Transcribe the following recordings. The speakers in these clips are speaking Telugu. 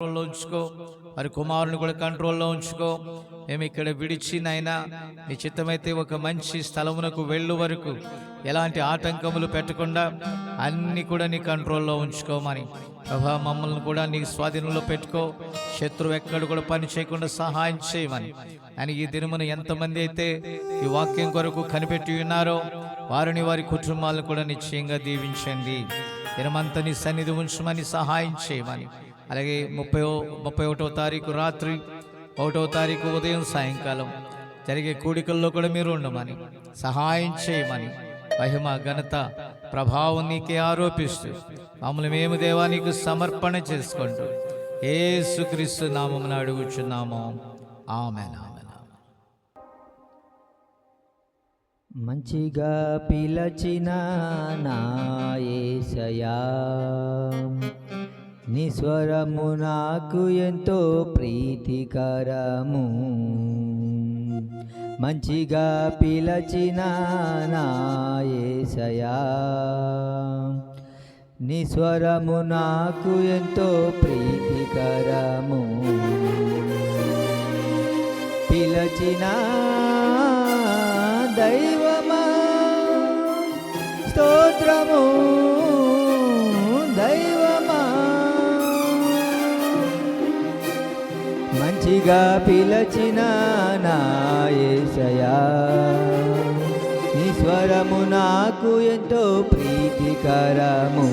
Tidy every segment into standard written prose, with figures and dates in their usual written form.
కంట్రోల్లో ఉంచుకో, మరి కుమారుని కూడా కంట్రోల్లో ఉంచుకో. మేము ఇక్కడ విడిచి నైనా నీ చిత్తమైతే ఒక మంచి స్థలమునకు వెళ్ళు వరకు ఎలాంటి ఆటంకములు పెట్టకుండా అన్నీ కూడా నీ కంట్రోల్లో ఉంచుకోమని ప్రభా, మమ్మల్ని కూడా నీ స్వాధీనంలో పెట్టుకో. శత్రువు ఎక్కడ కూడా పని చేయకుండా సహాయం చేయమని. అని ఈ దినమున ఎంతమంది అయితే ఈ వాక్యం కొరకు కనిపెట్టి ఉన్నారో వారిని, వారి కుటుంబాలను కూడా నిశ్చయంగా దీవించండి. దినమంతా నీ సన్నిధి ఉంచమని సహాయం చేయమని. అలాగే 31వ తారీఖు రాత్రి, 1వ తారీఖు ఉదయం సాయంకాలం జరిగే కూడికల్లో కూడా మీరు ఉండమని సహాయం చేయమని మహిమ ఘనత ప్రభావం నీకే ఆరోపిస్తూ మమ్మల్ని మేము దేవానికి సమర్పణ చేసుకుంటూ యేసుక్రీస్తు నామమున అడుగుచున్నాము. ఆమేన్. మంచిగా పిలచిన నా యేసయ్యా, నీ స్వరము నాకు ఎంతో ప్రీతికరము. మంచిగా పిలచిన నా యేసయ్యా, నీ స్వరము నాకు ఎంతో ప్రీతికరము. పిలచిన దైవమా స్తోత్రము, దైవమా మంచిగా పిలచిన నా యేసయ్యా, నీ స్వరము నాకు ఎంతో ప్రీతికరము.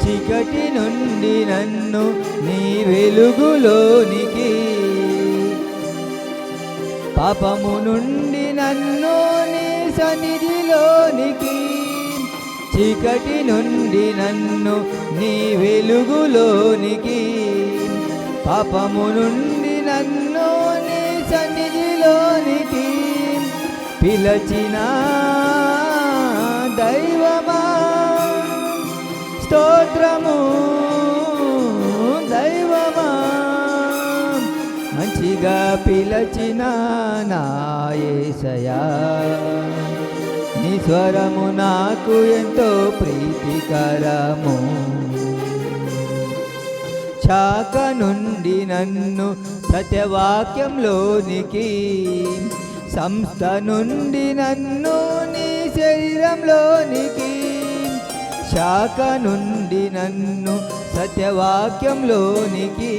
చీకటి నుండి నన్ను నీ వెలుగులోనికి, పాపము నుండి నన్ను నీ సన్నిధిలోనికి. చీకటి నుండి నన్ను నీ వెలుగులోనికి, పాపము నుండి నన్ను నీ సన్నిధిలోనికి. పిలచిన దైవమా స్తోత్రము, దైవమా మంచిగా పిలచిన నా యేసయ్యా, నీ స్వరము నాకు ఎంతో ప్రీతికరము. శాఖ నుండి నన్ను సత్యవాక్యంలోనికి, సంస్థ నుండి నన్ను నీ శరీరంలోనికి. శాఖ నుండి నన్ను సత్యవాక్యంలోనికి,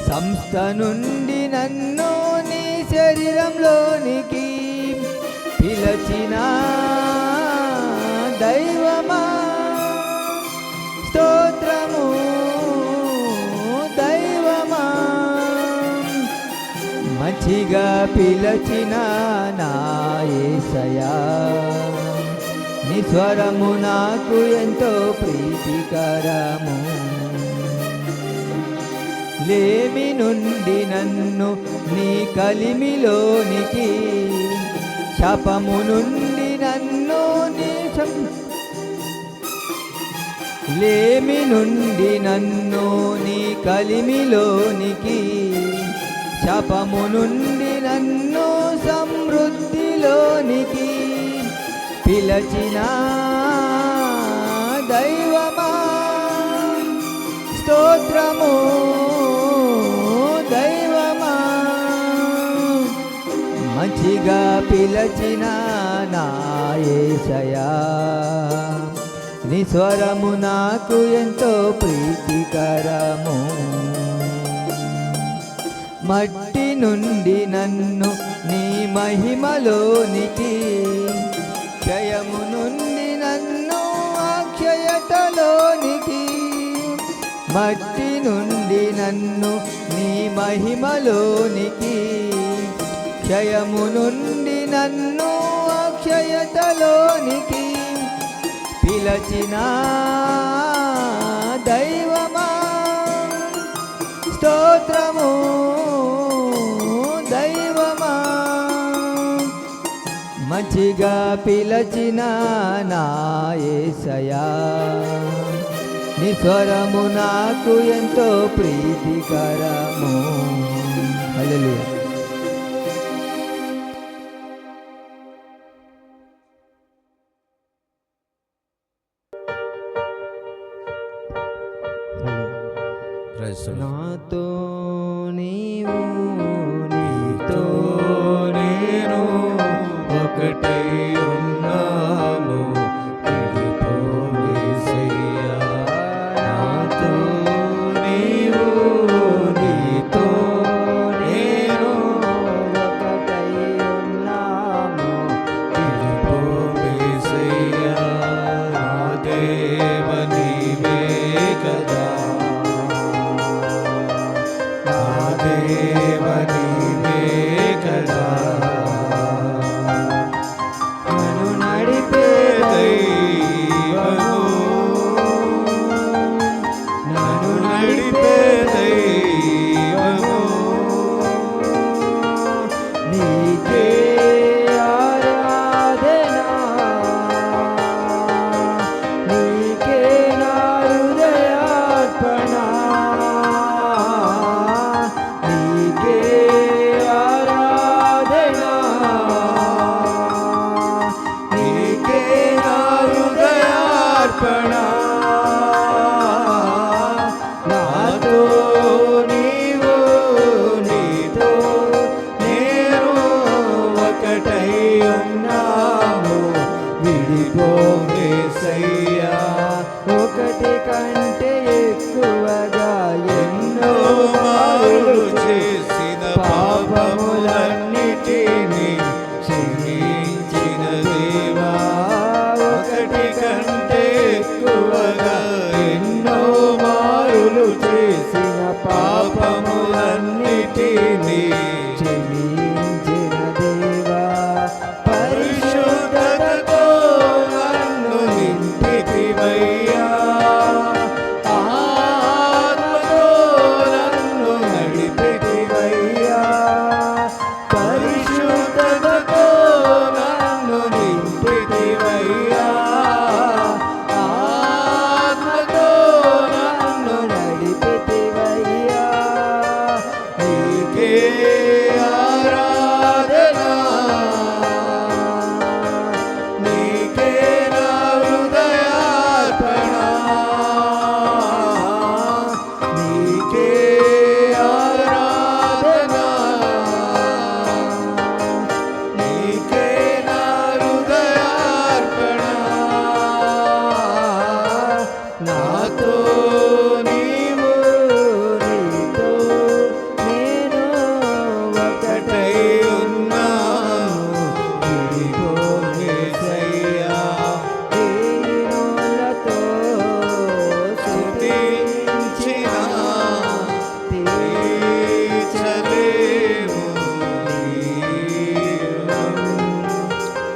సంస్థ నుండి నన్ను నీ శరీరంలోనికి. పిలచిన దైవమా స్తోత్రము, దైవమా మంచిగా పిలచిన నా యేసయ్యా, నీ స్వరము నాకు ఎంతో ప్రీతికరము. లేమి నుండి నన్ను నీ కలిమిలోనికి, శాపము నుండి నన్ను నీ లేమి నుండి నన్ను నీ కలిమిలోనికి, శాపము నుండి నన్ను సమృద్ధిలోనికి. పిలచిన దైవమా స్తోత్రము, దైవమా మంచిగా పిలచిన నా యేసయ్యా, నీ స్వరము నాకు ఎంతో ప్రీతికరము. మట్టి నుండి నన్ను నీ మహిమలోనికి, క్షయము నుండి నన్ను అక్షయతలోనికి. మట్టి నుండి నన్ను నీ మహిమలోనికి, క్షయము నుండి నన్ను అక్షయతలోనికి. పిలచిన దైవమా స్తోత్రము, దైవమా మంచిగా పిలచిన నా యేసయ్యా, నీ స్వరము నాకు ఎంతో ప్రీతికరము. హల్లెలూయా. క్రైస్తవుడు. నాతో నీవు నీతో నేను ఒకటై ఉన్నాము, విడిపో యేసయ్యా. నాతో నీవు, నీతో నేను ఒకటై ఉన్నాము. విడిపో యేసయ్యా. నా దేవ నీవే కదా, నా దేవ నీవే కదా. నన్ను నడిపే దైవము, నన్ను నడిపే దైవము, నీకే ఆరాధన, నీకే నా హృదయార్పణ, నీకే ఆరాధన, నీకే నా హృదయార్పణ. నాతో నీవు నీతో నేను ఒకటై ఉన్నాము, విడిపో యేసయ్యా. ఒకటి కంటే ఎక్కువగా ఎన్నో మారులు చేసిన పాపములన్నిటినీ క్షమించిన దేవా. ఒకటి కంటే ఎక్కువగా ఎన్నో మారులు చేసిన పాపములన్నిటినీ క్షమించిన దేవా. పరిశుద్ధతతో నన్ను నింపితివయ్యా. ఆత్మతో నన్ను నడిపితివయ్యా. పరిశుద్ధతతో నన్ను నింపితివయ్యా. ఆత్మతో నన్ను నడిపితివయ్యా. నీకే ఆరాధన, నీకే నా హృదయార్పణ, నీకే ఆరాధన, నీకే నా హృదయార్పణ. నాతో నీవు నీతో నేను ఒకటై ఉన్నాము, విడిపో యేసయ్యా. దీనులతో స్తుతించిన తీర్చలేము నీ రుణం.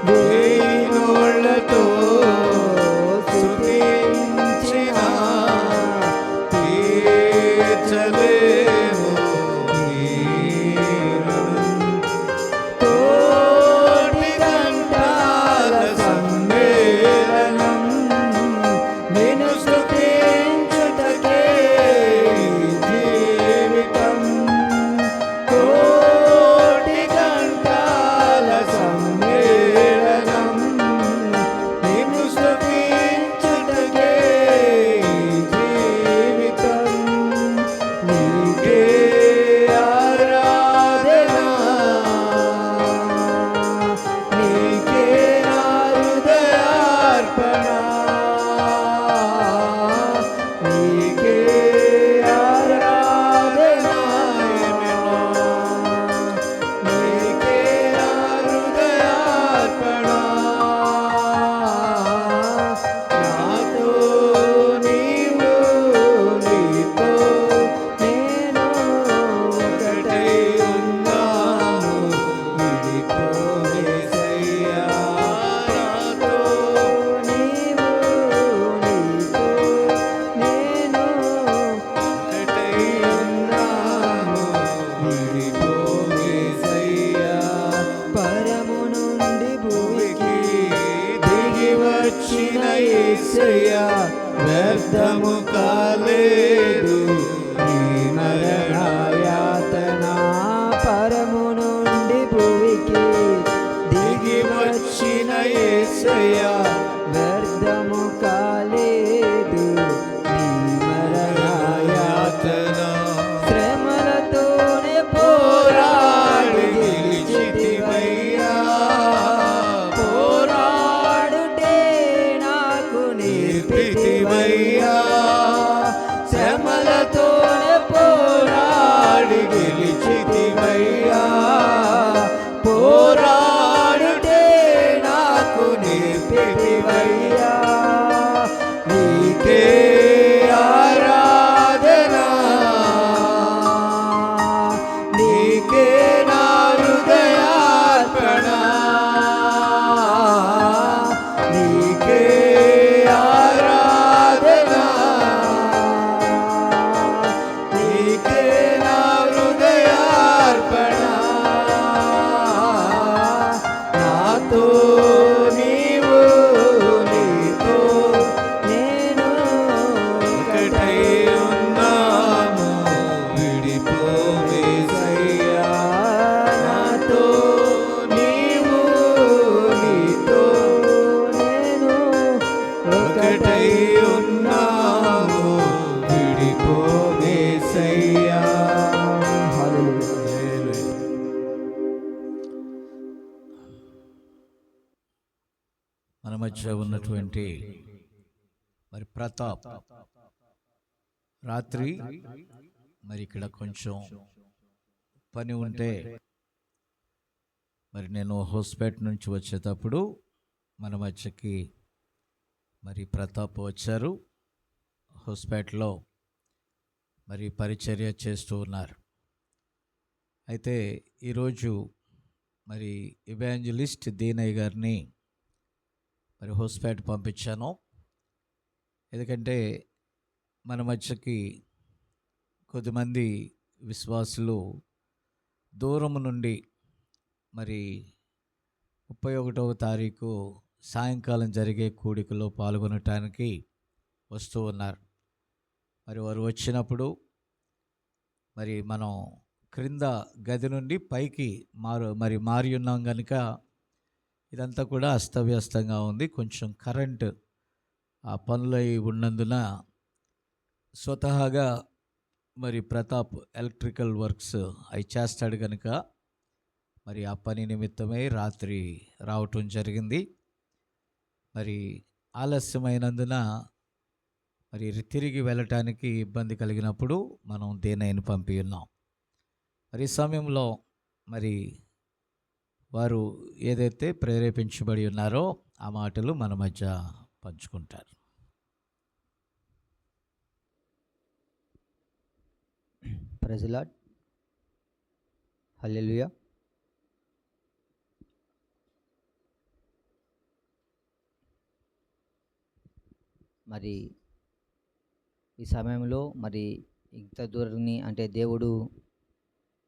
దీనులతో స్తుతించిన తీర్చలేము నీ రుణం. కోటి గంటల సమ్మేళనం నిన్ను స్తుతించుటకే జీవితం. కోటి గంటల సమ్మేళనం నిన్ను స్తుతించుటకే జీవితం. నీకే ఆరాధన, నీకే నా హృదయార్పణ. మధ్య ఉన్నటువంటి మరి ప్రతాప్ రాత్రి మరి ఇక్కడ కొంచెం పని ఉంటే మరి నేను హోస్పేట్ నుంచి వచ్చేటప్పుడు మన మధ్యకి మరి ప్రతాప్ వచ్చారు. హోస్పేట్లో మరి పరిచర్య చేస్తూ ఉన్నారు. అయితే ఈరోజు మరి ఇవాంజలిస్ట్ దీనయ్య గారిని మరి హోస్పేట్ పంపించాను. ఎందుకంటే మన మధ్యకి కొద్దిమంది విశ్వాసులు దూరం నుండి మరి 31వ తారీఖు సాయంకాలం జరిగే కూడికలో పాల్గొనటానికి వస్తూ ఉన్నారు. మరి వారు వచ్చినప్పుడు మరి మనం క్రింద గది నుండి పైకి మారి ఉన్నాం కనుక ఇదంతా కూడా అస్తవ్యస్తంగా ఉంది. కొంచెం కరెంటు ఆ పనులు అయి ఉన్నందున స్వతహాగా మరి ప్రతాప్ ఎలక్ట్రికల్ వర్క్స్ అవి చేస్తాడు కనుక మరి ఆ పని నిమిత్తమై రాత్రి రావటం జరిగింది. మరి ఆలస్యమైనందున మరి తిరిగి వెళ్ళటానికి ఇబ్బంది కలిగినప్పుడు మనం దేనైనా పంపి ఉన్నాం. మరి ఈ సమయంలో మరి వారు ఏదైతే ప్రేరేపించబడి ఉన్నారో ఆ మాటలు మన మధ్య పంచుకుంటారు. Praise the lord. హల్లెలూయా. మరి ఈ సమయంలో మరి ఇంత దూరాన్ని అంటే దేవుడు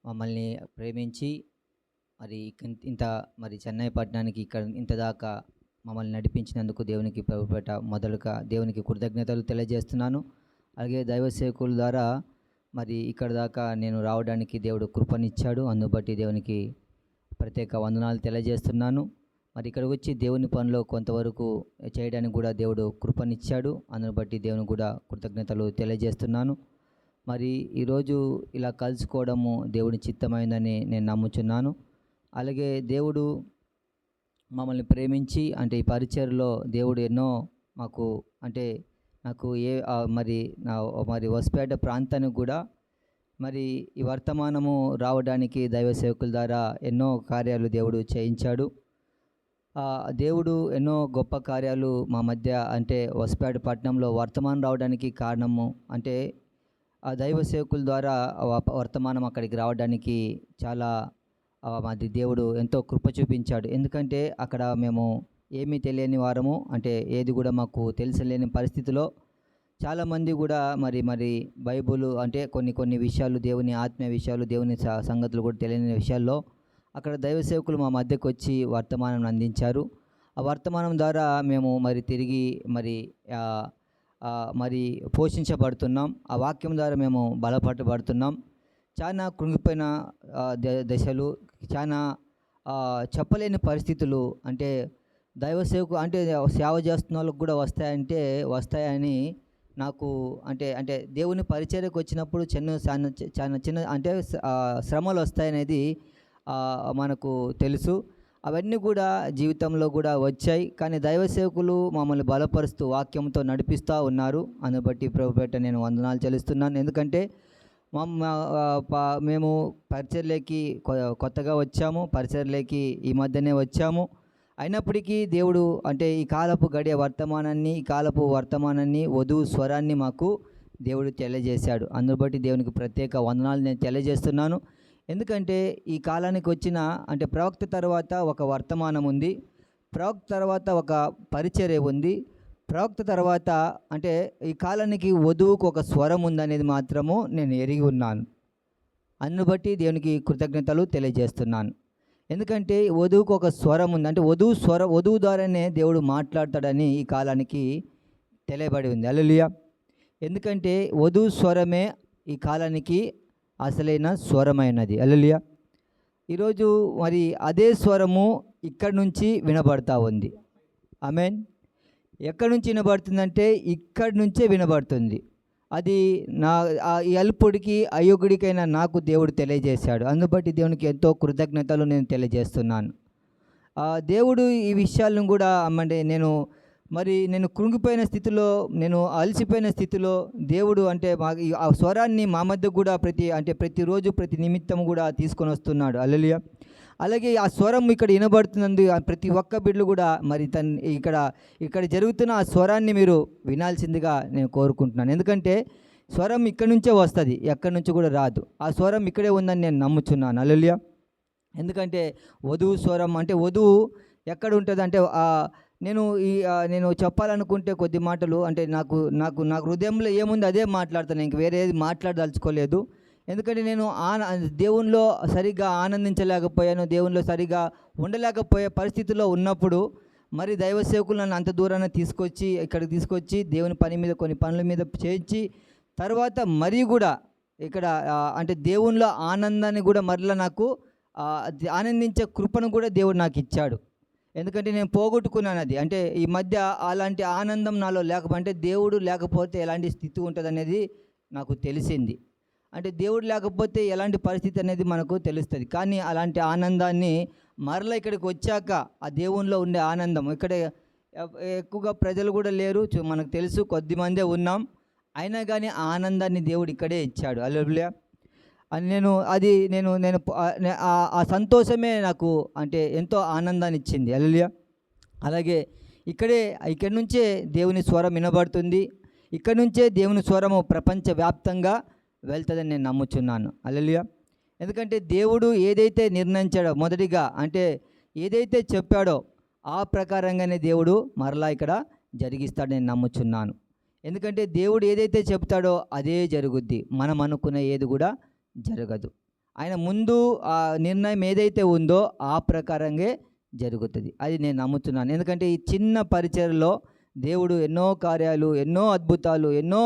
మమ్మల్ని ప్రేమించి మరి ఇంత మరి చెన్నై పట్టణానికి ఇక్కడ ఇంత దాకా మమ్మల్ని నడిపించినందుకు దేవునికి ప్రభుపేట మొదలుగా దేవునికి కృతజ్ఞతలు తెలియజేస్తున్నాను. అలాగే దైవ సేవకుల ద్వారా మరి ఇక్కడ దాకా నేను రావడానికి దేవుడు కృపనిచ్చాడు. అందును బట్టి దేవునికి ప్రత్యేక వందనాలు తెలియజేస్తున్నాను. మరి ఇక్కడికి వచ్చి దేవుని పనిలో కొంతవరకు చేయడానికి కూడా దేవుడు కృపనిచ్చాడు. అందును బట్టి దేవుని కూడా కృతజ్ఞతలు తెలియజేస్తున్నాను. మరి ఈరోజు ఇలా కలుసుకోవడము దేవుని చిత్తమైందని నేను నమ్ముచున్నాను. అలాగే దేవుడు మమ్మల్ని ప్రేమించి అంటే ఈ పరిచర్లో దేవుడు ఎన్నో మాకు అంటే నాకు మరి హోస్పేట ప్రాంతానికి కూడా మరి ఈ వర్తమానము రావడానికి దైవ సేవకుల ద్వారా ఎన్నో కార్యాలు దేవుడు చేయించాడు. దేవుడు ఎన్నో గొప్ప కార్యాలు మా మధ్య అంటే హోస్పేట పట్టణంలో వర్తమానం రావడానికి కారణము అంటే ఆ దైవ సేవకుల ద్వారా వర్తమానం అక్కడికి రావడానికి చాలా మాది దేవుడు ఎంతో కృప చూపించాడు. ఎందుకంటే అక్కడ మేము ఏమీ తెలియని వారము అంటే ఏది కూడా మాకు తెలిసలేని పరిస్థితిలో చాలామంది కూడా మరి బైబుల్ అంటే కొన్ని విషయాలు దేవుని ఆత్మీయ విషయాలు దేవుని సంగతులు కూడా తెలియని విషయాల్లో అక్కడ దైవ సేవకులు మా మధ్యకు వచ్చి వర్తమానం అందించారు. ఆ వర్తమానం ద్వారా మేము మరి తిరిగి మరి పోషించబడుతున్నాం. ఆ వాక్యం ద్వారా మేము బలపడబడుతున్నాం. చాలా కృంగిపోయిన దశలు చాలా చెప్పలేని పరిస్థితులు అంటే దైవ సేవకు అంటే సేవ చేస్తున్న వాళ్ళకు కూడా వస్తాయని నాకు అంటే దేవుని పరిచర్యకు వచ్చినప్పుడు చిన్న అంటే శ్రమలు వస్తాయనేది మనకు తెలుసు. అవన్నీ కూడా జీవితంలో కూడా వచ్చాయి. కానీ దైవ సేవకులు మమ్మల్ని బలపరుస్తూ వాక్యంతో నడిపిస్తూ ఉన్నారు. అందును బట్టి ప్రభుపేట నేను వందనాలు చెల్లిస్తున్నాను. ఎందుకంటే మేము పరిచర్యలోకి కొత్తగా వచ్చాము. పరిచర్యలోకి ఈ మధ్యనే వచ్చాము. అయినప్పటికీ దేవుడు అంటే ఈ కాలపు గడియ వర్తమానాన్ని ఈ కాలపు వర్తమానాన్ని వధువు స్వరాన్ని మాకు దేవుడు తెలియజేశాడు. అందును బట్టి దేవునికి ప్రత్యేక వందనాలు నేను తెలియజేస్తున్నాను. ఎందుకంటే ఈ కాలానికి వచ్చిన అంటే ప్రవక్త తర్వాత ఒక వర్తమానం ఉంది, ప్రవక్త తర్వాత ఒక పరిచర్య ఉంది, ప్రవక్త తర్వాత అంటే ఈ కాలానికి వధువుకు ఒక స్వరం ఉందనేది మాత్రము నేను ఎరిగి ఉన్నాను. అందును బట్టి దేవునికి కృతజ్ఞతలు తెలియజేస్తున్నాను. ఎందుకంటే వధువుకు ఒక స్వరం ఉంది అంటే వధువు ద్వారానే దేవుడు మాట్లాడతాడని ఈ కాలానికి తెలియబడి ఉంది. హల్లెలూయా. ఎందుకంటే వధువు స్వరమే ఈ కాలానికి అసలైన స్వరమైనది. హల్లెలూయా. ఈరోజు మరి అదే స్వరము ఇక్కడి నుంచి వినబడతా ఉంది. ఆమేన్. ఎక్కడి నుంచి వినబడుతుందంటే ఇక్కడి నుంచే వినబడుతుంది. అది ఈ అల్పుడికి అయోగ్యుడికైనా నాకు దేవుడు తెలియజేశాడు. అందుబట్టి దేవునికి ఎంతో కృతజ్ఞతలు నేను తెలియజేస్తున్నాను. దేవుడు ఈ విషయాలను కూడా నేను మరి నేను కృంగిపోయిన స్థితిలో, నేను అలసిపోయిన స్థితిలో దేవుడు అంటే ఆ స్వరాన్ని మా మధ్య కూడా ప్రతిరోజు ప్రతి నిమిత్తం కూడా తీసుకొని వస్తున్నాడు. హల్లెలూయా. అలాగే ఆ స్వరం ఇక్కడ వినబడుతున్నందు ప్రతి ఒక్క బిడ్డలు కూడా మరి ఇక్కడ జరుగుతున్న ఆ స్వరాన్ని మీరు వినాల్సిందిగా నేను కోరుకుంటున్నాను. ఎందుకంటే స్వరం ఇక్కడి నుంచే వస్తుంది, ఎక్కడి నుంచి కూడా రాదు. ఆ స్వరం ఇక్కడే ఉందని నేను నమ్ముచున్నాను. హల్లెలూయా. ఎందుకంటే వధువు స్వరం అంటే వధువు ఎక్కడ ఉంటుంది అంటే నేను చెప్పాలనుకుంటే కొద్ది మాటలు అంటే నాకు హృదయంలో ఏముంది అదే మాట్లాడతాను, ఇంక వేరే ఏది మాట్లాడదలుచుకోలేదు. ఎందుకంటే నేను దేవునిలో సరిగ్గా ఆనందించలేకపోయాను, దేవునిలో సరిగ్గా ఉండలేకపోయే పరిస్థితిలో ఉన్నప్పుడు మరి దైవ సేవకులు నన్ను అంత దూరాన ఇక్కడికి తీసుకొచ్చి దేవుని పని మీద కొన్ని పనుల మీద చేయించి తర్వాత మరీ కూడా ఇక్కడ అంటే దేవునిలో ఆనందాన్ని కూడా మరలా నాకు ఆనందించే కృపను కూడా దేవుడు నాకు ఇచ్చాడు. ఎందుకంటే నేను పోగొట్టుకున్నాను అది. అంటే ఈ మధ్య అలాంటి ఆనందం నాలో లేకపోతే దేవుడు లేకపోతే ఎలాంటి స్థితి ఉంటుంది అనేది నాకు తెలిసింది. అంటే దేవుడు లేకపోతే ఎలాంటి పరిస్థితి అనేది మనకు తెలుస్తుంది. కానీ అలాంటి ఆనందాన్ని మరలా ఇక్కడికి వచ్చాక ఆ దేవునిలో ఉండే ఆనందం, ఇక్కడ ఎక్కువగా ప్రజలు కూడా లేరు, మనకు తెలుసు, కొద్దిమందే ఉన్నాం, అయినా కానీ ఆ ఆనందాన్ని దేవుడు ఇక్కడే ఇచ్చాడు. హల్లెలూయా. ఆ సంతోషమే నాకు అంటే ఎంతో ఆనందాన్ని ఇచ్చింది. హల్లెలూయా. అలాగే ఇక్కడి నుంచే దేవుని స్వరం వినబడుతుంది, ఇక్కడి నుంచే దేవుని స్వరము ప్రపంచవ్యాప్తంగా వెళ్తుందని నేను నమ్ముచున్నాను. హల్లెలూయా. ఎందుకంటే దేవుడు ఏదైతే నిర్ణయించాడో మొదటిగా అంటే ఏదైతే చెప్పాడో ఆ ప్రకారంగానే దేవుడు మరలా ఇక్కడ జరిగిస్తాడని నేను నమ్ముచున్నాను. ఎందుకంటే దేవుడు ఏదైతే చెప్తాడో అదే జరుగుద్ది, మనం అనుకునే ఏది కూడా జరగదు. ఆయన ముందు ఆ నిర్ణయం ఏదైతే ఉందో ఆ ప్రకారంగా జరుగుతుంది, అది నేను నమ్ముతున్నాను. ఎందుకంటే ఈ చిన్న పరిచర్లో దేవుడు ఎన్నో కార్యాలు, ఎన్నో అద్భుతాలు, ఎన్నో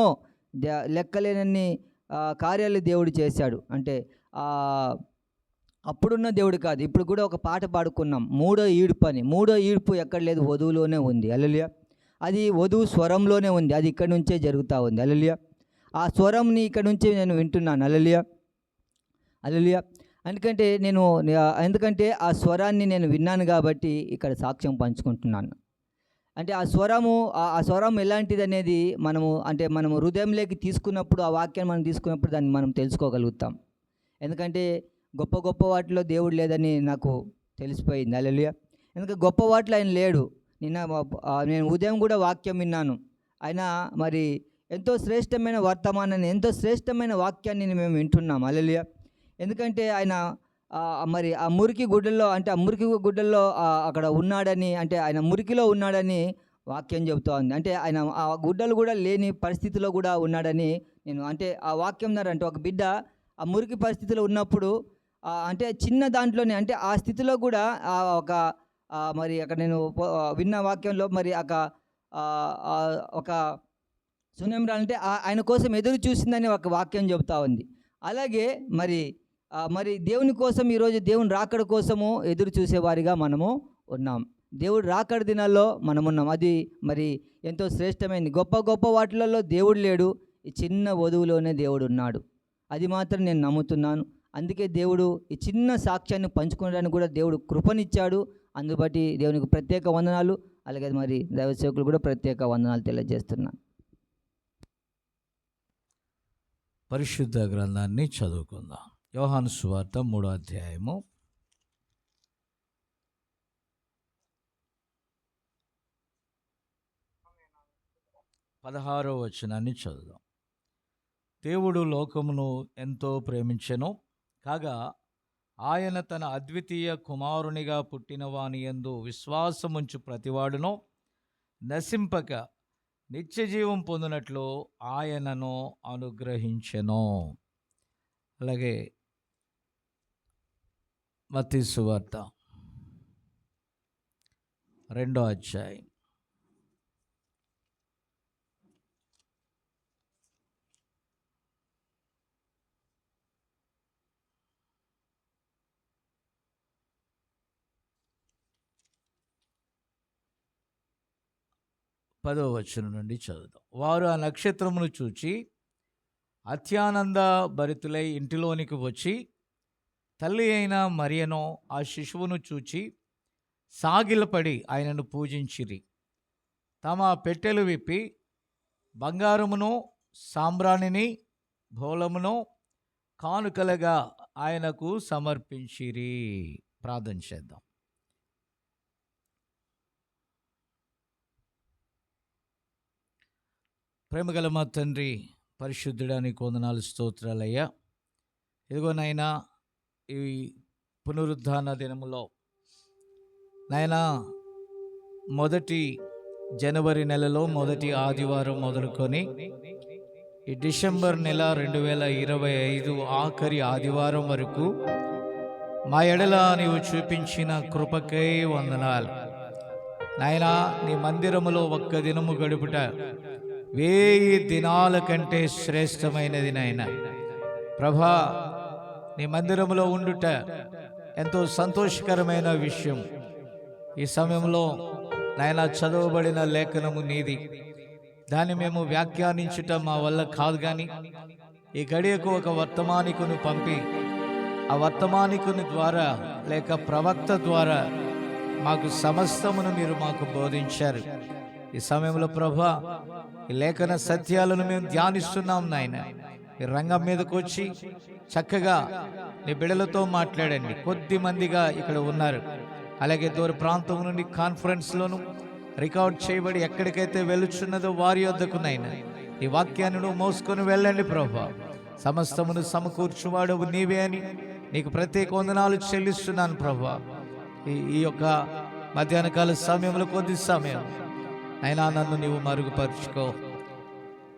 లెక్కలేనన్ని కార్యాలు దేవుడు చేశాడు. అంటే అప్పుడున్న దేవుడు కాదు, ఇప్పుడు కూడా ఒక పాట పాడుకున్నాం, మూడో ఈడ్పు ఎక్కడ లేదు, వధువులోనే ఉంది. హల్లెలూయా. అది వధువు స్వరంలోనే ఉంది, అది ఇక్కడి నుంచే జరుగుతూ ఉంది. హల్లెలూయా. ఆ స్వరంని ఇక్కడ నుంచి నేను వింటున్నాను. హల్లెలూయా. ఎందుకంటే ఆ స్వరాన్ని నేను విన్నాను కాబట్టి ఇక్కడ సాక్ష్యం పంచుకుంటున్నాను. అంటే ఆ స్వరం ఎలాంటిది అనేది మనము హృదయంలోకి తీసుకున్నప్పుడు, ఆ వాక్యాన్ని మనం తీసుకున్నప్పుడు దాన్ని మనం తెలుసుకోగలుగుతాం. ఎందుకంటే గొప్ప గొప్ప వాటిలో దేవుడు లేదని నాకు తెలిసిపోయింది. హల్లెలూయా. ఎందుకంటే గొప్ప వాటిలో ఆయన లేడు. నేను ఉదయం కూడా వాక్యం విన్నాను. ఆయన మరి ఎంతో శ్రేష్టమైన వర్తమానాన్ని, ఎంతో శ్రేష్టమైన వాక్యాన్ని మేము వింటున్నాం. హల్లెలూయా. ఎందుకంటే ఆయన మరి ఆ మురికి గుడ్డల్లో అక్కడ ఉన్నాడని, అంటే ఆయన మురికిలో ఉన్నాడని వాక్యం చెబుతూ ఉంది. అంటే ఆయన ఆ గుడ్డలు కూడా లేని పరిస్థితిలో కూడా ఉన్నాడని అంటే ఆ వాక్యం ద్వారా అంటే ఒక బిడ్డ ఆ మురికి పరిస్థితిలో ఉన్నప్పుడు అంటే చిన్న దాంట్లోనే అంటే ఆ స్థితిలో కూడా మరి అక్కడ నేను విన్న వాక్యంలో మరి ఒక సునేమ్రా అంటే ఆయన కోసం ఎదురు చూసిందని ఒక వాక్యం చెబుతూ ఉంది. అలాగే మరి దేవుని కోసం ఈరోజు దేవుని రాకడ కోసము ఎదురు చూసేవారిగా మనము ఉన్నాం. దేవుడు రాకడ దినాల్లో మనమున్నాం. అది మరి ఎంతో శ్రేష్టమైనది. గొప్ప గొప్ప వాటిలలో దేవుడు లేడు, ఈ చిన్న వధువులోనే దేవుడు ఉన్నాడు. అది మాత్రం నేను నమ్ముతున్నాను. అందుకే దేవుడు ఈ చిన్న సాక్ష్యాన్ని పంచుకోవడానికి కూడా దేవుడు కృపనిచ్చాడు. అందుబట్టి దేవునికి ప్రత్యేక వందనాలు. అలాగే మరి దైవ సేవకులు కూడా ప్రత్యేక వందనాలు తెలియజేస్తున్నాను. పరిశుద్ధ గ్రంథాన్ని చదువుకుందాం. యోహాను సువార్త 3వ అధ్యాయము 16వ వచనాన్ని చదువుదాం. దేవుడు లోకమును ఎంతో ప్రేమించెను, కాగా ఆయన తన అద్వితీయ కుమారునిగా పుట్టిన వాని యందు విశ్వాసముంచు ప్రతివాడును నశింపక నిత్యజీవం పొందినట్లు ఆయనను అనుగ్రహించెను. అలాగే మత్తయి సువార్త 2వ అధ్యాయం 10వ వచనం నుండి చదువుదాం. వారు ఆ నక్షత్రమును చూచి అత్యానంద భరితులై ఇంటిలోనికి వచ్చి తల్లి అయిన మరియను ఆ శిశువును చూచి సాగిలపడి ఆయనను పూజించిరి. తమ పెట్టెలు విప్పి బంగారమును సాంబ్రాణిని బోళమును కానుకలుగా ఆయనకు సమర్పించిరి. ప్రార్థన చేద్దాం. ప్రేమగల మా తండ్రి, పరిశుద్ధుడా, నీకు వందనాలు, స్తోత్రాలయ్యా. ఇదిగో నాయనా, ఈ పునరుద్ధాన దినములో నాయనా మొదటి జనవరి నెలలో మొదటి ఆదివారం మొదలుకొని ఈ డిసెంబర్ నెల 2025 ఆఖరి ఆదివారం వరకు మా ఎడల నీవు చూపించిన కృపకై వందనాలు నాయనా. నీ మందిరములో ఒక్క దినము గడుపుట 1000 దినాల కంటే శ్రేష్టమైనది నాయనా. ప్రభా, నీ మందిరములో ఉండుట ఎంతో సంతోషకరమైన విషయం. ఈ సమయంలో నాయనా చదవబడిన లేఖనము నీది, దాన్ని మేము వ్యాఖ్యానించుట మా వల్ల కాదు. కానీ ఈ గడియకు ఒక వర్తమానికును పంపి ఆ వర్తమానికుని ద్వారా లేక ప్రవక్త ద్వారా మాకు సమస్తమును మీరు మాకు బోధించారు. ఈ సమయంలో ప్రభా, ఈ లేఖన సత్యాలను మేము ధ్యానిస్తున్నాం నాయన. ఈ రంగం మీదకి వచ్చి చక్కగా నీ బిడ్డలతో మాట్లాడండి. కొద్ది మందిగా ఇక్కడ ఉన్నారు. అలాగే దూర ప్రాంతం నుండి కాన్ఫరెన్స్లోను రికార్డ్ చేయబడి ఎక్కడికైతే వెళుచున్నదో వారి యొద్దకు నాయన ఈ వాక్యాన్ని నువ్వు మోసుకొని వెళ్ళండి ప్రభా. సమస్తమును సమకూర్చువాడు నీవే అని నీకు ప్రత్యేక వందనాలు చెల్లిస్తున్నాను ప్రభా. ఈ యొక్క మధ్యాహ్న కాల సమయంలో కొద్ది సమయం అయినా నన్ను నీవు మరుగుపరుచుకో.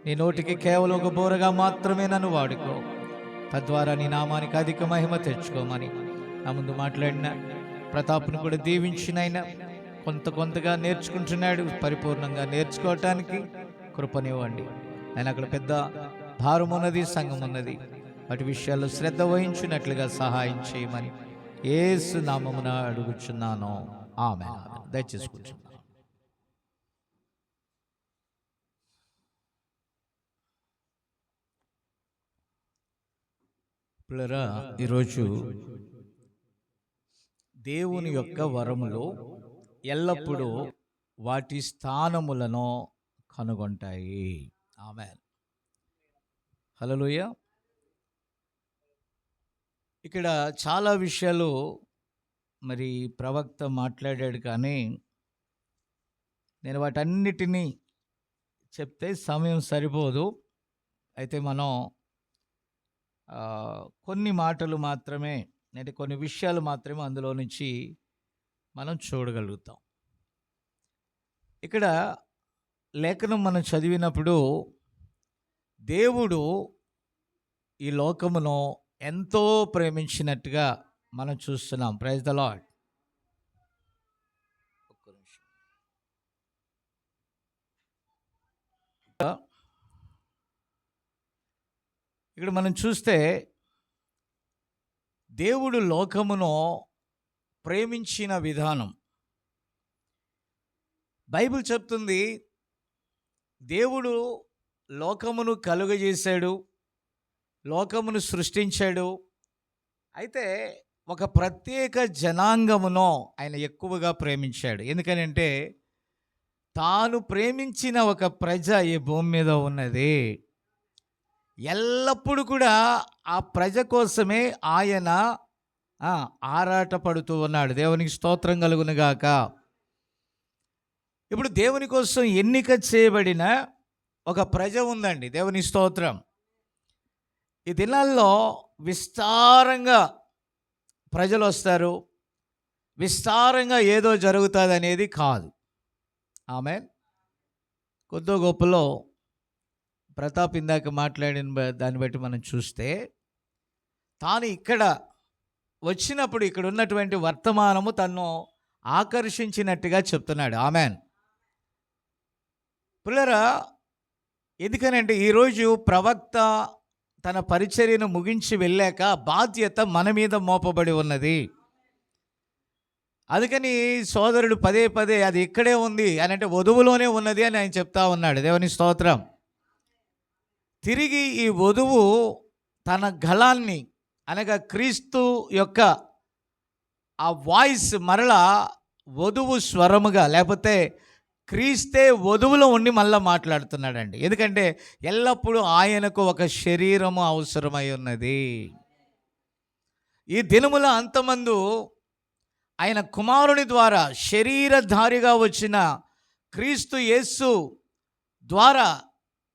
నీ నోటికి కేవలం ఒక బోరగా మాత్రమే నన్ను వాడుకో. తద్వారా నీ నామానికి అధిక మహిమ తెచ్చుకోమని నా ముందు మాట్లాడిన ప్రతాప్ను కూడా దీవించినైనా కొంతగా నేర్చుకుంటున్నాడు. పరిపూర్ణంగా నేర్చుకోవటానికి కృపనివ్వండి. ఆయన అక్కడ పెద్ద భారం ఉన్నది, సంఘం ఉన్నది. వాటి విషయాల్లో శ్రద్ధ వహించినట్లుగా సహాయం చేయమని యేసు నామమున అడుగుచున్నాను. ఆమేన్. దయచేసి కూర్చున్నాను. పిల్లరా, ఈరోజు దేవుని యొక్క వరములు ఎల్లప్పుడూ వాటి స్థానములను కనుగొంటాయి. ఆమేన్. హల్లెలూయా. ఇక్కడ చాలా విషయాలు మరి ప్రవక్త మాట్లాడాడు, కానీ నేను వాటన్నిటినీ చెప్తే సమయం సరిపోదు. అయితే మనం కొన్ని మాటలు మాత్రమే, అంటే కొన్ని విషయాలు మాత్రమే అందులో నుంచి మనం చూడగలుగుతాం. ఇక్కడ లేఖనం మనం చదివినప్పుడు దేవుడు ఈ లోకమును ఎంతో ప్రేమించినట్టుగా మనం చూస్తున్నాం. Praise the lord. ఇక్కడ మనం చూస్తే దేవుడు లోకమును ప్రేమించిన విధానం బైబిల్ చెప్తుంది. దేవుడు లోకమును కలుగజేశాడు, లోకమును సృష్టించాడు. అయితే ఒక ప్రత్యేక జనాంగమును ఆయన ఎక్కువగా ప్రేమించాడు. ఎందుకనంటే తాను ప్రేమించిన ఒక ప్రజ ఈ భూమి మీద ఉన్నది. ఎల్లప్పుడూ కూడా ఆ ప్రజ కోసమే ఆయన ఆరాటపడుతూ ఉన్నాడు. దేవునికి స్తోత్రం కలుగును గాక. ఇప్పుడు దేవుని కోసం ఎన్నిక చేయబడిన ఒక ప్రజ ఉందండి. దేవుని స్తోత్రం. ఈ దినాల్లో విస్తారంగా ప్రజలు వస్తారు, విస్తారంగా ఏదో జరుగుతుంది అనేది కాదు. ఆమేన్. కొద్దో గొప్పలో ప్రతాప్ ఇందాక మాట్లాడిన దాన్ని బట్టి మనం చూస్తే తాను ఇక్కడ వచ్చినప్పుడు ఇక్కడ ఉన్నటువంటి వర్తమానము తన్ను ఆకర్షించినట్టుగా చెప్తున్నాడు. ఆమేన్. పిల్లరా, ఎందుకనంటే ఈరోజు ప్రవక్త తన పరిచర్యను ముగించి వెళ్ళాక బాధ్యత మన మీద మోపబడి ఉన్నది. అందుకని సోదరుడు పదే పదే అది ఇక్కడే ఉంది అని, అంటే వధువులోనే ఉన్నది అని ఆయన చెప్తా ఉన్నాడు. దేవుని స్తోత్రం. తిరిగి ఈ వధువు తన గళాన్ని అనగా క్రీస్తు యొక్క ఆ వాయిస్ మరలా వధువు స్వరముగా లేకపోతే క్రీస్తే వధువులో ఉండి మళ్ళీ మాట్లాడుతున్నాడండి. ఎందుకంటే ఎల్లప్పుడూ ఆయనకు ఒక శరీరము అవసరమై ఉన్నది. ఈ దినముల అంతమందు ఆయన కుమారుని ద్వారా శరీరధారిగా వచ్చిన క్రీస్తు యేసు ద్వారా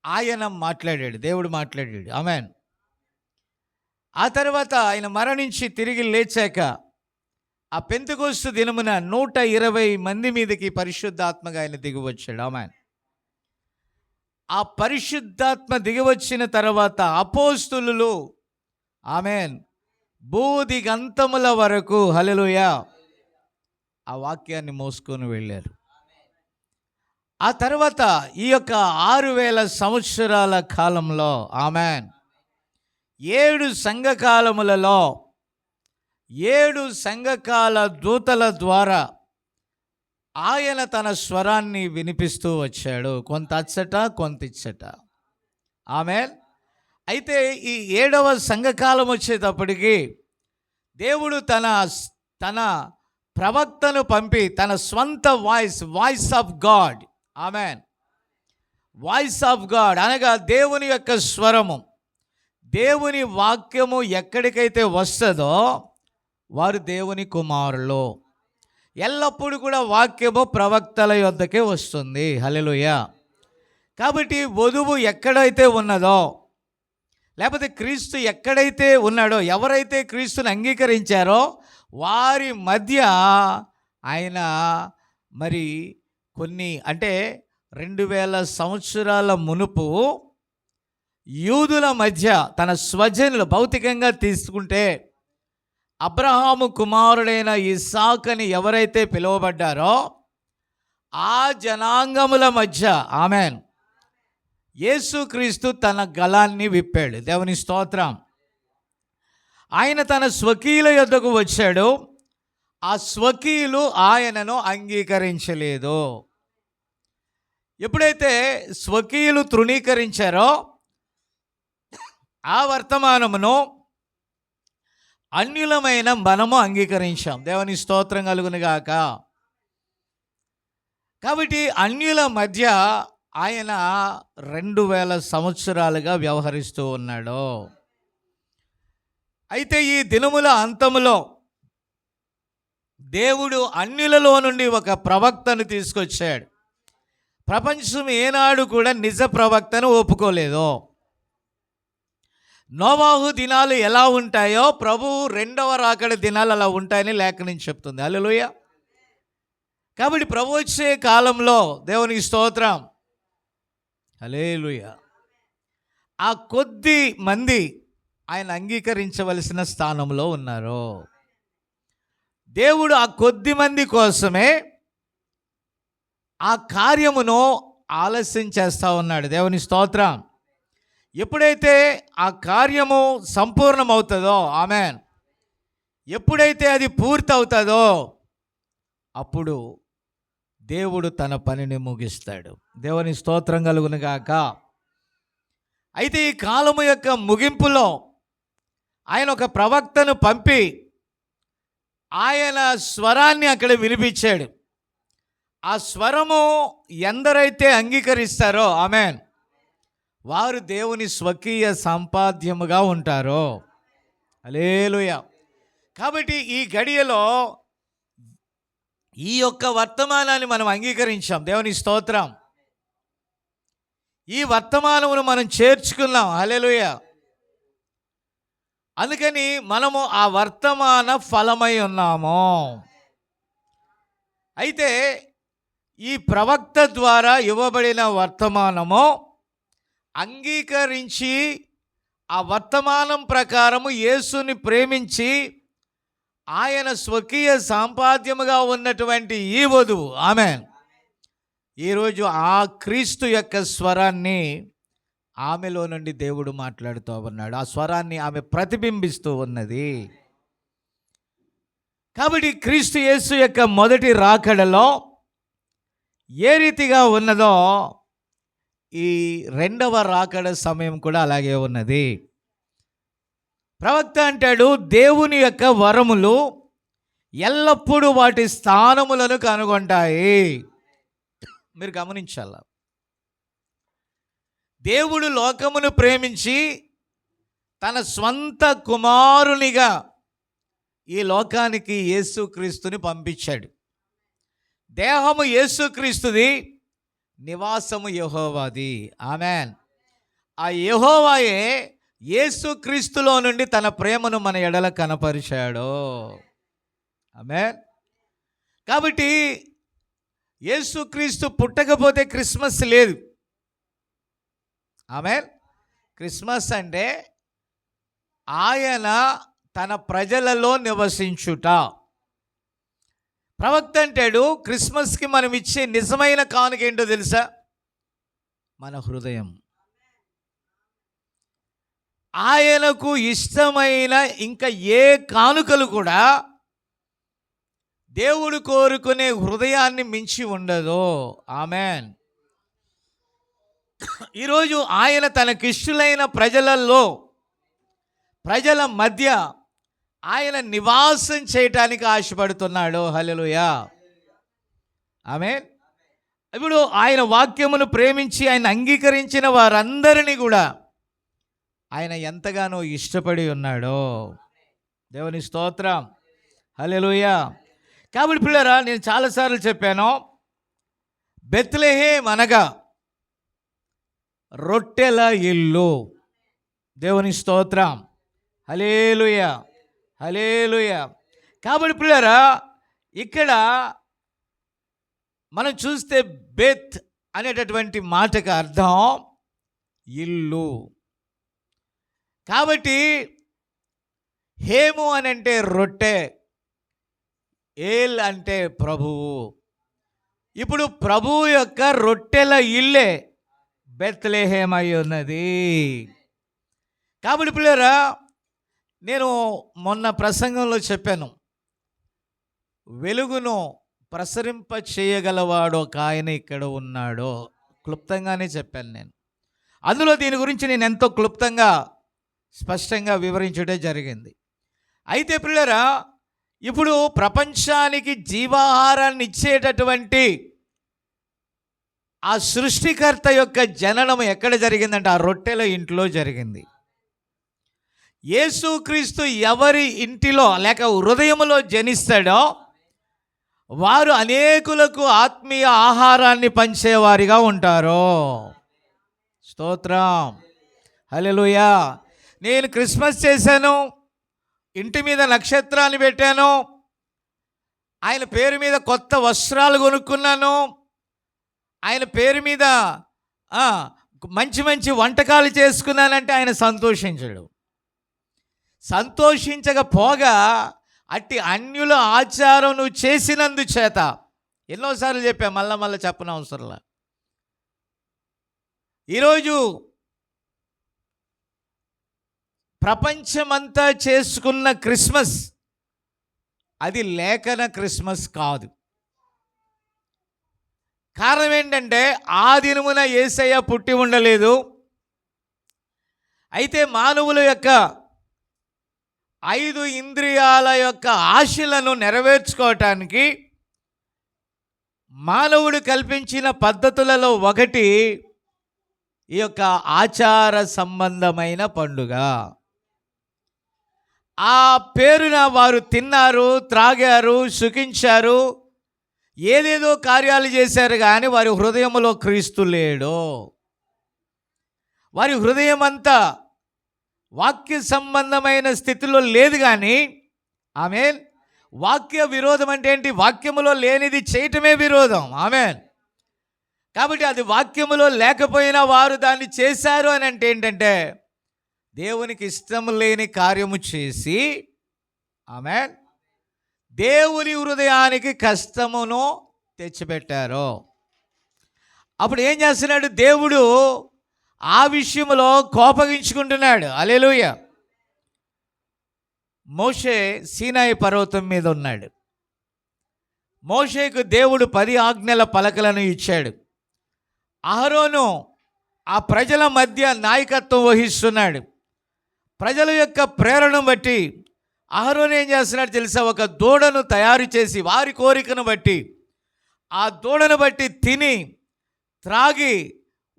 ఆయన మాట్లాడాడు, దేవుడు మాట్లాడాడు. ఆమేన్. ఆ తర్వాత ఆయన మరణించి తిరిగి లేచాక ఆ పెంతెకొస్తు దినమున 120 మంది మీదకి పరిశుద్ధాత్మగా ఆయన దిగివచ్చాడు. ఆమేన్. ఆ పరిశుద్ధాత్మ దిగివచ్చిన తర్వాత అపోస్తులు ఆమేన్ బూదిగంతముల వరకు హల్లెలూయా ఆ వాక్యాన్ని మోసుకొని వెళ్ళారు. ఆ తర్వాత ఈ యొక్క 6000 సంవత్సరాల కాలంలో ఆమేన్ 7 సంఘకాలములలో 7 సంఘకాల దూతల ద్వారా ఆయన తన స్వరాన్ని వినిపిస్తూ వచ్చాడు. కొంత అచ్చట, కొంత ఇచ్చట. ఆమేన్. అయితే ఈ 7వ సంఘకాలం వచ్చేటప్పటికి దేవుడు తన ప్రవక్తను పంపి తన స్వంత voice of God, amen, voice of God అనగా దేవుని యొక్క స్వరము, దేవుని వాక్యము ఎక్కడికైతే వస్తుందో వారు దేవుని కుమారులు. ఎల్లప్పుడూ కూడా వాక్యము ప్రవక్తల యొద్దకే వస్తుంది. హల్లెలూయా. కాబట్టి వధువు ఎక్కడైతే ఉన్నదో, లేకపోతే క్రీస్తు ఎక్కడైతే ఉన్నాడో, ఎవరైతే క్రీస్తుని అంగీకరించారో వారి మధ్య ఆయన మరి కొన్ని అంటే 2000 సంవత్సరాల మునుపు యూదుల మధ్య తన స్వజనులు భౌతికంగా తీసుకుంటే అబ్రహాము కుమారుడైన ఇస్సాకుని ఎవరైతే పిలువబడ్డారో ఆ జనాంగముల మధ్య ఆమేన్ యేసుక్రీస్తు తన గళాన్ని విప్పాడు. దేవుని స్తోత్రం. ఆయన తన స్వకీయుల యొద్దకు వచ్చాడు. ఆ స్వకీయులు ఆయనను అంగీకరించలేదు. ఎప్పుడైతే స్వకీయులు తృణీకరించారో ఆ వర్తమానమును అన్యులమైన మనము అంగీకరించాం. దేవుని స్తోత్రం కలుగును గాక. కాబట్టి అన్యుల మధ్య ఆయన 2000 సంవత్సరాలుగా వ్యవహరిస్తూ ఉన్నాడు. అయితే ఈ దినముల అంతములో దేవుడు అన్యులలో నుండి ఒక ప్రవక్తను తీసుకొచ్చాడు. ప్రపంచం ఏనాడు కూడా నిజ ప్రవక్తను ఒప్పుకోలేదు. నోవాహు దినాలు ఎలా ఉంటాయో ప్రభువు 2వ రాకడ దినాలు అలా ఉంటాయని లేఖనం చెప్తుంది. హల్లెలూయా. కాబట్టి ప్రభు వచ్చే కాలంలో దేవునికి స్తోత్రం, హల్లెలూయా, ఆ కొద్ది మంది ఆయన అంగీకరించవలసిన స్థానంలో ఉన్నారు. దేవుడు ఆ కొద్ది మంది కోసమే ఆ కార్యమును ఆలస్యం చేస్తూ ఉన్నాడు. దేవుని స్తోత్రం. ఎప్పుడైతే ఆ కార్యము సంపూర్ణమవుతుందో ఆమేన్, ఎప్పుడైతే అది పూర్తి అవుతుందో అప్పుడు దేవుడు తన పనిని ముగిస్తాడు. దేవుని స్తోత్రం కలుగును గాక. అయితే ఈ కాలము యొక్క ముగింపులో ఆయన ఒక ప్రవక్తను పంపి ఆయన స్వరాన్ని అక్కడ వినిపించాడు. ఆ స్వరము ఎందరైతే అంగీకరిస్తారో ఆమేన్ వారు దేవుని స్వకీయ సంపాద్యముగా ఉంటారో. హల్లెలూయా. కాబట్టి ఈ గడియలో ఈ యొక్క వర్తమానాన్ని మనం అంగీకరించాం. దేవుని స్తోత్రం. ఈ వర్తమానమును మనం చేర్చుకున్నాం. హల్లెలూయా. అందుకని మనము ఆ వర్తమాన ఫలమై ఉన్నాము. అయితే ఈ ప్రవక్త ద్వారా ఇవ్వబడిన వర్తమానము అంగీకరించి ఆ వర్తమానం ప్రకారము యేసుని ప్రేమించి ఆయన స్వకీయ సంపాద్యముగా ఉన్నటువంటి ఈ వధువు ఆమేన్ ఈరోజు ఆ క్రీస్తు యొక్క స్వరాన్ని ఆమెలో నుండి దేవుడు మాట్లాడుతూ ఉన్నాడు. ఆ స్వరాన్ని ఆమె ప్రతిబింబిస్తూ ఉన్నది. కాబట్టి క్రీస్తు యేసు యొక్క మొదటి రాకడలో ఏ రీతిగా ఉన్నదో ఈ 2వ రాకడ సమయం కూడా అలాగే ఉన్నది. ప్రవక్త అంటాడు, దేవుని యొక్క వరములు ఎల్లప్పుడూ వాటి స్థానములను కనుగొంటాయి. మీరు గమనించాల. దేవుడు లోకమును ప్రేమించి తన స్వంత కుమారునిగా ఈ లోకానికి యేసుక్రీస్తుని పంపించాడు. దేహము యేసుక్రీస్తుది, నివాసము యెహోవాది. ఆమేన్. ఆ యెహోవాయే యేసుక్రీస్తులో నుండి తన ప్రేమను మన ఎడల కనపరిచాడు. ఆమేన్. కాబట్టి యేసుక్రీస్తు పుట్టకపోతే క్రిస్మస్ లేదు. ఆమేన్. క్రిస్మస్ అంటే ఆయన తన ప్రజలలో నివసించుట. ప్రవక్త అంటాడు, క్రిస్మస్కి మనం ఇచ్చే నిజమైన కానుక ఏంటో తెలుసా? మన హృదయం. ఆయనకు ఇష్టమైన ఇంకా ఏ కానుకలు కూడా దేవుడు కోరుకునే హృదయాన్ని మించి ఉండదు. ఆమేన్. ఈరోజు ఆయన తనకిష్టులైన ప్రజల మధ్య ఆయన నివాసం చేయటానికి ఆశపడుతున్నాడు. హల్లెలూయా. ఆమేన్. ఇప్పుడు ఆయన వాక్యమును ప్రేమించి ఆయన అంగీకరించిన వారందరినీ కూడా ఆయన ఎంతగానో ఇష్టపడి ఉన్నాడో. దేవుని స్తోత్రం. హల్లెలూయా. కాబట్టి పిల్లరా, నేను చాలాసార్లు చెప్పాను, బెత్లెహేం అనగా రొట్టెల ఇల్లు. దేవుని స్తోత్రం. హల్లెలూయా, హల్లెలూయా. కాబట్టి పిల్లరా, ఇక్కడ మనం చూస్తే బెత్ అనేటటువంటి మాటకు అర్థం ఇల్లు. కాబట్టి హేము అని అంటే రొట్టె, ఏల్ అంటే ప్రభువు. ఇప్పుడు ప్రభువు యొక్క రొట్టెల ఇల్లే బెత్లెహేం అయి ఉన్నది. కాబట్టి పిల్లరా, నేను మొన్న ప్రసంగంలో చెప్పాను, వెలుగును ప్రసరింప చేయగలవాడు ఒక ఆయన ఇక్కడ ఉన్నాడో. క్లుప్తంగానే చెప్పాను నేను. అందులో దీని గురించి నేను ఎంతో క్లుప్తంగా స్పష్టంగా వివరించడం జరిగింది. అయితే పిల్లరా, ఇప్పుడు ప్రపంచానికి జీవాహారాన్ని ఇచ్చేటటువంటి ఆ సృష్టికర్త యొక్క జననం ఎక్కడ జరిగిందంటే ఆ రొట్టెల ఇంట్లో జరిగింది. యేసుక్రీస్తు ఎవరి ఇంటిలో లేక హృదయములో జనిస్తాడో వారు అనేకులకు ఆత్మీయ ఆహారాన్ని పంచేవారిగా ఉంటారు. స్తోత్రం. హల్లెలూయా. నేను క్రిస్మస్ చేశాను, ఇంటి మీద నక్షత్రాన్ని పెట్టాను, ఆయన పేరు మీద కొత్త వస్త్రాలు కొనుక్కున్నాను, ఆయన పేరు మీద మంచి మంచి వంటకాలు చేసుకున్నానంటే ఆయన సంతోషించడు. సంతోషించకపోగా అట్టి అన్యుల ఆచారం నువ్వు చేసినందుచేత, ఎన్నోసార్లు చెప్పా, మళ్ళా చెప్పనవసరంలా. ఈరోజు ప్రపంచమంతా చేసుకున్న క్రిస్మస్ అది లేఖన క్రిస్మస్ కాదు. కారణం ఏంటంటే ఆ దినమున యేసయ్య పుట్టి ఉండలేదు. అయితే మానవుల యొక్క 5 ఇంద్రియాల యొక్క ఆశలను నెరవేర్చుకోవటానికి మానవుడు కల్పించిన పద్ధతులలో ఒకటి ఈ యొక్క ఆచార సంబంధమైన పండుగ. ఆ పేరున వారు తిన్నారు, త్రాగారు, సుఖించారు, ఏదేదో కార్యాలు చేశారు, కానీ వారి హృదయంలో క్రీస్తు లేడు. వారి హృదయం అంతా వాక్య సంబంధమైన స్థితిలో లేదు. కానీ ఆమేన్. వాక్య విరోధం అంటే ఏంటి? వాక్యములో లేనిది చేయటమే విరోధం. ఆమేన్. కాబట్టి అది వాక్యములో లేకపోయినా వారు దాన్ని చేశారు అని అంటే ఏంటంటే దేవునికి ఇష్టం లేని కార్యము చేసి, ఆమేన్, దేవుని హృదయానికి కష్టమును తెచ్చిపెట్టారు. అప్పుడు ఏం చేస్తున్నాడు దేవుడు? ఆ విషయంలో కోపగించుకుంటున్నాడు. హల్లెలూయా. మోషే సీనాయి పర్వతం మీద ఉన్నాడు. మోషేకు దేవుడు 10 ఆజ్ఞల పలకలను ఇచ్చాడు. అహరోను ఆ ప్రజల మధ్య నాయకత్వం వహిస్తున్నాడు. ప్రజల యొక్క ప్రేరణను బట్టి అహరోను ఏం చేస్తున్నాడు తెలుసా? ఒక దూడను తయారు చేసి వారి కోరికను బట్టి ఆ దూడను బట్టి తిని త్రాగి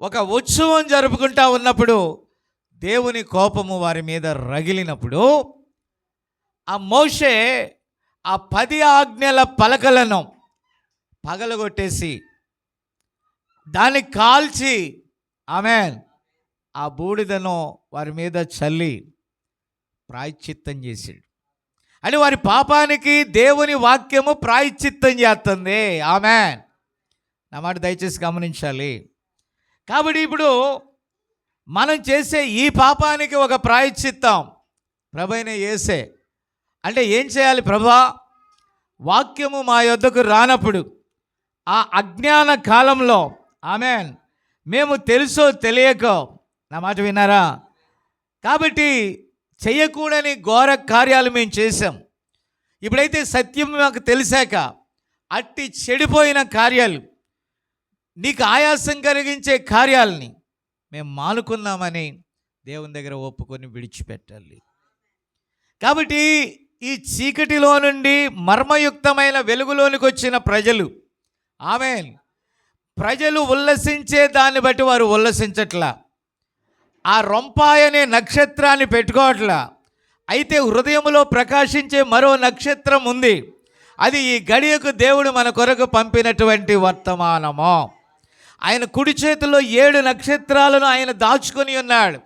ఒక ఉత్సవం జరుపుకుంటా ఉన్నప్పుడు దేవుని కోపము వారి మీద రగిలినప్పుడు ఆ మోషే ఆ 10 ఆజ్ఞల పలకలను పగలగొట్టేసి దాన్ని కాల్చి ఆమేన్ ఆ బూడిదను వారి మీద చల్లి ప్రాయశ్చిత్తం చేశాడు. అని వారి పాపానికి దేవుని వాక్యము ప్రాయశ్చిత్తం చేస్తుంది. ఆమేన్. నా మాట దయచేసి గమనించాలి. కాబట్టి ఇప్పుడు మనం చేసే ఈ పాపానికి ఒక ప్రాయశ్చిత్తం ప్రభువైన యేసే. అంటే ఏం చేయాలి? ప్రభువా, వాక్యము మా యొద్దకు రానప్పుడు ఆ అజ్ఞాన కాలంలో ఆమేన్ మేము తెలుసో తెలియకో, నా మాట విన్నారా, కాబట్టి చేయకూడని ఘోర కార్యాలు మేము చేశాం. ఇప్పుడైతే సత్యం మాకు తెలిసాక అట్టి చెడిపోయిన కార్యాలు, నీకు ఆయాసం కలిగించే కార్యాలని మేము మానుకున్నామని దేవుని దగ్గర ఒప్పుకొని విడిచిపెట్టాలి. కాబట్టి ఈ చీకటిలో నుండి మర్మయుక్తమైన వెలుగులోనికి వచ్చిన ప్రజలు ఆమేన్ ప్రజలు ఉల్లసించే దాన్ని బట్టి వారు ఉల్లసించట్లా, ఆ రొంపాయి అనే నక్షత్రాన్ని పెట్టుకోవట్లా. అయితే హృదయంలో ప్రకాశించే మరో నక్షత్రం ఉంది. అది ఈ గడియకు దేవుడు మన కొరకు పంపినటువంటి వర్తమానము. ఆయన కుడి చేతిలో 7 నక్షత్రాలను ఆయన దాచుకొని ఉన్నాడు.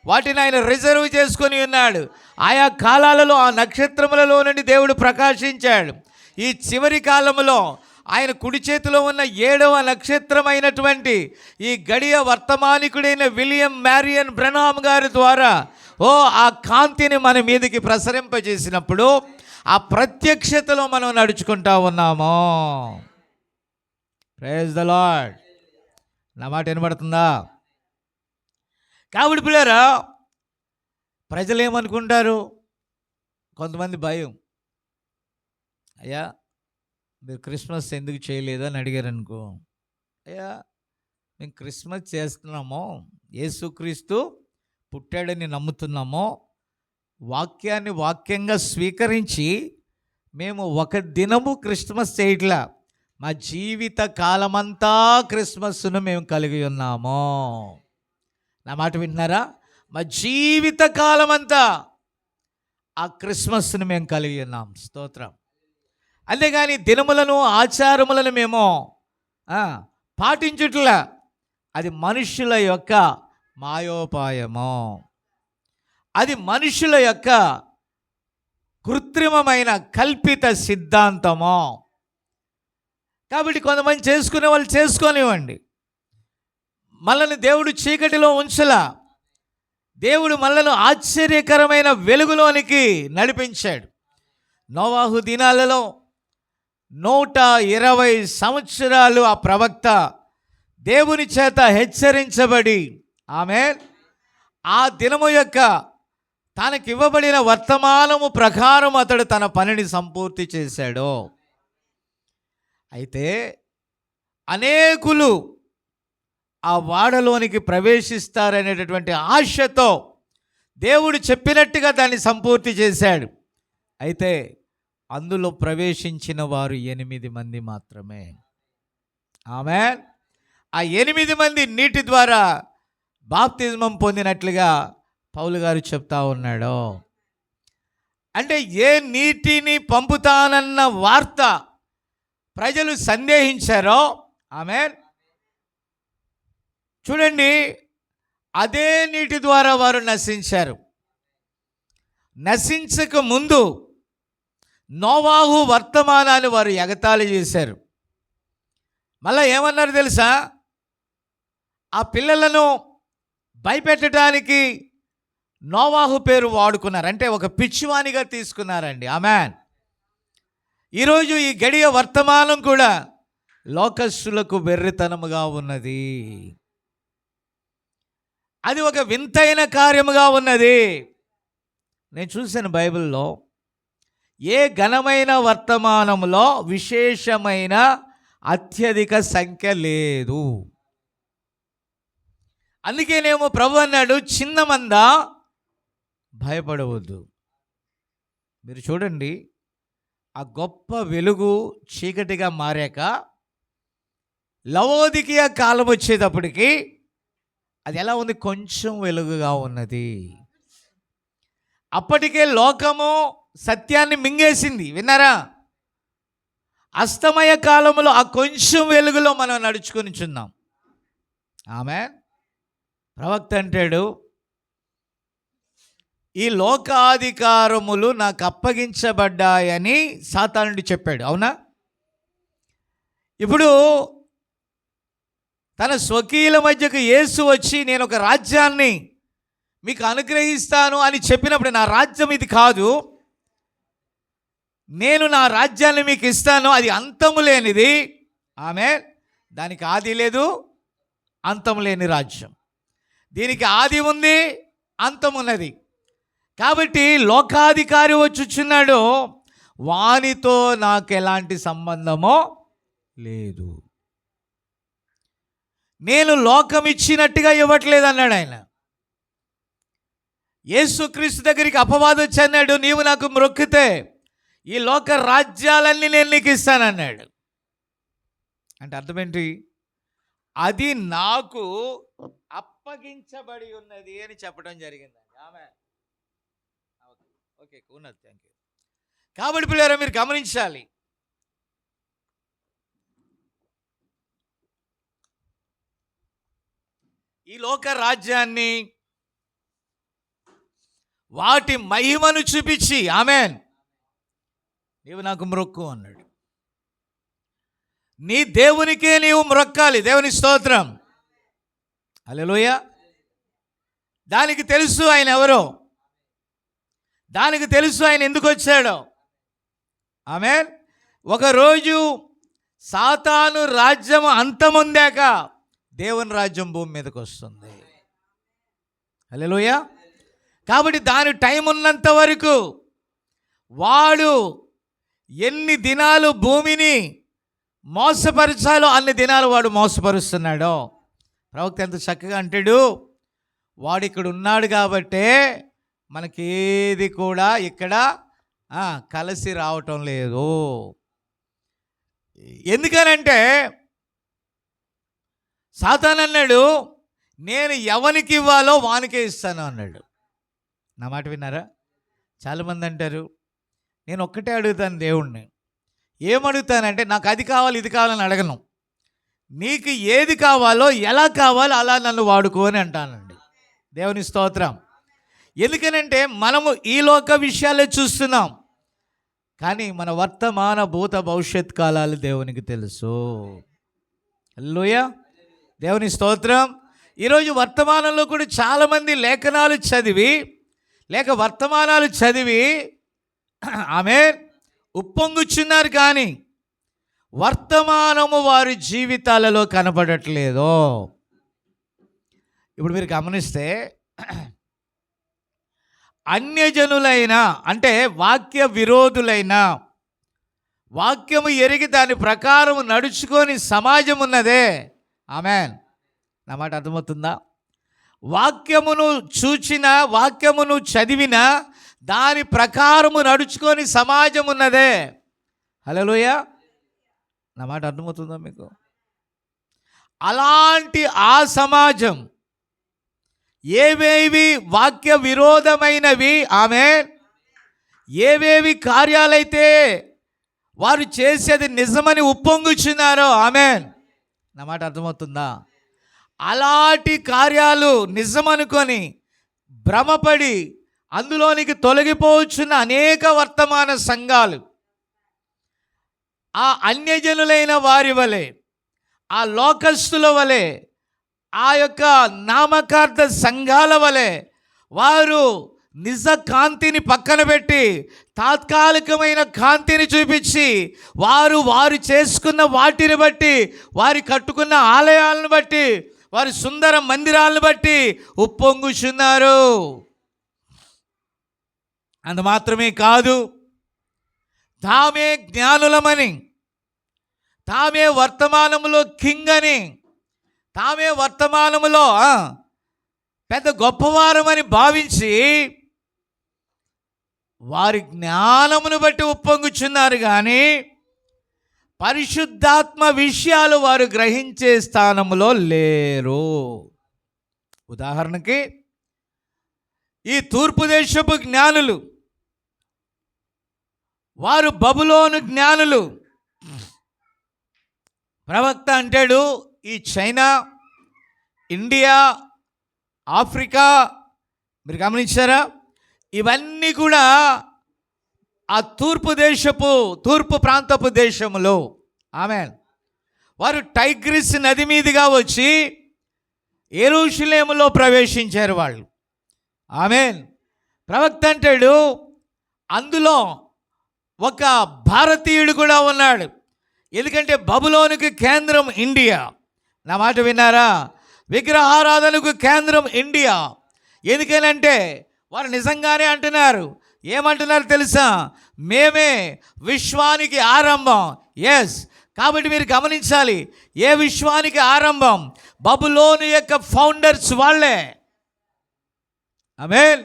వాటిని ఆయన రిజర్వ్ చేసుకొని ఉన్నాడు. ఆయా కాలాలలో ఆ నక్షత్రములలో నుండి దేవుడు ప్రకాశించాడు. ఈ చివరి కాలంలో ఆయన కుడి చేతిలో ఉన్న 7వ నక్షత్రమైనటువంటి ఈ గడియ వర్తమానికుడైన విలియం మ్యారియన్ బ్రనామ్ గారి ద్వారా ఆ కాంతిని మన మీదకి ప్రసరింపజేసినప్పుడు ఆ ప్రత్యక్షతలో మనం నడుచుకుంటా ఉన్నాము. Praise the lord. నా మాట వినబడుతుందా? కాబట్టి పిల్లరా, ప్రజలు ఏమనుకుంటారు? కొంతమంది భయం, అయ్యా మీరు క్రిస్మస్ ఎందుకు చేయలేదు అని అడిగారు అనుకో. అయ్యా మేము క్రిస్మస్ చేస్తున్నాము, యేసుక్రీస్తు పుట్టాడని నమ్ముతున్నాము, వాక్యాన్ని వాక్యంగా స్వీకరించి మేము ఒక దినము క్రిస్మస్ చేయట్లా, మా జీవిత కాలమంతా క్రిస్మస్ను మేము కలిగి ఉన్నాము. నా మాట వింటున్నారా? మా జీవిత కాలమంతా ఆ క్రిస్మస్ను మేము కలిగి ఉన్నాం. స్తోత్రం. అంతేగాని దినములను ఆచారములను మేము పాటించుట్లా. అది మనుషుల యొక్క మాయోపాయము, అది మనుషుల యొక్క కృత్రిమమైన కల్పిత సిద్ధాంతము. కాబట్టి కొంతమంది చేసుకునే వాళ్ళు చేసుకోనివ్వండి. మనల్ని దేవుడు చీకటిలో ఉంచలా, దేవుడు మనలను ఆశ్చర్యకరమైన వెలుగులోనికి నడిపించాడు. నోవాహు దినాలలో 120 సంవత్సరాలు ఆ ప్రవక్త దేవుని చేత హెచ్చరించబడి ఆమేన్ ఆ దినము యొక్క తనకివ్వబడిన వర్తమానము ప్రకారం అతడు తన పనిని సంపూర్తి చేశాడు. అయితే అనేకులు ఆ వాడలోనికి ప్రవేశిస్తారనేటటువంటి ఆశతో దేవుడు చెప్పినట్టుగా దాన్ని సంపూర్తి చేశాడు. అయితే అందులో ప్రవేశించిన వారు 8 మంది మాత్రమే. ఆమేన్. ఆ 8 మంది నీటి ద్వారా బాప్తిజమం పొందినట్లుగా పౌలు గారు చెప్తా ఉన్నాడు. అంటే ఏ నీటిని పంపుతానన్న వార్త ప్రజలు సందేహించారో ఆమేన్ చూడండి, అదే నీటి ద్వారా వారు నశించారు. నశించక ముందు నోవాహు వర్తమానాన్ని వారు ఎగతాళి చేశారు. మళ్ళా ఏమన్నారు తెలుసా? ఆ పిల్లలను భయపెట్టడానికి నోవాహు పేరు వాడుకున్నారు. అంటే ఒక పిచ్చివానిగా తీసుకున్నారండి. ఆమేన్. ఈరోజు ఈ గడియ వర్తమానం కూడా లోకస్తులకు వెర్రితనముగా ఉన్నది. అది ఒక వింతైన కార్యముగా ఉన్నది. నేను చూశాను బైబిల్లో ఏ ఘనమైన వర్తమానంలో విశేషమైన అత్యధిక సంఖ్య లేదు. అందుకేనేమో ప్రభు అన్నాడు, చిన్న మంద భయపడవద్దు. మీరు చూడండి, ఆ గొప్ప వెలుగు చీకటిగా మారాక లవోదికీయ కాలం వచ్చేటప్పటికి అది ఎలా ఉంది? కొంచెం వెలుగుగా ఉన్నది. అప్పటికే లోకము సత్యాన్ని మింగేసింది. విన్నారా? అస్తమయ కాలంలో ఆ కొంచెం వెలుగులో మనం నడుచుకొని చున్నాం. ఆమేన్. ప్రవక్త అంటాడు, ఈ లోకాధికారములు నాకు అప్పగించబడ్డాయని సాతానుడు చెప్పాడు. అవునా? ఇప్పుడు తన స్వకీయుల మధ్యకు యేసు వచ్చి నేను ఒక రాజ్యాన్ని మీకు అనుగ్రహిస్తాను అని చెప్పినప్పుడు, నా రాజ్యం ఇది కాదు, నేను నా రాజ్యాన్ని మీకు ఇస్తాను, అది అంతము లేనిది. ఆమేన్. దానికి ఆది లేదు, అంతము లేని రాజ్యం. దీనికి ఆది ఉంది, అంతం ఉన్నది. కాబట్టి లోకాధికారి వచ్చుచున్నాడు, వానితో నాకు ఎలాంటి సంబంధమో లేదు. నేను లోకం ఇచ్చినట్టుగా ఇవ్వట్లేదు అన్నాడు ఆయన. యేసుక్రీస్తు దగ్గరికి అపవాది వచ్చి అన్నాడు, నీవు నాకు మ్రొక్కితే ఈ లోక రాజ్యాలన్నీ నేను నీకు ఇస్తానన్నాడు. అంటే అర్థం ఏంటి? అది నాకు అప్పగించబడి ఉన్నది అని చెప్పడం జరిగిందండి. ఆమేన్. ఓకే, ఉన్నది. Thank you. కాబట్టి పిల్లరా, మీరు గమనించాలి, ఈ లోక రాజ్యాన్ని వాటి మహిమను చూపించి, ఆమేన్, నీవు నాకు మ్రొక్కు అన్నాడు. నీ దేవునికే నీవు మ్రొక్కాలి. దేవుని స్తోత్రం. హల్లెలూయా. దానికి తెలుసు ఆయన ఎవరో, దానికి తెలుసు ఆయన ఎందుకు వచ్చాడో. ఆమేన్. ఒకరోజు సాతాను రాజ్యం అంతమొందాక దేవుని రాజ్యం భూమి మీదకి వస్తుంది. హల్లెలూయా. కాబట్టి దాని టైం ఉన్నంత వరకు వాడు ఎన్ని దినాలు భూమిని మోసపరచాలో అన్ని దినాలు వాడు మోసపరుస్తున్నాడో. ప్రవక్త ఎంత చక్కగా అంటాడు, వాడు ఇక్కడ ఉన్నాడు కాబట్టే మనకేది కూడా ఇక్కడ కలిసి రావటం లేదు. ఎందుకనంటే సాతాను అన్నాడు, నేను ఎవరికి ఇవ్వాలో వానికే ఇస్తాను అన్నాడు. నా మాట విన్నారా? చాలామంది అంటారు, నేను ఒక్కటే అడుగుతాను దేవుణ్ణి. ఏమడుగుతానంటే, నాకు అది కావాలి ఇది కావాలని అడగను, నీకు ఏది కావాలో ఎలా కావాలో అలా నన్ను వాడుకో అని అంటానండి. దేవుని స్తోత్రం. ఎందుకనంటే మనము ఈ లోక విషయాలే చూస్తున్నాం, కానీ మన వర్తమాన భూత భవిష్యత్ కాలాలు దేవునికి తెలుసు. హల్లెలూయా. దేవుని స్తోత్రం. ఈరోజు వర్తమానంలో కూడా చాలామంది లేఖనాలు చదివి లేక వర్తమానాలు చదివి ఆమేన్ ఉప్పొంగుచున్నారు, కానీ వర్తమానము వారి జీవితాలలో కనపడట్లేదు. ఇప్పుడు మీరు గమనిస్తే అన్యజనులైన, అంటే వాక్య విరోధులైన, వాక్యము ఎరిగి దాని ప్రకారం నడుచుకొని సమాజం ఉన్నదే. ఆమేన్. నా మాట అర్థమవుతుందా? వాక్యమును చూచిన, వాక్యమును చదివిన దాని ప్రకారము నడుచుకొని సమాజం ఉన్నదే. హల్లెలూయా. నా మాట అర్థమవుతుందా మీకు? అలాంటి ఆ సమాజం ఏవేవి వాక్య విరోధమైనవి, ఆమేన్, ఏవేవి కార్యాలైతే వారు చేసేది నిజమని ఉప్పొంగుచున్నారో, ఆమేన్, నా మాట అర్థమవుతుందా? అలాంటి కార్యాలు నిజమనుకొని భ్రమపడి అందులోనికి తొలగిపోవచ్చున్న అనేక వర్తమాన సంఘాలు ఆ అన్యజనులైన వారి వలె, ఆ లోకస్తుల వలె, ఆ యొక్క నామకార్థ సంఘాల వలె వారు నిజ కాంతిని పక్కన పెట్టి తాత్కాలికమైన కాంతిని చూపించి వారు చేసుకున్న వాటిని బట్టి, వారి కట్టుకున్న ఆలయాలను బట్టి, వారి సుందర మందిరాలను బట్టి ఉప్పొంగుచున్నారు. అంత మాత్రమే కాదు, తామే జ్ఞానులమని, తామే వర్తమానములో కింగ్ అని, తామే వర్తమానములో పెద్ద గొప్పవారమని భావించి వారి జ్ఞానమును బట్టి ఉప్పొంగుచున్నారు, కానీ పరిశుద్ధాత్మ విషయాలు వారు గ్రహించే స్థానంలో లేరు. ఉదాహరణకి ఈ తూర్పు దేశపు జ్ఞానులు, వారు బబులోను జ్ఞానులు. ప్రవక్త అంటాడు, ఈ చైనా, ఇండియా, ఆఫ్రికా, మీరు గమనించారా, ఇవన్నీ కూడా ఆ తూర్పు ప్రాంతపు దేశములో ఆమేన్ వారు టైగ్రిస్ నది మీదుగా వచ్చి యెరూషలేములో ప్రవేశించారు వాళ్ళు. ఆమేన్. ప్రవక్త అంటాడు, అందులో ఒక భారతీయుడు కూడా ఉన్నాడు. ఎందుకంటే బబులోనుకు కేంద్రం ఇండియా. నా మాట విన్నారా? విగ్రహారాధనకు కేంద్రం ఇండియా. ఎందుకనంటే వారు నిజంగానే అంటున్నారు. ఏమంటున్నారు తెలుసా? మేమే విశ్వానికి ఆరంభం. ఎస్. కాబట్టి మీరు గమనించాలి, ఏ విశ్వానికి ఆరంభం? బబులోను యొక్క ఫౌండర్స్ వాళ్ళే. ఆమేన్.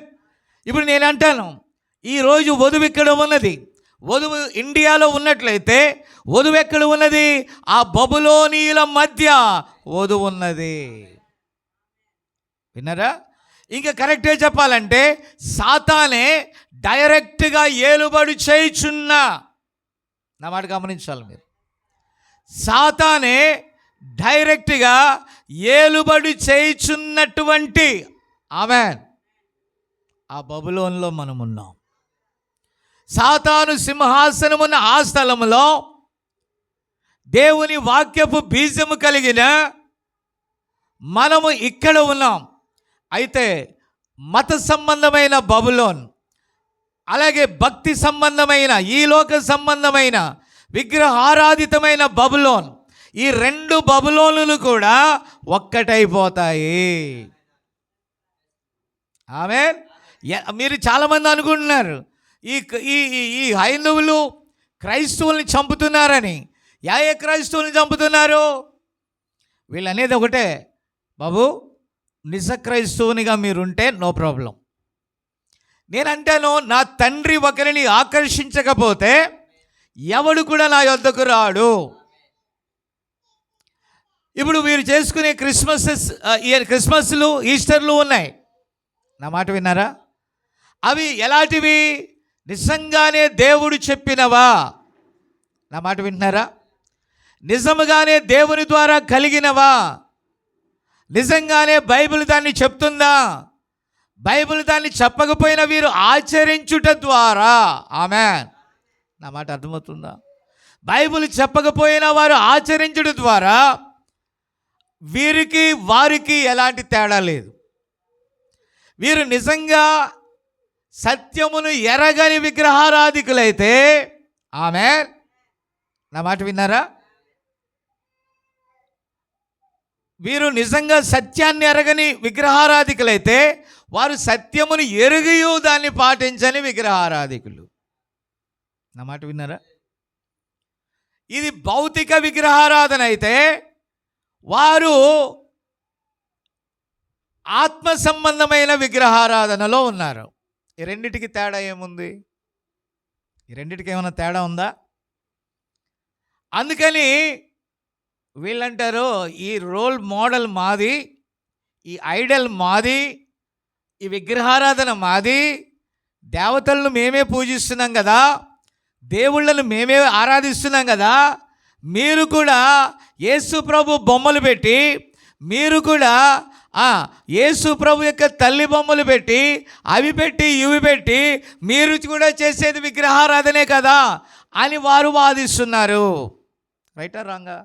ఇప్పుడు నేను అంటాను, ఈరోజు వధువు ఇక్కడ ఉన్నది. వధువు ఇండియాలో ఉన్నట్లయితే వధువు ఎక్కడ ఉన్నది? ఆ బబులోనీయుల మధ్య వధువు ఉన్నది. విన్నారా? ఇంకా కరెక్ట్గా చెప్పాలంటే సాతానే డైరెక్ట్గా ఏలుబడి చేయుచున్నా. నా మాట గమనించాలి మీరు. సాతానే డైరెక్ట్గా ఏలుబడి చేయుచున్నటువంటి ఆమేన్ ఆ బబులోన్లో మనం ఉన్నాం. సాతాను సింహాసనమున్న ఆ స్థలములో దేవుని వాక్యపు బీజము కలిగిన మనము ఇక్కడ ఉన్నాం. అయితే మత సంబంధమైన బబులోన్, అలాగే భక్తి సంబంధమైన, ఈ లోక సంబంధమైన విగ్రహారాధితమైన బబులోన్, ఈ రెండు బబులోనులు కూడా ఒక్కటైపోతాయి. ఆమేన్. మీరు చాలామంది అనుకుంటున్నారు ఈ ఈ ఈ హైందవులు క్రైస్తవుల్ని చంపుతున్నారని. ఏ క్రైస్తవుల్ని చంపుతున్నారు? వీళ్ళు అనేది ఒకటే, బాబు నిజ క్రైస్తవునిగా మీరుంటే నో ప్రాబ్లం. నేనంటాను, నా తండ్రి ఒకరిని ఆకర్షించకపోతే ఎవడు కూడా నా యొద్దకు రాడు. ఇప్పుడు మీరు చేసుకునే క్రిస్మస్లు, ఈస్టర్లు ఉన్నాయి. నా మాట విన్నారా? అవి ఎలాంటివి? నిజంగానే దేవుడు చెప్పినవా? నా మాట వింటున్నారా? నిజముగానే దేవుని ద్వారా కలిగినవా? నిజంగానే బైబిల్ దాన్ని చెప్తుందా? బైబిల్ దాన్ని చెప్పకపోయినా వీరు ఆచరించుట ద్వారా, ఆమేన్, నా మాట అర్థమవుతుందా? బైబిల్ చెప్పకపోయినా వారు ఆచరించుట ద్వారా వీరికి వారికి ఎలాంటి తేడా లేదు. వీరు నిజంగా సత్యమును ఎరగని విగ్రహారాధికులైతే, ఆమేన్, నా మాట విన్నారా? వీరు నిజంగా సత్యాన్ని ఎరగని విగ్రహారాధికులైతే వారు సత్యమును ఎరుగియు దాన్ని పాటించని విగ్రహారాధికులు. నా మాట విన్నారా? ఇది భౌతిక విగ్రహారాధన అయితే వారు ఆత్మ సంబంధమైన విగ్రహారాధనలో ఉన్నారు. ఈ రెండిటికి తేడా ఏముంది? ఈ రెండిటికి ఏమైనా తేడా ఉందా? అందుకని వీళ్ళంటారు, ఈ రోల్ మోడల్ మాది, ఈ ఐడల్ మాది, ఈ విగ్రహారాధన మాది, దేవతలను మేమే పూజిస్తున్నాం కదా, దేవుళ్ళను మేమే ఆరాధిస్తున్నాం కదా, మీరు కూడా యేసు ప్రభు బొమ్మలు పెట్టి, మీరు కూడా యేసు ప్రభు యొక్క తల్లి బొమ్మలు పెట్టి, అవి పెట్టి ఇవి పెట్టి మీరు కూడా చేసేది విగ్రహారాధనే కదా అని వారు వాదిస్తున్నారు. రైటా రాంగా?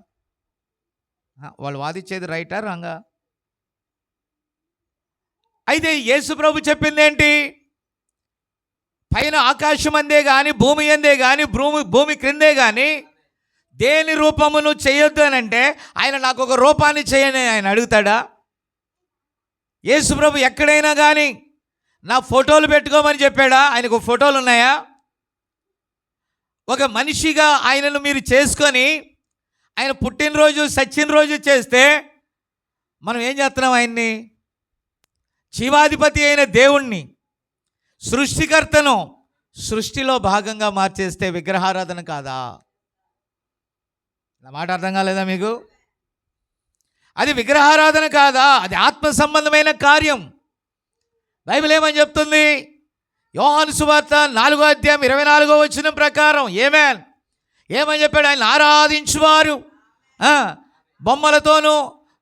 వాళ్ళు వాదించేది రైటా రాంగా? అయితే యేసు ప్రభు చెప్పింది ఏంటి? పైన ఆకాశం అందే కానీ, భూమి అందే కానీ, భూమి క్రిందే కానీ దేని రూపమును చేయొద్దు అని అంటే, ఆయన నాకు ఒక రూపాన్ని చేయని ఆయన అడుగుతాడా? యేసు ప్రభు ఎక్కడైనా కానీ నా ఫోటోలు పెట్టుకోమని చెప్పాడా? ఆయనకు ఫోటోలు ఉన్నాయా? ఒక మనిషిగా ఆయనను మీరు చేసుకొని ఆయన పుట్టినరోజు సచ్చినరోజు చేస్తే మనం ఏం చేస్తున్నాం? ఆయన్ని జీవాధిపతి అయిన దేవుణ్ణి, సృష్టికర్తను సృష్టిలో భాగంగా మార్చేస్తే విగ్రహారాధన కాదా? నా మాట అర్థం కాలేదా మీకు? అది విగ్రహారాధన కాదా? అది ఆత్మ సంబంధమైన కార్యం. బైబిల్ ఏమని చెప్తుంది? యోహాను సువార్త 4:24 ప్రకారం ఏమని చెప్పాడు? ఆయన ఆరాధించువారు బొమ్మలతోనూ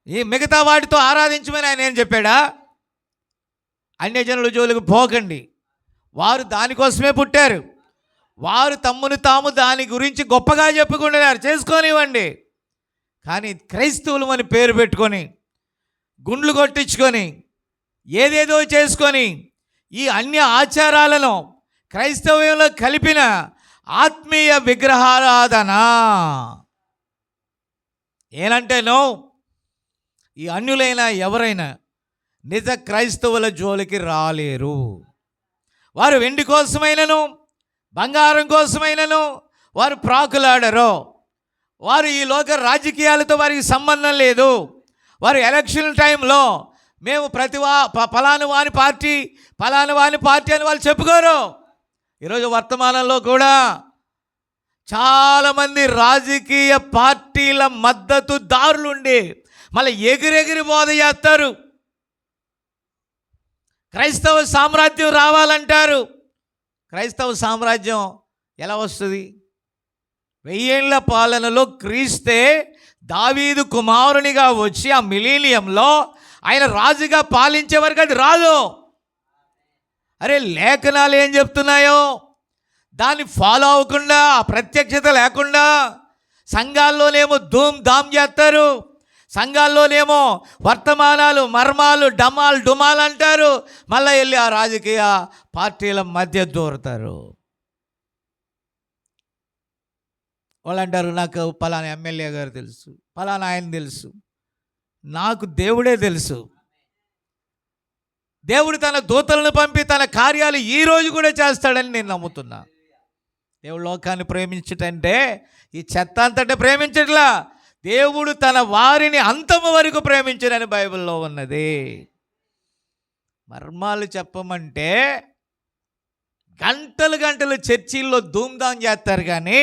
ఈ మిగతా వాటితో ఆరాధించమని ఆయన ఏం చెప్పాడా? అన్యజనుల జోలికి పోకండి, వారు దానికోసమే పుట్టారు, వారు తమ్మును తాము దాని గురించి గొప్పగా చెప్పుకుంటున్నారు, చేసుకోనివ్వండి. కానీ క్రైస్తవులు అని పేరు పెట్టుకొని గుండ్లు కొట్టించుకొని ఏదేదో చేసుకొని ఈ అన్య ఆచారాలను క్రైస్తవ్యంలో కలిపిన ఆత్మీయ విగ్రహారాధన ఏనంటేనో ఈ అన్యులైన ఎవరైనా నిజ క్రైస్తవుల జోలికి రాలేరు. వారు వెండి కోసమైనను బంగారం కోసమైనను వారు ప్రాకులాడరు. వారు ఈ లోక రాజకీయాలతో వారికి సంబంధం లేదు. వారు ఎలక్షన్ టైంలో మేము ఫలానా వాని పార్టీ అని వాళ్ళు చెప్పుకోరు. ఈరోజు వర్తమానంలో కూడా చాలామంది రాజకీయ పార్టీల మద్దతుదారులుండి మళ్ళీ ఎగిరెగిరి బోధ చేస్తారు. క్రైస్తవ సామ్రాజ్యం రావాలంటారు. క్రైస్తవ సామ్రాజ్యం ఎలా వస్తుంది? 1000 ఏళ్ల పాలనలో క్రీస్తే దావీదు కుమారునిగా వచ్చి ఆ మిలీనియంలో ఆయన రాజుగా పాలించే వరకు అది రాదు. అరే, లేఖనాలు ఏం చెప్తున్నాయో దాన్ని ఫాలో అవ్వకుండా, ఆ ప్రత్యక్షత లేకుండా సంఘాల్లోనేమో ధూమ్ ధామ్ చేస్తారు, సంఘాల్లోనేమో వర్తమానాలు మర్మాలు డుమాలు అంటారు, మళ్ళీ వెళ్ళి ఆ రాజకీయ పార్టీల మధ్య దూరతారు. వాళ్ళు అంటారు, నాకు పలానా ఎమ్మెల్యే గారు తెలుసు, పలానా ఆయన తెలుసు. నాకు దేవుడే తెలుసు. దేవుడు తన దూతలను పంపి తన కార్యాలు ఈరోజు కూడా చేస్తాడని నేను నమ్ముతున్నా. దేవుడు లోకాన్ని ప్రేమించటంటే ఈ చెత్త అంతటా ప్రేమించట్లా, దేవుడు తన వారిని అంతము వరకు ప్రేమించడని బైబిల్లో ఉన్నది. మర్మాలు చెప్పమంటే గంటలు చర్చిల్లో ధూమ్ధాం చేస్తారు, కానీ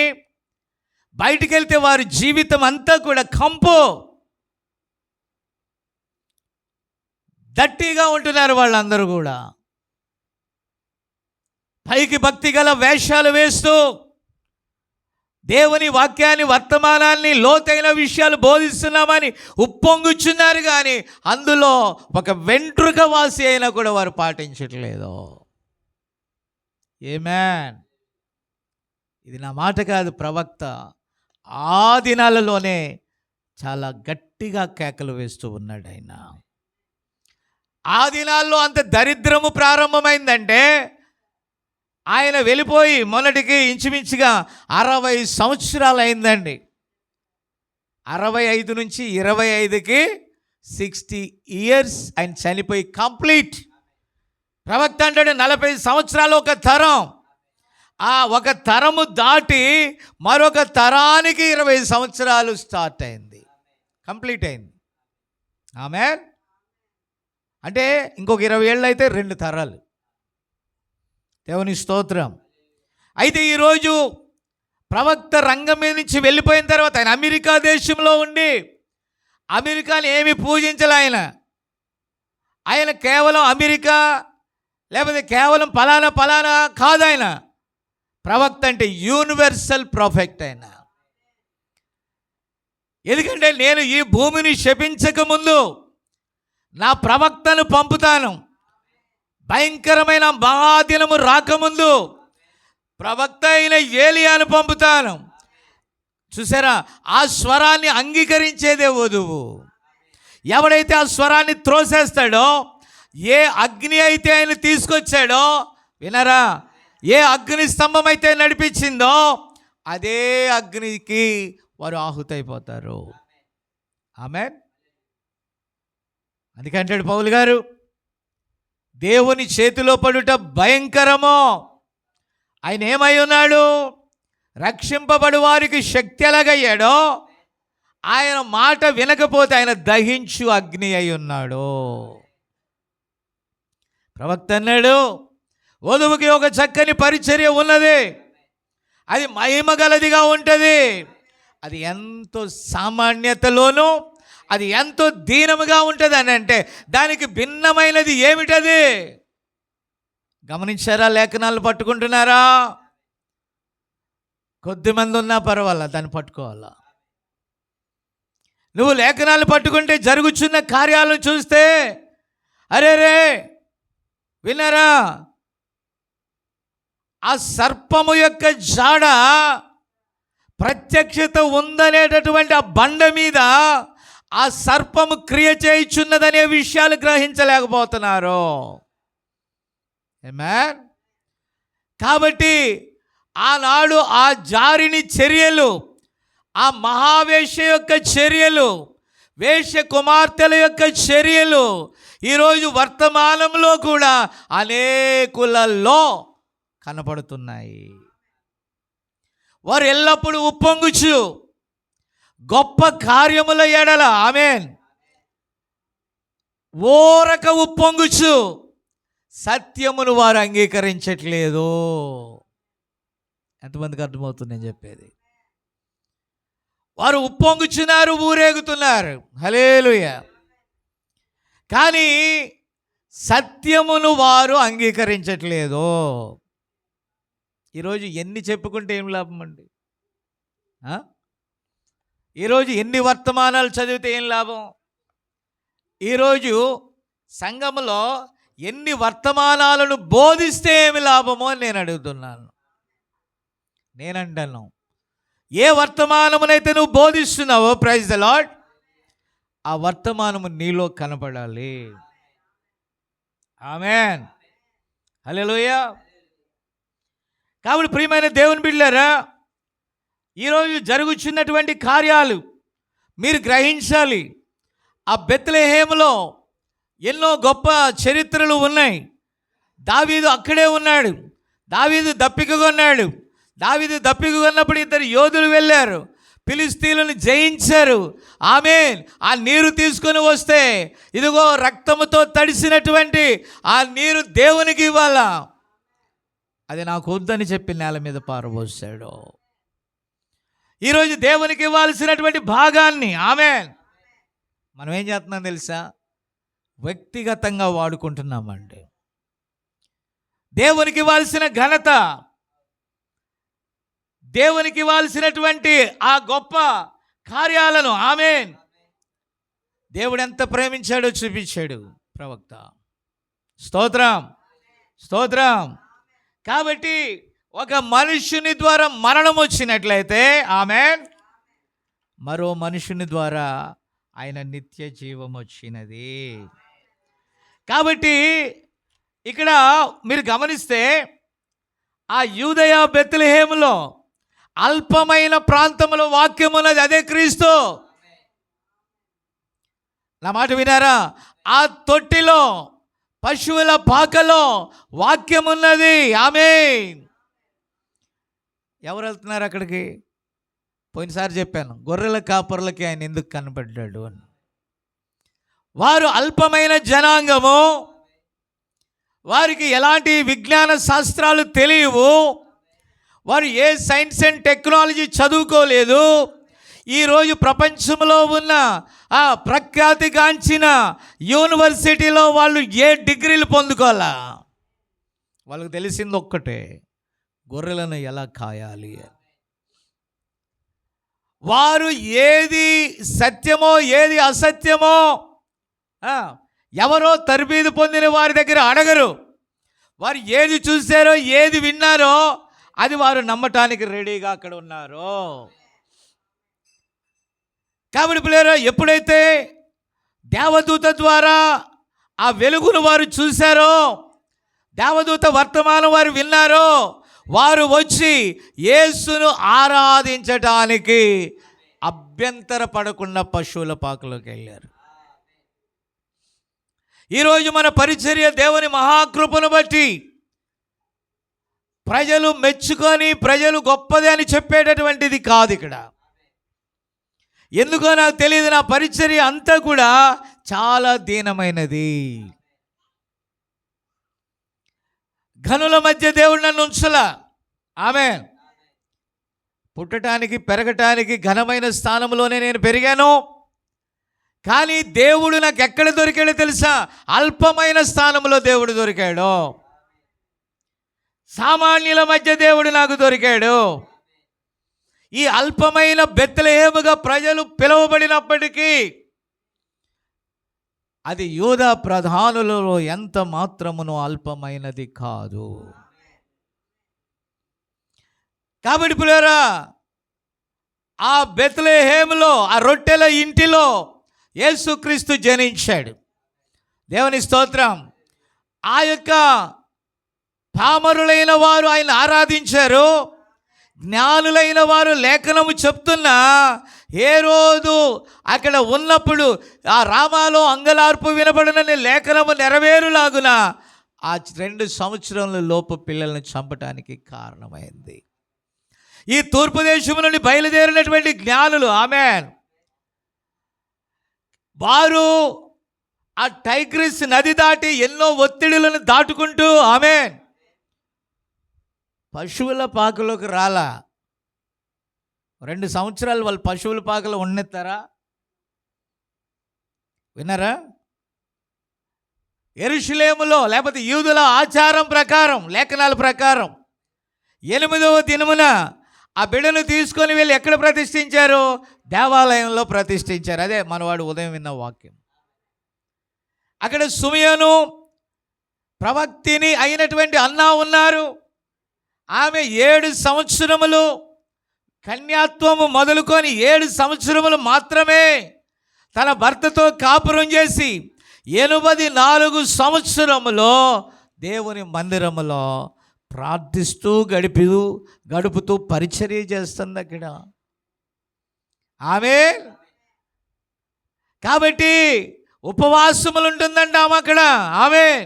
బయటికి వెళ్తే వారి జీవితం అంతా కూడా కంపు, దట్టిగా ఉంటున్నారు. వాళ్ళందరూ కూడా పైకి భక్తి గల వేషాలు వేస్తూ దేవుని వాక్యాన్ని వర్తమానాన్ని లోతైన విషయాలు బోధిస్తున్నామని ఉప్పొంగుచున్నారు, కానీ అందులో ఒక వెంట్రుక వాసి అయినా కూడా వారు పాటించట్లేదు. ఆమేన్. ఇది నా మాట కాదు, ప్రవక్త ఆ దినాలలోనే చాలా గట్టిగా కేకలు వేస్తూ ఉన్నాడు ఆయన. ఆ దినాల్లో అంత దరిద్రము ప్రారంభమైందంటే ఆయన వెళ్ళిపోయి మొన్నటికి ఇంచుమించుగా 60 సంవత్సరాలు అయిందండి. 65 నుంచి 25కి 60 ఇయర్స్ ఆయన చనిపోయి కంప్లీట్. ప్రవక్త అంటాడు 40 సంవత్సరాలు ఒక తరం. ఆ ఒక తరము దాటి మరొక తరానికి 20 సంవత్సరాలు స్టార్ట్ అయింది, కంప్లీట్ అయింది. ఆమేన్. అంటే ఇంకొక 20 ఏళ్ళు అయితే 2 తరాలు. దేవుని స్తోత్రం. అయితే ఈరోజు ప్రవక్త రంగం మీద నుంచి వెళ్ళిపోయిన తర్వాత ఆయన అమెరికా దేశంలో ఉండి అమెరికాని ఏమి పూజించలే. ఆయన కేవలం అమెరికా లేకపోతే కేవలం పలానా కాదు. ఆయన ప్రవక్త అంటే యూనివర్సల్ ప్రాఫెక్ట్. ఆయన ఎందుకంటే నేను ఈ భూమిని శపించక ముందు నా ప్రవక్తను పంపుతాను, భయంకరమైన మహాదినము రాకముందు ప్రవక్త అయిన ఏలియాను పంపుతాను. చూసారా, ఆ స్వరాన్ని అంగీకరించేదే వధువు. ఎవడైతే ఆ స్వరాన్ని త్రోసేస్తాడో, ఏ అగ్ని అయితే ఆయన తీసుకొచ్చాడో, వినరా, ఏ అగ్ని స్తంభం అయితే నడిపించిందో అదే అగ్నికి వారు ఆహుతైపోతారు. ఆమేన్. అందుకే అంటాడు పౌలు గారు, దేవుని చేతిలో పడుట భయంకరమో. ఆయన ఏమై ఉన్నాడు? రక్షింపబడు వారికి శక్తి ఎలాగయ్యాడో, ఆయన మాట వినకపోతే ఆయన దహించు అగ్ని అయి ఉన్నాడు. ప్రవక్త అన్నాడు, వధువుకి ఒక చక్కని పరిచర్య ఉన్నది, అది మహిమ గలదిగా ఉంటుంది, అది ఎంతో సామాన్యతలోనూ అది ఎంతో దీనముగా ఉంటుంది అని అంటే దానికి భిన్నమైనది ఏమిటది? గమనించారా? లేఖనాలు పట్టుకుంటున్నారా? కొద్దిమంది ఉన్నా పర్వాలా, దాన్ని పట్టుకోవాలా. నువ్వు లేఖనాలు పట్టుకుంటే జరుగుచున్న కార్యాలను చూస్తే అరే రే విన్నారా, ఆ సర్పము యొక్క జాడ ప్రత్యక్షత ఉందనేటటువంటి ఆ బండ మీద ఆ సర్పము క్రియ చేయుచున్నదనే విషయాలు గ్రహించలేకపోతున్నారు. ఆమేన్. కాబట్టి ఆనాడు ఆ జారిని చర్యలు, ఆ మహావేశ్య యొక్క చర్యలు, వేశ్య కుమార్తెల యొక్క చర్యలు ఈరోజు వర్తమానంలో కూడా అనేకులలో కనపడుతున్నాయి. వారు ఎల్లప్పుడూ ఉప్పొంగుచు గొప్ప కార్యముల ఎడల ఆమేన్ ఓరక ఉప్పొంగుచు సత్యమును వారు అంగీకరించట్లేదు. ఎంతమందికి అర్థమవుతుంది నేను చెప్పేది? వారు ఉప్పొంగుచున్నారు, ఊరేగుతున్నారు, హల్లెలూయా, కానీ సత్యమును వారు అంగీకరించట్లేదు. ఈరోజు ఎన్ని చెప్పుకుంటే ఏం లాభం అండి? ఈరోజు ఎన్ని వర్తమానాలు చదివితే ఏం లాభం? ఈరోజు సంఘములో ఎన్ని వర్తమానాలను బోధిస్తే ఏమి లాభమో అని నేను అడుగుతున్నాను. నేనంటాను, ఏ వర్తమానమునైతే నువ్వు బోధిస్తున్నావో, ప్రైజ్ ద లార్డ్, ఆ వర్తమానము నీలో కనపడాలి. ఆమేన్, హల్లెలూయా. కాబట్టి ప్రియమైన దేవుని బిడ్డలారా, ఈరోజు జరుగుతున్నటువంటి కార్యాలు మీరు గ్రహించాలి. ఆ బెత్లెహేములో ఎన్నో గొప్ప చరిత్రలు ఉన్నాయి. దావీదు అక్కడే ఉన్నాడు. దావీదు దప్పికగా ఉన్నాడు. దావీదు దప్పికగా ఉన్నప్పుడు ఇద్దరు యోధులు వెళ్ళారు, ఫిలిష్తీయులను జయించారు. ఆమేన్. ఆ నీరు తీసుకొని వస్తే ఇదిగో రక్తముతో తడిసినటువంటి ఆ నీరు దేవునికి ఇవ్వాలా, అది నాకు వద్దని చెప్పి నేల మీద పారబోసాడు. ఈరోజు దేవునికి ఇవ్వాల్సినటువంటి భాగాన్ని ఆమేన్ మనం ఏం చేస్తున్నాం తెలుసా? వ్యక్తిగతంగా వాడుకుంటున్నామండి. దేవునికి ఇవ్వాల్సిన ఘనత, దేవునికి ఇవ్వాల్సినటువంటి ఆ గొప్ప కార్యాలను ఆమేన్ దేవుడు ఎంత ప్రేమించాడో చూపించాడు ప్రవక్త. స్తోత్రం, స్తోత్రం. కాబట్టి ఒక మనుషుని ద్వారా మరణం వచ్చినట్లయితే ఆమేన్ మరో మనుషుని ద్వారా ఆయన నిత్య జీవం వచ్చినది. కాబట్టి ఇక్కడ మీరు గమనిస్తే ఆ యూదయ బెత్లెహేములో అల్పమైన ప్రాంతంలో వాక్యం ఉన్నది, అదే క్రీస్తు. నా మాట వినారా? ఆ తొట్టిలో, పశువుల పాకలో వాక్యం ఉన్నది. ఆమేన్. ఎవరు వెళ్తున్నారు అక్కడికి? పోయినసారి చెప్పాను, గొర్రెల కాపరులకి ఆయన ఎందుకు కనపడ్డాడు అని. వారు అల్పమైన జనాంగము, వారికి ఎలాంటి విజ్ఞాన శాస్త్రాలు తెలియవు, వారు ఏ సైన్స్ అండ్ టెక్నాలజీ చదువుకోలేదు. ఈరోజు ప్రపంచంలో ఉన్న ఆ ప్రఖ్యాతిగాంచిన యూనివర్సిటీలో వాళ్ళు ఏ డిగ్రీలు పొందుకోవాలా? వాళ్ళకి తెలిసింది ఒక్కటే, గొర్రెలను ఎలా కాయాలి. వారు ఏది సత్యమో ఏది అసత్యమో ఎవరో తరబీదు పొందిన వారి దగ్గర అడగరు. వారు ఏది చూశారో ఏది విన్నారో అది వారు నమ్మటానికి రెడీగా అక్కడ ఉన్నారు. కాబట్టి పిల్లలు, ఎప్పుడైతే దేవదూత ద్వారా ఆ వెలుగును వారు చూశారో, దేవదూత వర్తమానం వారు విన్నారో, వారు వచ్చి యేసును ఆరాధించటానికి అభ్యంతర పడకుండా పశువుల పాకలోకి వెళ్ళారు. ఈరోజు మన పరిచర్య దేవుని మహాకృపను బట్టి ప్రజలు మెచ్చుకొని ప్రజలు గొప్పది అని చెప్పేటటువంటిది కాదు ఇక్కడ. ఎందుకో నాకు తెలియదు, నా పరిచర్య అంతా కూడా చాలా దీనమైనది. ఘనుల మధ్య దేవుడు నన్ను ఉంచలా. ఆమేన్. పుట్టడానికి పెరగటానికి ఘనమైన స్థానంలోనే నేను పెరిగాను. కానీ దేవుడు నాకు ఎక్కడ దొరికాడో తెలుసా? అల్పమైన స్థానంలో దేవుడు దొరికాడు. సామాన్యుల మధ్య దేవుడు నాకు దొరికాడు. ఈ అల్పమైన బెత్లెహేముగా ప్రజలు పిలువబడినప్పటికీ అది యూదా ప్రధానులలో ఎంత మాత్రమును అల్పమైనది కాదు. కాబట్టి పిల్లరా, ఆ బెత్లెహేములో, ఆ రొట్టెల ఇంటిలో యేసుక్రీస్తు జనించాడు. దేవుని స్తోత్రం. ఆ యొక్క పామరులైన వారు ఆయన ఆరాధించారు. జ్ఞానులైన వారు లేఖనము చెప్తున్నా హేరోదు అక్కడ ఉన్నప్పుడు ఆ రామాలో అంగలార్పు వినబడినని లేఖనము నెరవేరులాగున ఆ 2 సంవత్సరముల లోపు పిల్లల్ని చంపటానికి కారణమైంది. ఈ తూర్పు దేశం నుండి బయలుదేరినటువంటి జ్ఞానులు, ఆమేన్, వారు ఆ టైగ్రిస్ నది దాటి ఎన్నో ఒత్తిడులను దాటుకుంటూ, ఆమేన్, పశువుల పాకలోకి రాలా. 2 సంవత్సరాలు వాళ్ళు పశువుల పాకలో ఉన్నెత్తారా? విన్నారా? యెరూషలేములో లేకపోతే యూదుల ఆచారం ప్రకారం, లేఖనాల ప్రకారం 8వ దినమున ఆ బిడ్డను తీసుకొని వెళ్ళి ఎక్కడ ప్రతిష్ఠించారు? దేవాలయంలో ప్రతిష్ఠించారు. అదే మనవాడు ఉదయం విన్న వాక్యం. అక్కడ సుమియోను ప్రవక్తిని అయినటువంటి అన్నా ఉన్నారు. ఆమె 7 సంవత్సరములు కన్యాత్వము మొదలుకొని 7 సంవత్సరములు మాత్రమే తన భర్తతో కాపురం చేసి 84 సంవత్సరములో దేవుని మందిరములో ప్రార్థిస్తూ గడుపుతూ పరిచర్య చేస్తుంది అక్కడ. ఆమేన్. కాబట్టి ఉపవాసములు ఉంటుందంట ఆమె అక్కడ. ఆమేన్.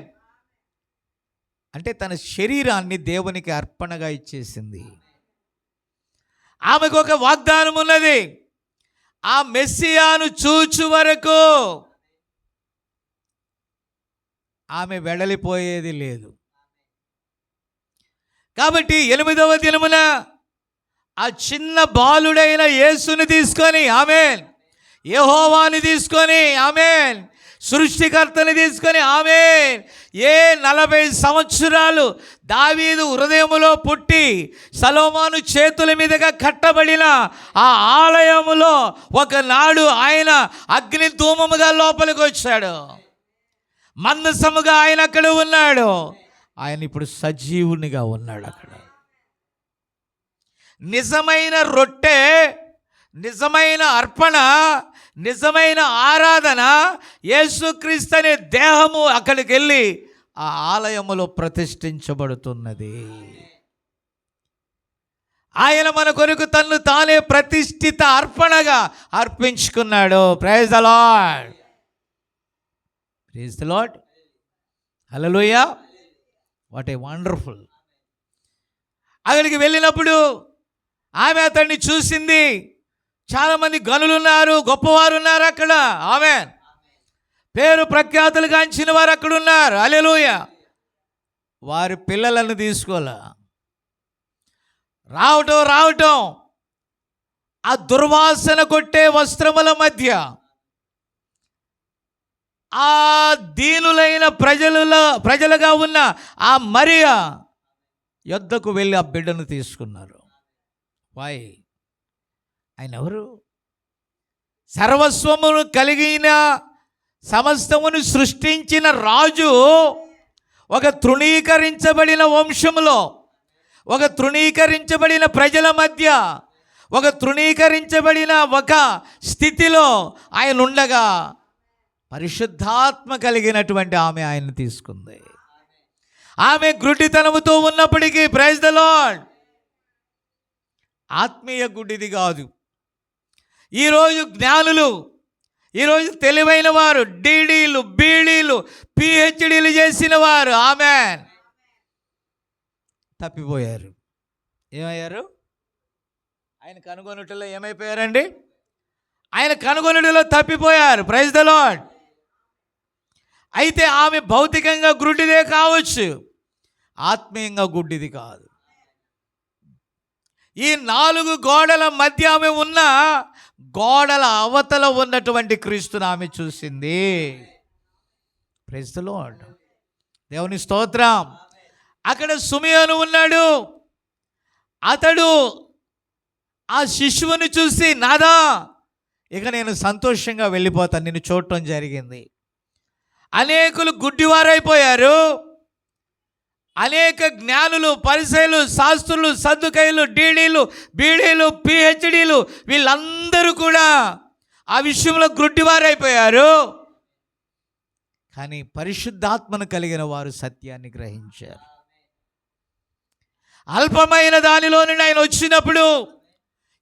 అంటే తన శరీరాన్ని దేవునికి అర్పణగా ఇచ్చేసింది. ఆమెకు ఒక వాగ్దానం ఉన్నది. ఆ మెస్సియాను చూచు వరకు ఆమె వెడలిపోయేది లేదు. కాబట్టి 8వ దినమున ఆ చిన్న బాలుడైన యేసుని తీసుకొని, ఆమేన్, యెహోవాని తీసుకొని, ఆమేన్, సృష్టికర్తని తీసుకొని, ఆమేన్, 40 సంవత్సరాలు దావీదు హృదయములో పుట్టి సొలొమోను చేతుల మీదుగా కట్టబడిన ఆ ఆలయములో ఒకనాడు ఆయన అగ్ని ధూమముగా లోపలికి వచ్చాడు. మందసముగా ఆయన అక్కడ ఉన్నాడు. ఆయన ఇప్పుడు సజీవునిగా ఉన్నాడు అక్కడ. నిజమైన రొట్టె, నిజమైన అర్పణ, నిజమైన ఆరాధన, యేసుక్రీస్తు అనే దేహము అక్కడికి వెళ్ళి ఆ ఆలయములో ప్రతిష్ఠించబడుతున్నది. ఆయన మన కొరకు తన్ను తానే ప్రతిష్ఠిత అర్పణగా అర్పించుకున్నాడు. Praise the lord. Praise the lord. Hallelujah. What a wonderful. అక్కడికి వెళ్ళినప్పుడు ఆమె అతన్ని చూసింది. చాలామంది గనులు ఉన్నారు, గొప్పవారు ఉన్నారు అక్కడ. ఆమేన్. పేరు ప్రఖ్యాతులు గాంచిన వారు అక్కడ ఉన్నారు. హల్లెలూయా. వారి పిల్లలను తీసుకోలే. రావటం ఆ దుర్వాసన కొట్టే వస్త్రముల మధ్య ఆ దీనులైన ప్రజలుగా ఉన్న ఆ మరియా యొద్దకు వెళ్ళి ఆ బిడ్డను తీసుకున్నారు. వాయ్, ఆయన ఎవరు? సర్వస్వమును కలిగిన సమస్తమును సృష్టించిన రాజు ఒక తృణీకరించబడిన వంశములో, ఒక తృణీకరించబడిన ప్రజల మధ్య, ఒక తృణీకరించబడిన ఒక స్థితిలో ఆయన ఉండగా పరిశుద్ధాత్మ కలిగినటువంటి ఆమె ఆయన్ని తీసుకుంది. ఆమె గుడ్డితనముతో ఉన్నప్పటికీ, ప్రైజ్ ది లార్డ్, ఆత్మీయ గుడ్డిది కాదు. ఈరోజు జ్ఞానులు, ఈరోజు తెలివైన వారు, డీడీలు, బీడీలు, పిహెచ్డీలు చేసిన వారు, ఆమేన్, తప్పిపోయారు. ఏమయ్యారు? ఆయన కనుగొనుటలో ఏమైపోయారండి? ఆయన కనుగొనుటలో తప్పిపోయారు. Praise the lord. అయితే ఆమె భౌతికంగా గుడ్డిదే కావచ్చు, ఆత్మీయంగా గుడ్డిది కాదు. ఈ 4 గోడల మధ్య ఆమె ఉన్న గోడల అవతల ఉన్నటువంటి క్రీస్తుని ఆమె చూసింది. Praise the lord. దేవుని స్తోత్రం. అక్కడ సిమియోను ఉన్నాడు. అతడు ఆ శిశువుని చూసి, నాదా ఇక నేను సంతోషంగా వెళ్ళిపోతాను, నిన్ను చూడటం జరిగింది. అనేకులు గుడ్డివారైపోయారు. అనేక జ్ఞానులు, పరిసయ్యులు, శాస్త్రులు, సద్దుకయ్యులు, డీడీలు, బీడీలు, పిహెచ్డీలు వీళ్ళందరూ కూడా ఆ విషయంలో గుడ్డివారైపోయారు. కానీ పరిశుద్ధాత్మను కలిగిన వారు సత్యాన్ని గ్రహించారు. అల్పమైన దానిలో నుండి ఆయన వచ్చినప్పుడు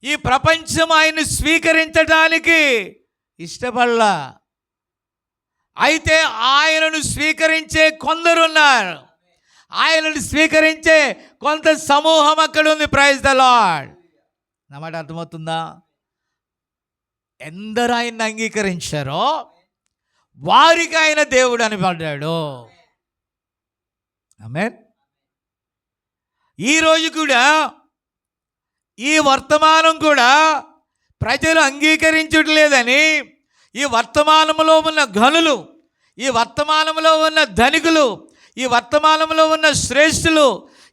ఈ ప్రపంచం ఆయన్ని స్వీకరించడానికి ఇష్టపడలా. అయితే ఆయనను స్వీకరించే కొందరున్నారు. ఆయనను స్వీకరించే కొంత సమూహం అక్కడ ఉంది. Praise the lord. నా మాట అర్థమవుతుందా? ఎందరు ఆయన్ని అంగీకరించారో వారికి ఆయన దేవుడు అని పడ్డాడు. ఆమేన్. ఈరోజు కూడా ఈ వర్తమానం కూడా ప్రజలు అంగీకరించట్లేదని ఈ వర్తమానంలో ఉన్న ఘనులు, ఈ వర్తమానంలో ఉన్న ధనికులు, ఈ వర్తమానంలో ఉన్న శ్రేష్ఠులు,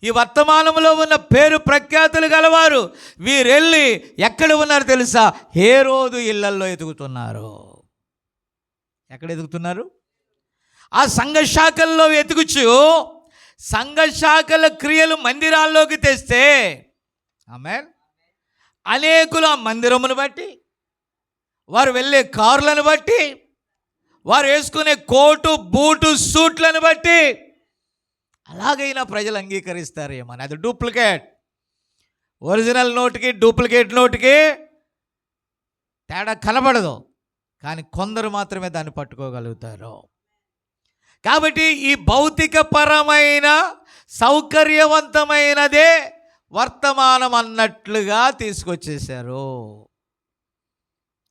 ఈ వర్తమానంలో ఉన్న పేరు ప్రఖ్యాతులు గలవారు వీరెళ్ళి ఎక్కడ ఉన్నారు తెలుసా? హేరోదు ఇళ్లల్లో ఎతుకుతున్నారు. ఎక్కడ ఎతుకుతున్నారు? ఆ సంఘ శాఖల్లో ఎతుకుచు సంఘ శాఖల క్రియలు మందిరాల్లోకి తెస్తే ఆమేన్, అనేకులు ఆ మందిరమును బట్టి, వారు వెళ్ళే కార్లను బట్టి, వారు వేసుకునే కోటు బూటు సూట్లను బట్టి అలాగైనా ప్రజలు అంగీకరిస్తారేమని. అది డూప్లికేట్. ఒరిజినల్ నోటుకి డూప్లికేట్ నోటుకి తేడా కనబడదు. కానీ కొందరు మాత్రమే దాన్ని పట్టుకోగలుగుతారు. కాబట్టి ఈ భౌతికపరమైన సౌకర్యవంతమైనదే వర్తమానం అన్నట్లుగా తీసుకొచ్చేశారు.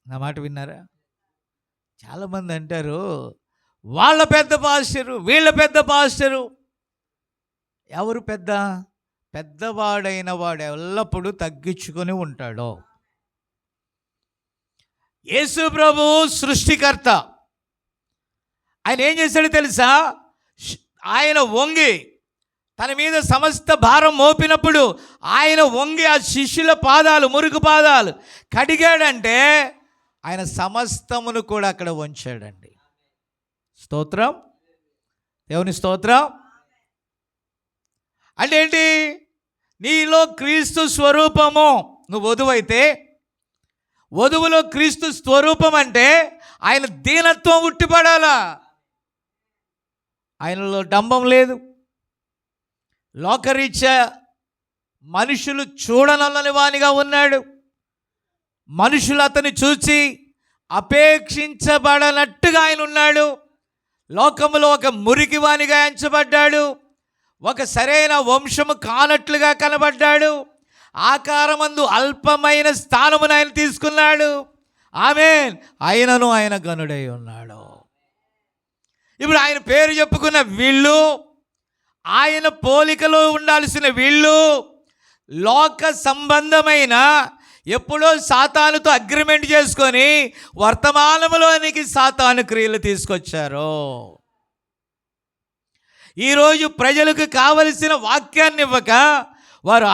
నా మాట విన్నారా? చాలామంది అంటారు, వాళ్ళ పెద్ద పాస్టరు, వీళ్ళ పెద్ద పాస్టరు. ఎవరు పెద్ద? పెద్దవాడైన వాడు ఎల్లప్పుడూ తగ్గించుకొని ఉంటాడు. యేసు ప్రభు సృష్టికర్త. ఆయన ఏం చేశాడు తెలుసా? ఆయన వంగి తన మీద సమస్త భారం మోపినప్పుడు ఆయన వంగి ఆ శిష్యుల పాదాలు, మురుగు పాదాలు కడిగాడంటే ఆయన సమస్తమును కూడా అక్కడ వంచాడండి. స్తోత్రం, దేవుని స్తోత్రం. అంటే ఏంటి? నీలో క్రీస్తు స్వరూపము, నువ్వు వధువైతే వధువులో క్రీస్తు స్వరూపం అంటే ఆయన దీనత్వం ఉట్టిపడాలా. ఆయనలో డంబం లేదు. లోకరీత్యా మనుషులు చూడనల్లని వానిగా ఉన్నాడు. మనుషులు అతన్ని చూచి అపేక్షించబడనట్టుగా ఆయన ఉన్నాడు. లోకములో ఒక మురికి వానిగా ఎంచబడ్డాడు. ఒక సరైన వంశము కానట్లుగా కనబడ్డాడు. ఆకారమందు అల్పమైన స్థానమును ఆయన తీసుకున్నాడు. ఆమేన్. ఆయనను ఆయన గనుడై ఉన్నాడు. ఇప్పుడు ఆయన పేరు చెప్పుకున్న వీళ్ళు, ఆయన పోలికలో ఉండాల్సిన వీళ్ళు లోక సంబంధమైన ఎప్పుడో సాతానుతో అగ్రిమెంట్ చేసుకొని వర్తమానంలోనికి సాతాను క్రియలు తీసుకొచ్చారు. ఈరోజు ప్రజలకు కావలసిన వాక్యాన్ని ఇవ్వక వారు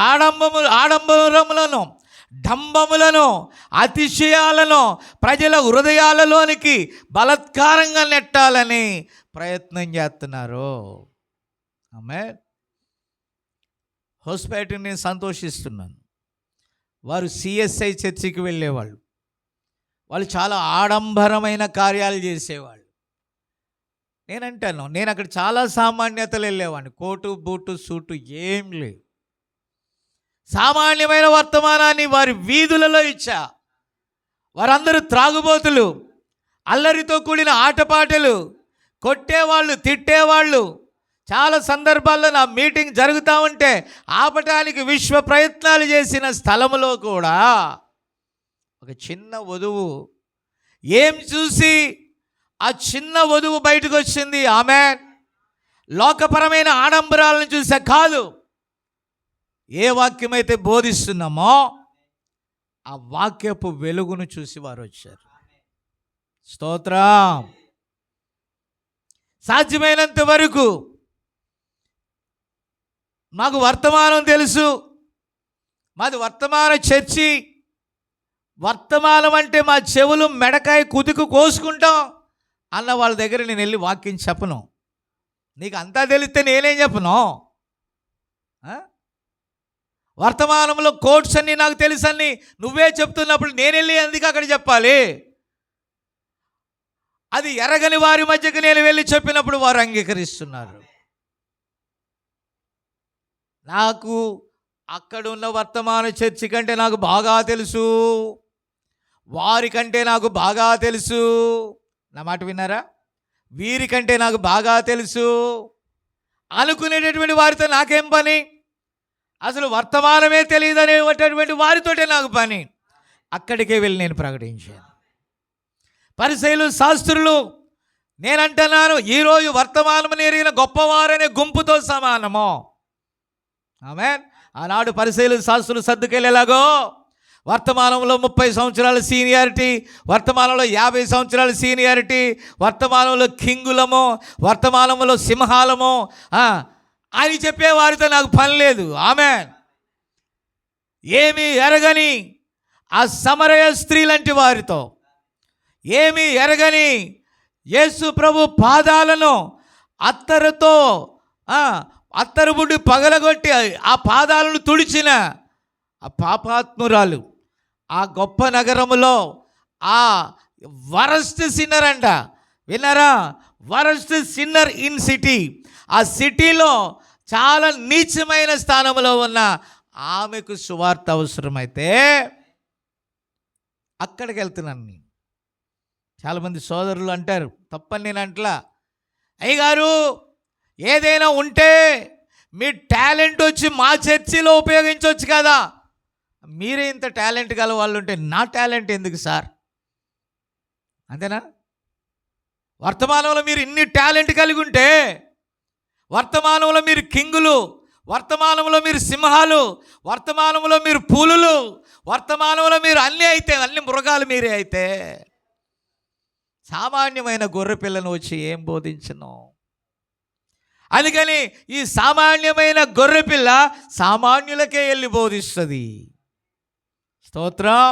ఆడంబరములను, డంబములను, అతిశయాలను ప్రజల హృదయాలలోనికి బలత్కారంగా నెట్టాలని ప్రయత్నం చేస్తున్నారు. ఆమేన్. హోస్పేటని నేను సంతోషిస్తున్నాను. వారు సిఎస్ఐ చర్చికి వెళ్ళేవాళ్ళు. వాళ్ళు చాలా ఆడంబరమైన కార్యాలు చేసేవాళ్ళు. నేనంటాను, నేను అక్కడ చాలా సామాన్యతలు వెళ్ళేవాడిని. కోటు బూటు సూటు ఏం లేదు. సామాన్యమైన వర్తమానాన్ని వారి వీధులలో ఇచ్చా. వారందరూ త్రాగుబోతులు, అల్లరితో కూడిన ఆటపాటలు, కొట్టేవాళ్ళు, తిట్టేవాళ్ళు. చాలా సందర్భాల్లో నా మీటింగ్ జరుగుతూ ఉంటే ఆపటానికి విశ్వ ప్రయత్నాలు చేసిన స్థలములో కూడా ఒక చిన్న వధువు ఏం చూసి ఆ చిన్న వధువు బయటకు వచ్చింది? ఆమెన్. లోకపరమైన ఆడంబరాలను చూసా కాదు, ఏ వాక్యమైతే బోధిస్తున్నామో ఆ వాక్యపు వెలుగును చూసి వారు వచ్చారు. స్తోత్రం. సాధ్యమైనంత వరకు మాకు వర్తమానం తెలుసు, మాది వర్తమాన చర్చి, వర్తమానం అంటే మా చెవులు మెడకాయ కుదుకు కోసుకుంటాం అన్న వాళ్ళ దగ్గర నేను వెళ్ళి వాక్యం చెప్పను. నీకు అంతా తెలిస్తే నేనేం చెప్పను? వర్తమానంలో కోట్స్ అన్నీ నాకు తెలుసని నువ్వే చెప్తున్నప్పుడు నేను వెళ్ళి ఎందుకు అక్కడ చెప్పాలి? అది ఎరగని వారి మధ్యకు నేను వెళ్ళి చెప్పినప్పుడు వారు అంగీకరిస్తున్నారు. నాకు అక్కడున్న వర్తమాన చర్చి కంటే నాకు బాగా తెలుసు, వారికంటే నాకు బాగా తెలుసు. నా మాట విన్నారా? వీరికంటే నాకు బాగా తెలుసు అనుకునేటటువంటి వారితో నాకేం పని? అసలు వర్తమానమే తెలియదనేటటువంటి వారితోటే నాకు పని. అక్కడికే వెళ్ళి నేను ప్రకటించాను. పరిసయ్యులు, శాస్త్రులు, నేనంటున్నాను, ఈరోజు వర్తమానం ఎరిగిన గొప్పవారనే గుంపుతో సమానము. ఆమేన్. ఆనాడు పరిసయ్యులు, శాస్త్రులు, సద్దుకయ్యులు ఎలాగో వర్తమానంలో 30 సంవత్సరాల సీనియారిటీ, వర్తమానంలో 50 సంవత్సరాల సీనియారిటీ, వర్తమానంలో కింగులము, వర్తమానంలో సింహాలము అని చెప్పే వారితో నాకు పని లేదు. ఆమేన్. ఏమీ ఎరగని ఆ సమరయ స్త్రీ లాంటి వారితో, ఏమీ ఎరగని యేసు ప్రభు పాదాలను అత్తరుతో అత్తరుబుడ్డి పగలగొట్టి ఆ పాదాలను తుడిచిన ఆ పాపాత్మురాలు, ఆ గొప్ప నగరములో ఆ వరస్ట్ సిన్నర్ అంట. విన్నారా? Worst sinner in city. ఆ సిటీలో చాలా నీచమైన స్థానంలో ఉన్న ఆమెకు సువార్త అవసరమైతే అక్కడికి వెళ్తున్నాను నేను. చాలామంది సోదరులు అంటారు, తప్పని నేను అంటలా, అయ్యగారు ఏదైనా ఉంటే మీ టాలెంట్ వచ్చి మా చర్చిలో ఉపయోగించవచ్చు కదా. మీరే ఇంత టాలెంట్ గల వాళ్ళు ఉంటే నా టాలెంట్ ఎందుకు సార్? అంతేనా? వర్తమానంలో మీరు ఇన్ని టాలెంట్ కలిగి ఉంటే, వర్తమానంలో మీరు కింగులు, వర్తమానంలో మీరు సింహాలు, వర్తమానంలో మీరు పులులు, వర్తమానంలో మీరు అన్నీ అయితే, అన్ని మృగాలు మీరే అయితే, సామాన్యమైన గొర్రె పిల్లను వచ్చి ఏం బోధించను? అందుకని ఈ సామాన్యమైన గొర్రె పిల్ల సామాన్యులకే వెళ్ళి బోధిస్తుంది. స్తోత్రం.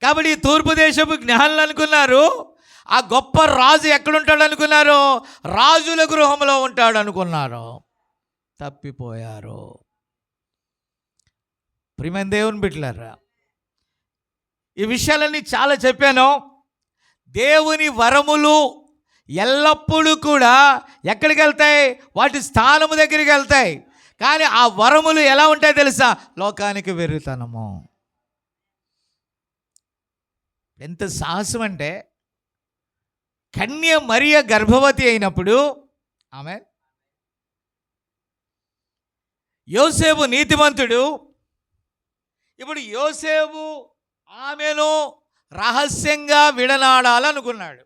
కాబట్టి ఈ తూర్పు దేశపు జ్ఞానులు అనుకున్నారు ఆ గొప్ప రాజు ఎక్కడుంటాడు అనుకున్నారు? రాజుల గృహంలో ఉంటాడు అనుకున్నారు. తప్పిపోయారు. ప్రియమైన దేవుని బిడ్డలారా, ఈ విషయాలన్నీ చాలా చెప్పాను. దేవుని వరములు ఎల్లప్పుడూ కూడా ఎక్కడికి వెళ్తాయి? వాటి స్థానము దగ్గరికి వెళ్తాయి. కానీ ఆ వరములు ఎలా ఉంటాయి తెలుసా? లోకానికి వెర్రితనము. ఎంత సాహసం అంటే, కన్య మరియ గర్భవతి అయినప్పుడు ఆమె, యోసేపు నీతిమంతుడు. ఇప్పుడు యోసేపు ఆమెను రహస్యంగా విడనాడాలనుకున్నాడు.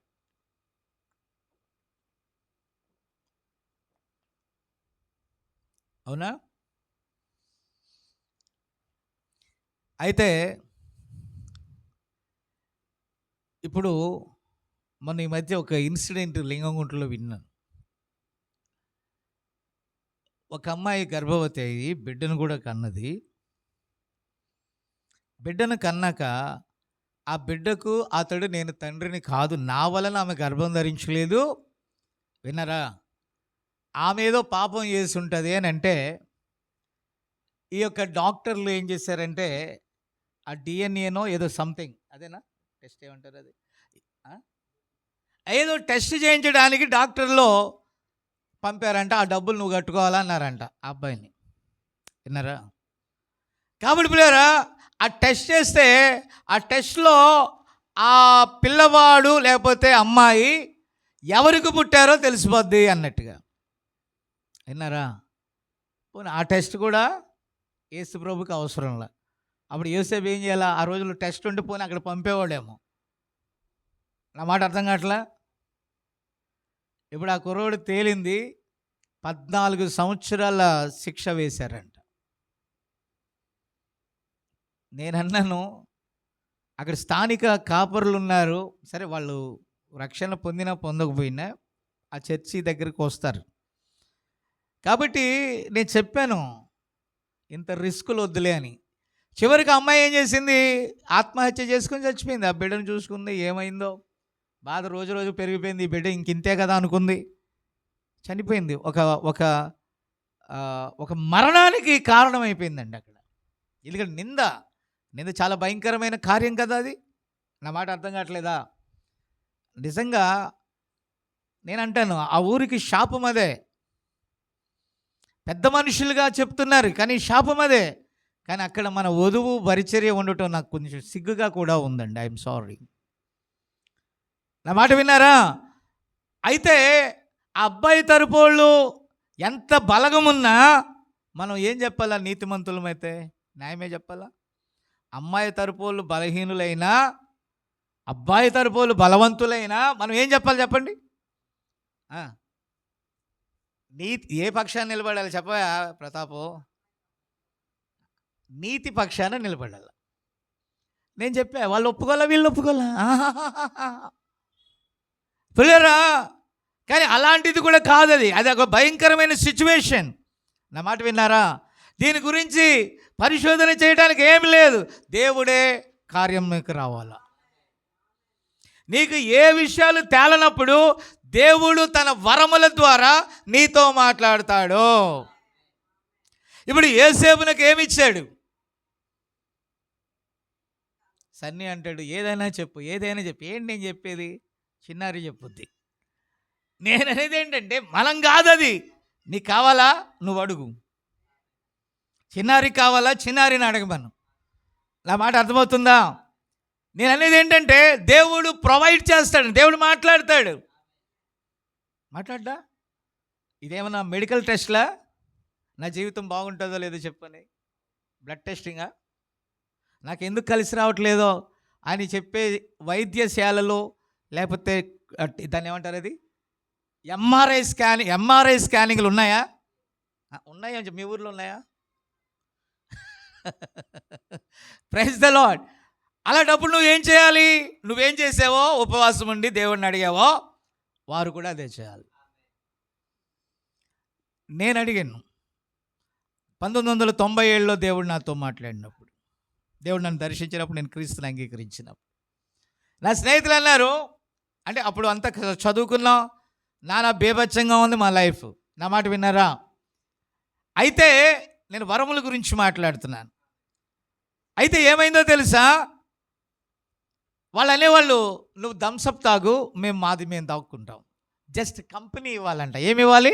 అవునా? అయితే ఇప్పుడు మొన్న ఈ మధ్య ఒక ఇన్సిడెంట్ లింగంగుంటలో విన్నాను. ఒక అమ్మాయి గర్భవతి అయ్యి బిడ్డను కూడా కన్నది. బిడ్డను కన్నాక ఆ బిడ్డకు అతడు నేను తండ్రిని కాదు, నా వలన ఆమె గర్భం ధరించలేదు. విన్నారా? ఆమె ఏదో పాపం చేసి ఉంటుంది అని అంటే, ఈ యొక్క డాక్టర్లు ఏం చేశారంటే ఆ డిఎన్ఏనో ఏదో సంథింగ్, అదేనా టెస్ట్ ఏమంటారు, అది ఏదో టెస్ట్ చేయించడానికి డాక్టర్లో పంపారంట. ఆ డబ్బులు నువ్వు కట్టుకోవాలన్నారంట ఆ అబ్బాయిని. విన్నారా? కాబట్టి పిల్లరా, ఆ టెస్ట్ చేస్తే ఆ టెస్ట్లో ఆ పిల్లవాడు లేకపోతే అమ్మాయి ఎవరికి పుట్టారో తెలిసిపోద్ది అన్నట్టుగా. విన్నారా? పోనీ ఆ టెస్ట్ కూడా యేసు ప్రభుకి అవసరంలా. అప్పుడు యోసేపు ఏం చేయాలా? ఆ రోజుల్లో టెస్ట్ ఉండి పోనీ అక్కడ పంపేవాడేమో. నా మాట అర్థం కావట్లా? ఇప్పుడు ఆ కుర్రోడు తేలింది, 14 సంవత్సరాల శిక్ష వేశారంట. నేనన్నాను, అక్కడ స్థానిక కాపరులు ఉన్నారు, సరే వాళ్ళు రక్షణ పొందినా పొందకపోయినా ఆ చర్చి దగ్గరికి వస్తారు. కాబట్టి నేను చెప్పాను, ఇంత రిస్కులు వద్దులే అని. చివరికి అమ్మాయి ఏం చేసింది, ఆత్మహత్య చేసుకుని చచ్చిపోయింది. ఆ బిడ్డను చూసుకుంది, ఏమైందో బాధ రోజు రోజు పెరిగిపోయింది. ఈ బిడ్డ ఇంకింతే కదా అనుకుంది, చనిపోయింది. ఒక ఒక ఒక మరణానికి కారణమైపోయిందండి అక్కడ. ఎందుకంటే నింద చాలా భయంకరమైన కార్యం కదా అది. నా మాట అర్థం కావట్లేదా? నిజంగా నేను అంటాను, ఆ ఊరికి శాపం అదే. పెద్ద మనుషులుగా చెప్తున్నారు కానీ శాపం అదే. కానీ అక్కడ మన వధువు పరిచర్య ఉండటం నాకు కొంచెం సిగ్గుగా కూడా ఉందండి. I'm sorry. నా మాట విన్నారా? అయితే ఆ అబ్బాయి తరపోళ్ళు ఎంత బలగమున్నా మనం ఏం చెప్పాలా? నీతిమంతులమైతే న్యాయమే చెప్పాలా? అమ్మాయి తరపోళ్ళు బలహీనులైనా, అబ్బాయి తరపోళ్ళు బలవంతులైనా మనం ఏం చెప్పాలి చెప్పండి? నీతి ఏ పక్షాన్ని నిలబడాలి చెప్పా ప్రతాపు? నీతి పక్షాన నిలబడాలి. నేను చెప్పా, వాళ్ళు ఒప్పుకోలే, వీళ్ళు ఒప్పుకోలే. పిల్లరా, కానీ అలాంటిది కూడా కాదు అది. అది ఒక భయంకరమైన సిచ్యువేషన్. నా మాట విన్నారా? దీని గురించి పరిశోధన చేయడానికి ఏమి లేదు. దేవుడే కార్యంలోకి రావాలా. నీకు ఏ విషయాలు తేలనప్పుడు దేవుడు తన వరముల ద్వారా నీతో మాట్లాడతాడు. ఇప్పుడు యోసేపునకు ఏమి ఇచ్చాడు? సన్నీ అంటాడు, ఏదైనా చెప్పు, ఏదైనా చెప్పు. ఏంటి నేను చెప్పేది? చిన్నారి చెప్పుద్ది. నేను అనేది ఏంటంటే, మనం కాదు అది. నీకు కావాలా నువ్వు అడుగు. చిన్నారికి కావాలా, చిన్నారిని అడగమను. నా మాట అర్థమవుతుందా? నేను అనేది ఏంటంటే, దేవుడు ప్రొవైడ్ చేస్తాడు, దేవుడు మాట్లాడతాడు. మాట్లాడ్డా? ఇదేమన్నా మెడికల్ టెస్ట్లా? నా జీవితం బాగుంటుందో లేదో చెప్పని బ్లడ్ టెస్టింగా? నాకు ఎందుకు కలిసి రావట్లేదో అని చెప్పే వైద్యశాలలో, లేకపోతే దాన్ని ఏమంటారు, అది ఎంఆర్ఐ స్కానింగ్లు ఉన్నాయా? ఉన్నాయా? మీ ఊర్లో ఉన్నాయా? Praise the lord. అలాంటప్పుడు నువ్వేం చేయాలి? నువ్వేం చేసావో, ఉపవాసం ఉండి దేవుడిని అడిగావో, వారు కూడా అదే చేయాలి. నేను అడిగాను 1997లో దేవుడు నాతో మాట్లాడినప్పుడు, దేవుడు నన్ను దర్శించినప్పుడు, నేను క్రీస్తుని అంగీకరించినప్పుడు. నా స్నేహితులు అన్నారు, అంటే అప్పుడు అంతా చదువుకున్నాం, నానా బేభత్సంగా ఉంది మా లైఫ్. నా మాట విన్నారా? అయితే నేను వరముల గురించి మాట్లాడుతున్నాను. అయితే ఏమైందో తెలుసా? వాళ్ళు అనేవాళ్ళు, నువ్వు థమ్సప్ తాగు, మేము తాగుకుంటాం. Just company ఇవ్వాలంట. ఏమి ఇవ్వాలి?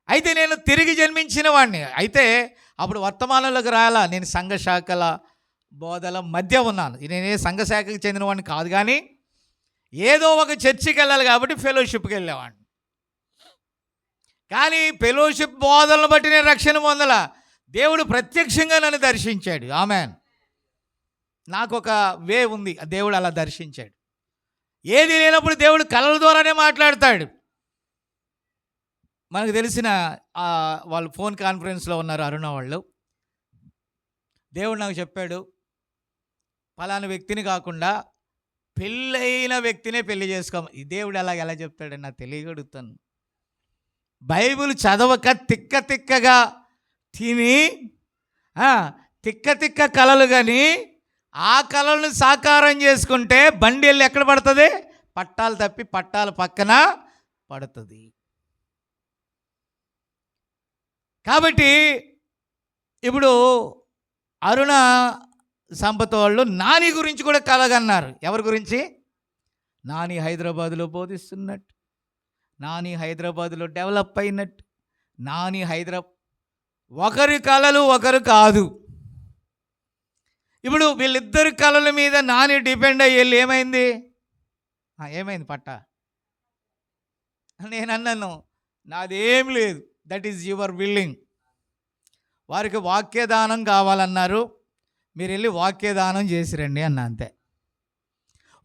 అయితే నేను తిరిగి జన్మించిన వాడిని. అయితే అప్పుడు వర్తమానంలోకి రాయాలా, నేను సంఘశాఖల బోధల మధ్య ఉన్నాను. నేనే సంఘశాఖకి చెందిన వాడిని కాదు, కానీ ఏదో ఒక చర్చికి వెళ్ళాలి కాబట్టి ఫెలోషిప్కి వెళ్ళేవాడిని. కానీ ఫెలోషిప్ బోధనలు బట్టి నేను రక్షణ పొందలా. దేవుడు ప్రత్యక్షంగా నన్ను దర్శించాడు. ఆమెన్. నాకు ఒక వే ఉంది, దేవుడు అలా దర్శించాడు. ఏది లేనప్పుడు దేవుడు కళల ద్వారానే మాట్లాడతాడు. మనకు తెలిసిన వాళ్ళు ఫోన్ కాన్ఫరెన్స్లో ఉన్నారు, అరుణ వాళ్ళు. దేవుడు నాకు చెప్పాడు, ఫలానా వ్యక్తిని కాకుండా పెళ్ళైన వ్యక్తినే పెళ్లి చేసుకో. ఈ దేవుడు ఎలా చెప్తాడని నాకు తెలియగడుగుతాను. బైబిల్ చదవక తిక్కగా తిని తిక్క కళలు కానీ ఆ కళలను సాకారం చేసుకుంటే బండి వెళ్ళి ఎక్కడ పడుతుంది? పట్టాలు తప్పి పట్టాల పక్కన పడుతుంది. కాబట్టి ఇప్పుడు అరుణ సంపత్ వాళ్ళు నాని గురించి కూడా కలగన్నారు. ఎవరి గురించి? నాని హైదరాబాదులో బోధిస్తున్నట్టు, నాని హైదరాబాదులో డెవలప్ అయినట్టు, నాని ఒకరి కళలు ఒకరు కాదు. ఇప్పుడు వీళ్ళిద్దరి కళల మీద నాని డిపెండ్ అయ్యేళ్ళు ఏమైంది పట్ట? నేను అన్నాను, నాదేం లేదు, దట్ ఈజ్ యువర్ విల్లింగ్. వారికి వాక్యదానం కావాలన్నారు, మీరు వెళ్ళి వాక్యదానం చేసిరండి అన్న, అంతే.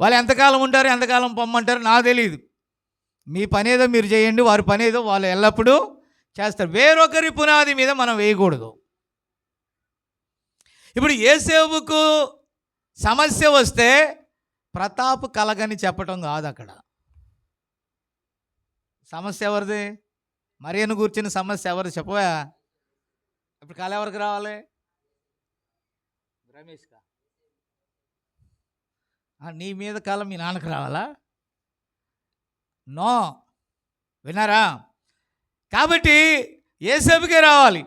వాళ్ళు ఎంతకాలం ఉంటారు, ఎంతకాలం పొమ్మంటారు నాకు తెలియదు. మీ పనేదో మీరు చేయండి, వారి పనేదో వాళ్ళు ఎల్లప్పుడూ చేస్తారు. వేరొకరి పునాది మీద మనం వేయకూడదు. ఇప్పుడు యేసేపుకు సమస్య వస్తే ప్రతాప్ కలగని చెప్పటం కాదు అక్కడ. సమస్య ఎవరిది? మరియను కూర్చున్న సమస్య ఎవరు చెప్పవా? ఇప్పుడు కళ ఎవరికి రావాలి? రమేష్కా? నీ మీద కళ మీ నాన్నకు రావాలా? నో, విన్నారా? కాబట్టి యేసేపుకే రావాలి.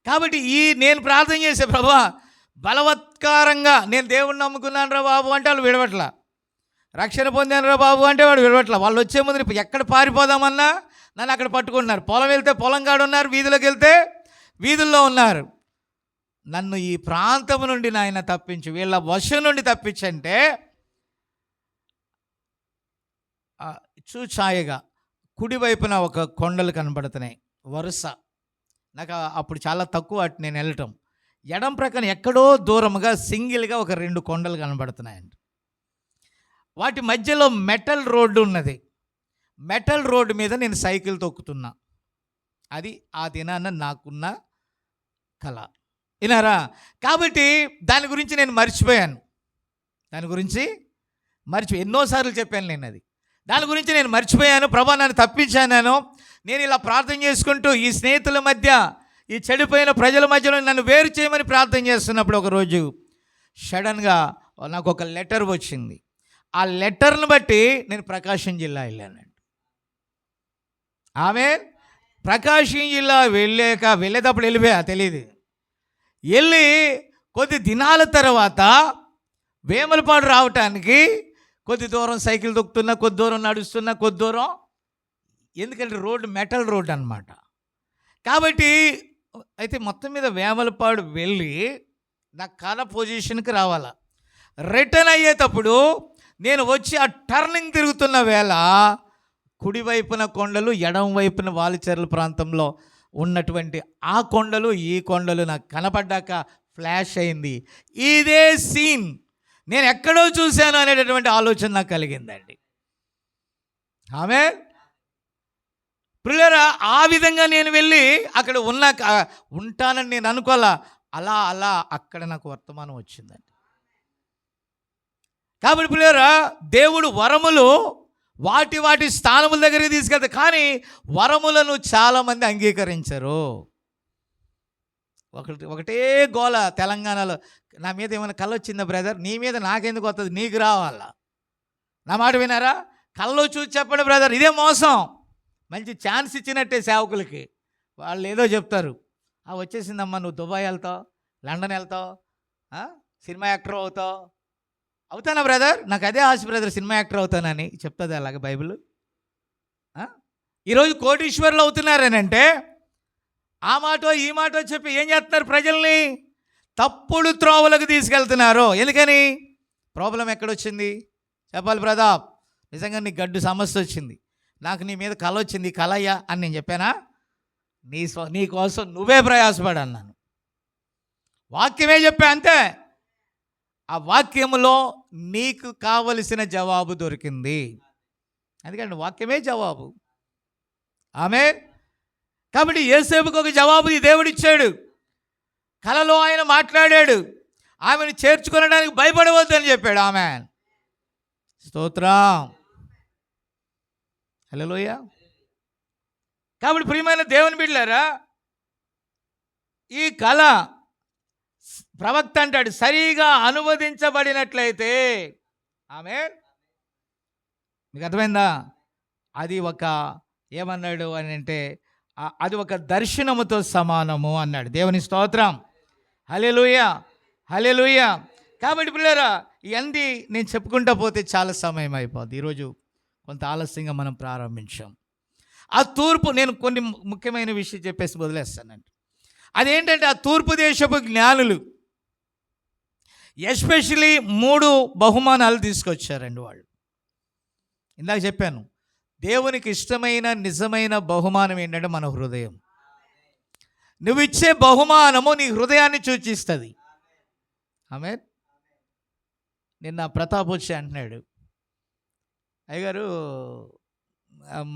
కాబట్టి నేను ప్రార్థన చేసే, ప్రభువా బలవత్కారంగా నేను దేవుణ్ణి నమ్ముకున్నాను రా బాబు అంటే వాళ్ళు విడవట్లా, రక్షణ పొందాను రా బాబు అంటే వాడు విడవట్లా. వాళ్ళు వచ్చే ముందు ఎక్కడ పారిపోదామన్నా నన్ను అక్కడ పట్టుకుంటున్నారు. పొలం వెళ్తే పొలం కాడు ఉన్నారు, వీధిలోకి వెళ్తే వీధుల్లో ఉన్నారు. నన్ను ఈ ప్రాంతం నుండి నాయన తప్పించు, వీళ్ళ వశం నుండి తప్పించంటే చూచాయగా కుడివైపున ఒక కొండలు కనబడుతున్నాయి వరుస. నాకు అప్పుడు చాలా తక్కువ అటు నేను వెళ్ళటం. ఎడం ప్రక్కన ఎక్కడో దూరముగా సింగిల్గా ఒక 2 కొండలు కనబడుతున్నాయండి. వాటి మధ్యలో మెటల్ రోడ్డు ఉన్నది. మెటల్ రోడ్డు మీద నేను సైకిల్ తొక్కుతున్నా. అది ఆ దినాన నాకున్న కళ, వినారా? కాబట్టి దాని గురించి నేను మర్చిపోయాను. ఎన్నోసార్లు చెప్పాను నేను అది. దాని గురించి నేను మర్చిపోయాను. ప్రభా నన్ను తప్పించాను. నేను ఇలా ప్రార్థన చేసుకుంటూ ఈ స్నేహితుల మధ్య, ఈ చెడిపోయిన ప్రజల మధ్యలో నన్ను వేరు చేయమని ప్రార్థన చేస్తున్నప్పుడు ఒకరోజు సడన్గా నాకు ఒక లెటర్ వచ్చింది. ఆ లెటర్ను బట్టి నేను ప్రకాశం జిల్లా వెళ్ళానండి. ఆమె ప్రకాశం జిల్లా వెళ్ళేటప్పుడు వెళ్ళిపోయా, తెలియదు. వెళ్ళి కొద్ది దినాల తర్వాత వేములపాడు రావటానికి కొద్ది దూరం సైకిల్ తొక్కుతున్నా, కొద్ది దూరం నడుస్తున్నా, కొద్ది దూరం, ఎందుకంటే రోడ్డు మెటల్ రోడ్డు అనమాట. కాబట్టి అయితే మొత్తం మీద వేములపాడు వెళ్ళి నా కళ పొజిషన్కి రావాలా. రిటర్న్ అయ్యేటప్పుడు నేను వచ్చి ఆ టర్నింగ్ తిరుగుతున్న వేళ కుడివైపున కొండలు, ఎడం వైపున వాలిచెర్ల ప్రాంతంలో ఉన్నటువంటి ఆ కొండలు, ఈ కొండలు నాకు కనపడ్డాక ఫ్లాష్ అయింది. ఇదే సీన్ నేను ఎక్కడో చూశాను అనేటటువంటి ఆలోచన నాకు కలిగిందండి. ఆమె ప్రియులారా, ఆ విధంగా నేను వెళ్ళి అక్కడ ఉంటానని నేను అనుకోవాలా. అలా అక్కడ నాకు వర్తమానం వచ్చిందండి. కాబట్టి ప్రియులారా, దేవుడు వరములు వాటి స్థానముల దగ్గరికి తీసుకెళ్తారు. కానీ వరములను చాలామంది అంగీకరించరు. ఒకటే గోల తెలంగాణలో. నా మీద ఏమైనా కళ వచ్చిందా బ్రదర్? నీ మీద నాకెందుకు వస్తుంది, నీకు రావాలా? నా మాట వినారా? కళ్ళలో చూసి చెప్పండి బ్రదర్, ఇదే మోసం. మంచి ఛాన్స్ ఇచ్చినట్టే సేవకులకి. వాళ్ళు ఏదో చెప్తారు, వచ్చేసిందమ్మా, నువ్వు దుబాయ్ వెళ్తావు, లండన్ వెళ్తావు, సినిమా యాక్టర్ అవుతానా బ్రదర్? నాకు అదే ఆశ బ్రదర్, సినిమా యాక్టర్ అవుతానని చెప్తుంది అలాగే బైబిల్. ఈరోజు కోటీశ్వరులు అవుతున్నారనంటే ఆ మాటో ఈ మాటో చెప్పి ఏం చేస్తున్నారు? ప్రజల్ని తప్పుడు త్రోవలకు తీసుకెళ్తున్నారు. ఎందుకని? ప్రాబ్లం ఎక్కడొచ్చింది చెప్పాలి ప్రతాప్. నిజంగా నీ గడ్డు సమస్య వచ్చింది, నాకు నీ మీద కళ వచ్చింది, కళయ్యా అని నేను చెప్పానా? నీ కోసం నువ్వే ప్రయాసపడి అన్నాను. వాక్యమే చెప్పా అంతే. ఆ వాక్యములో నీకు కావలసిన జవాబు దొరికింది. ఎందుకంటే వాక్యమే జవాబు. ఆమేన్. కాబట్టి యేసేపుకు ఒక జవాబు దేవుడిచ్చాడు. కలలో ఆయన మాట్లాడాడు. ఆమెను చేర్చుకొనడానికి భయపడవద్దని చెప్పాడు. ఆమేన్. స్తోత్రం. హల్లెలూయా. కాబట్టి ప్రియమైన దేవుని బిడ్డలారా, ఈ కళ ప్రవక్త అంటాడు సరిగా అనువదించబడినట్లయితే, ఆమేన్, మీకు అర్థమైందా? అది ఒక ఏమన్నాడు అని అంటే, అది ఒక దర్శనముతో సమానము అన్నాడు. దేవుని స్తోత్రం. హల్లెలూయా, హల్లెలూయా. కాబట్టి పిల్లరా, ఇవన్నీ నేను చెప్పుకుంటా పోతే చాలా సమయం అయిపోద్ది. ఈరోజు కొంత ఆలస్యంగా మనం ప్రారంభించాం. ఆ తూర్పు, నేను కొన్ని ముఖ్యమైన విషయం చెప్పేసి వదిలేస్తానండి. అదేంటంటే, ఆ తూర్పు దేశపు జ్ఞానులు ఎస్పెషలీ 3 బహుమానాలు తీసుకొచ్చారండి వాళ్ళు. ఇందాక చెప్పాను, దేవునికి ఇష్టమైన నిజమైన బహుమానం ఏంటంటే మన హృదయం. నువ్వు ఇచ్చే బహుమానము నీ హృదయాన్ని సూచిస్తుంది. ఆమేన్. నిన్న ప్రతాప్ వచ్చి అంటున్నాడు, అయ్యగారు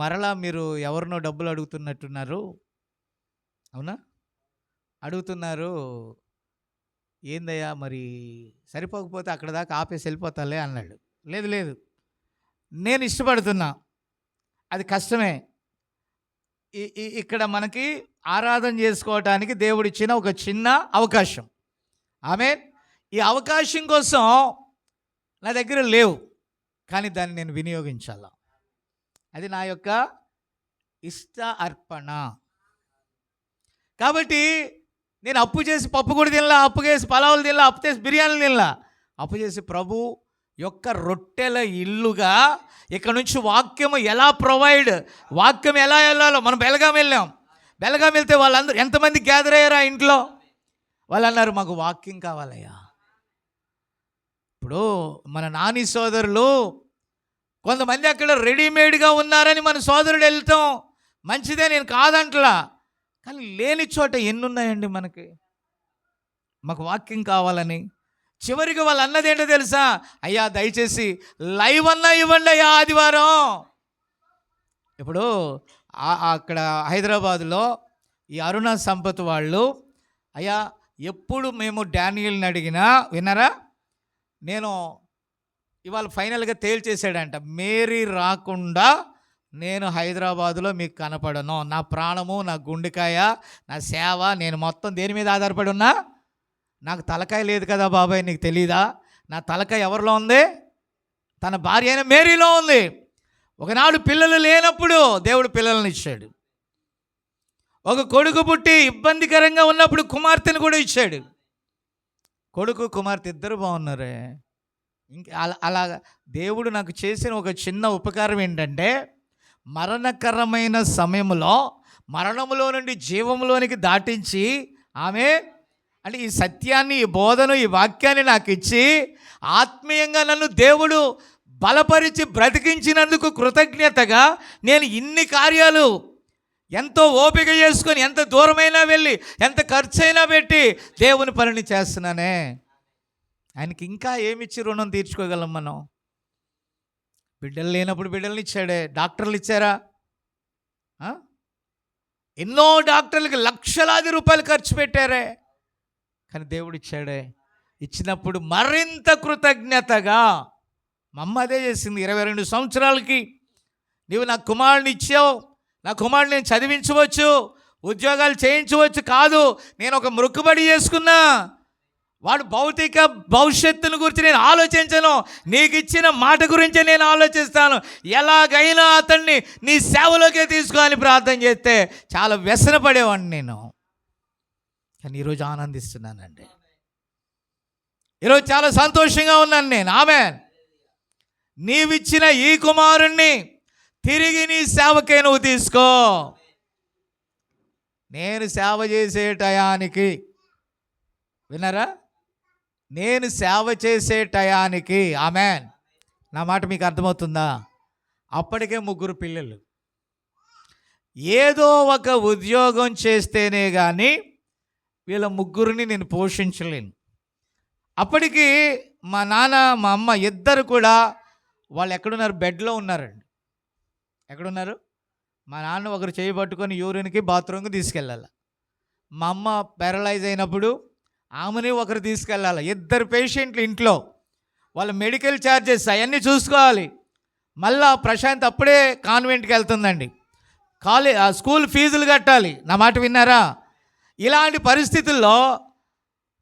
మరలా మీరు ఎవరినో డబ్బులు అడుగుతున్నట్టున్నారు, అవునా? అడుగుతున్నారు, ఏందయ్యా మరి సరిపోకపోతే అక్కడ దాకా ఆపేసి వెళ్ళిపోతాలే అన్నాడు. లేదు లేదు, నేను ఇష్టపడుతున్నా, అది కష్టమే. ఇక్కడ మనకి ఆరాధన చేసుకోవటానికి దేవుడిచ్చిన ఒక చిన్న అవకాశం. ఆమేన్. ఈ అవకాశం కోసం నా దగ్గర లేవు, కానీ దాన్ని నేను వినియోగించాల. అది నా యొక్క ఇష్ట అర్పణ. కాబట్టి నేను అప్పు చేసి పప్పు కూడా తినలా, అప్పు చేసి పలావులు తినలా, అప్పు చేసి బిర్యానీలు తినలా. అప్పు చేసి ప్రభు యొక్క రొట్టెల ఇల్లుగా ఇక్కడ నుంచి వాక్యము ఎలా వాక్యం ఎలా వెళ్ళాలో. మనం బెలగాం వెళ్ళాం. బెలగాం వెళ్తే వాళ్ళందరూ ఎంతమంది గ్యాదర్ అయ్యారా ఇంట్లో? వాళ్ళు అన్నారు, మాకు వాక్యం కావాలయ్యా. ఇప్పుడు మన నాని సోదరులు కొంతమంది అక్కడ రెడీమేడ్గా ఉన్నారని మన సోదరుడు వెళ్తాం మంచిదే, నేను కాదంటలా. కానీ లేని చోట ఎన్నున్నాయండి మనకి? మాకు వాక్యం కావాలని. చివరికి వాళ్ళు అన్నది ఏంటో తెలుసా? అయ్యా దయచేసి లైవ్ అన్నా ఇవ్వండి అయ్యా ఆదివారం. ఇప్పుడు అక్కడ హైదరాబాదులో ఈ అరుణ సంపత్ వాళ్ళు, అయ్యా ఎప్పుడు మేము డానియల్ని అడిగినా విన్నారా, నేను ఇవాళ ఫైనల్గా తేల్చేసాడంట, మేరీ రాకుండా నేను హైదరాబాదులో మీకు కనపడను. నా ప్రాణము, నా గుండెకాయ, నా సేవ, నేను మొత్తం దేని మీద ఆధారపడి ఉన్నా? నాకు తలకాయ లేదు కదా బాబాయ్, నీకు తెలీదా? నా తలకాయ ఎవరిలో ఉంది? తన భార్య అయిన మేరీలో ఉంది. ఒకనాడు పిల్లలు లేనప్పుడు దేవుడు పిల్లల్ని ఇచ్చాడు. ఒక కొడుకు పుట్టి ఇబ్బందికరంగా ఉన్నప్పుడు కుమార్తెను కూడా ఇచ్చాడు. కొడుకు కుమార్తె ఇద్దరు బాగున్నారే. ఇంకా అలాగా దేవుడు నాకు చేసిన ఒక చిన్న ఉపకారం ఏంటంటే, మరణకరమైన సమయంలో మరణములో నుండి జీవంలోనికి దాటించి ఆమె అంటే ఈ సత్యాన్ని, ఈ బోధను, ఈ వాక్యాన్ని నాకు ఇచ్చి ఆత్మీయంగా నన్ను దేవుడు బలపరిచి బ్రతికించినందుకు కృతజ్ఞతగా నేను ఇన్ని కార్యాలు ఎంతో ఓపిక చేసుకొని, ఎంత దూరమైనా వెళ్ళి, ఎంత ఖర్చైనా పెట్టి దేవుని పనిని చేస్తున్నానే. ఆయనకి ఇంకా ఏమిచ్చి రుణం తీర్చుకోగలం మనం? బిడ్డలు లేనప్పుడు బిడ్డల్ని ఇచ్చాడే. డాక్టర్లు ఇచ్చారా? ఎన్నో డాక్టర్లకి లక్షలాది రూపాయలు ఖర్చు పెట్టారే, కానీ దేవుడు ఇచ్చాడే. ఇచ్చినప్పుడు మరింత కృతజ్ఞతగా మా అమ్మ అదే చేసింది. 22 సంవత్సరాలకి నీవు నా కుమారుని ఇచ్చావు, నా కుమారుని నేను చదివించవచ్చు, ఉద్యోగాలు చేయించవచ్చు కాదు, నేను ఒక మొక్కుబడి చేసుకున్నా. వాడు భౌతిక భవిష్యత్తును గురించి నేను ఆలోచించను, నీకు ఇచ్చిన మాట గురించే నేను ఆలోచిస్తాను. ఎలాగైనా అతన్ని నీ సేవలోకే తీసుకోని ప్రార్థన చేస్తే చాలా వ్యసనపడేవాడిని నేను. కానీ ఈరోజు ఆనందిస్తున్నానండి. ఈరోజు చాలా సంతోషంగా ఉన్నాను నేను. ఆమేన్. నీవిచ్చిన ఈ కుమారుణ్ణి తిరిగి నీ సేవకే నువ్వు తీసుకో. నేను సేవ చేసే టయానికి, విన్నారా, నేను సేవ చేసే టయానికి, ఆమేన్, నా మాట మీకు అర్థమవుతుందా? అప్పటికే 3 పిల్లలు. ఏదో ఒక ఉద్యోగం చేస్తేనే కానీ వీళ్ళ 3 నేను పోషించలేను. అప్పటికి మా నాన్న, మా అమ్మ ఇద్దరు కూడా వాళ్ళు ఎక్కడున్నారు? బెడ్లో ఉన్నారండి. ఎక్కడున్నారు? మా నాన్న ఒకరు చేయి పట్టుకొని యూరిన్కి, బాత్రూమ్కి తీసుకెళ్ళాలి. మా అమ్మ పారలైజ్ అయినప్పుడు ఆమెని ఒకరు తీసుకెళ్ళాలి. 2 పేషెంట్లు ఇంట్లో, వాళ్ళ మెడికల్ ఛార్జెస్ అవన్నీ చూసుకోవాలి. మళ్ళా ప్రశాంత్ అప్పుడే కాన్వెంట్కి వెళ్తుందండి, స్కూల్ ఫీజులు కట్టాలి. నా మాట విన్నారా? ఇలాంటి పరిస్థితుల్లో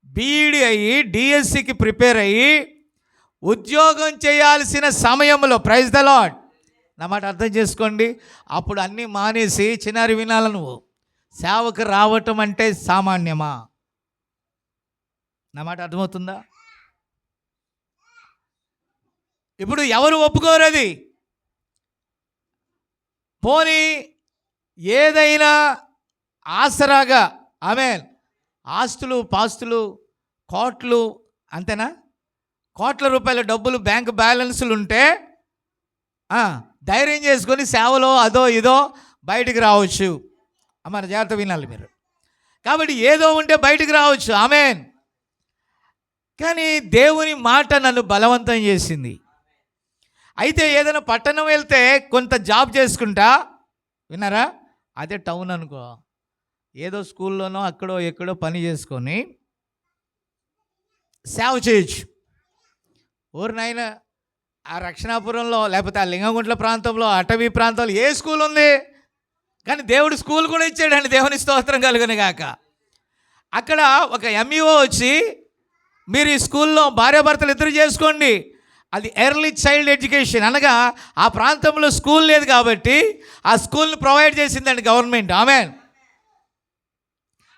బీఈడి అయ్యి డిఎస్సికి ప్రిపేర్ అయ్యి ఉద్యోగం చేయాల్సిన సమయంలో, ప్రైజ్ ద లార్డ్, నా మాట అర్థం చేసుకోండి, అప్పుడు అన్నీ మానేసి, చిన్నారి వినాల, నువ్వు సేవకు రావటం అంటే సామాన్యమా? నా మాట అర్థమవుతుందా? ఇప్పుడు ఎవరు ఒప్పుకోరు అది. పోనీ ఏదైనా ఆసరాగా, ఆమేన్, ఆస్తులు పాస్తులు కోట్లు, అంతేనా, కోట్ల రూపాయల డబ్బులు బ్యాంక్ బ్యాలెన్సులు ఉంటే ధైర్యం చేసుకొని సేవలో అదో ఇదో బయటికి రావచ్చు. మన జాగ్రత్త వినాలి మీరు. కాబట్టి ఏదో ఉంటే బయటికి రావచ్చు, ఆమేన్. కానీ దేవుని మాట నన్ను బలవంతం చేసింది. అయితే ఏదైనా పట్టణం వెళ్తే కొంత జాబ్ చేసుకుంటా, విన్నారా, అదే టౌన్ అనుకో, ఏదో స్కూల్లోనో అక్కడో ఎక్కడో పని చేసుకొని సేవ చేయొచ్చు. ఊరు నాయన ఆ రక్షణాపురంలో లేకపోతే ఆ లింగగుంట్ల ప్రాంతంలో అటవీ ప్రాంతంలో ఏ స్కూల్ ఉంది? కానీ దేవుడు స్కూల్ కూడా ఇచ్చాడండి. దేవుని స్తోత్రం కలుగును గాక. అక్కడ ఒక ఎంఈఓ వచ్చి మీరు ఈ స్కూల్లో భార్యాభర్తలు ఇద్దరు చేసుకోండి, అది ఎర్లీ చైల్డ్ ఎడ్యుకేషన్ అనగా ఆ ప్రాంతంలో స్కూల్ లేదు కాబట్టి ఆ స్కూల్ని ప్రొవైడ్ చేసిందండి గవర్నమెంట్. ఆమెన్.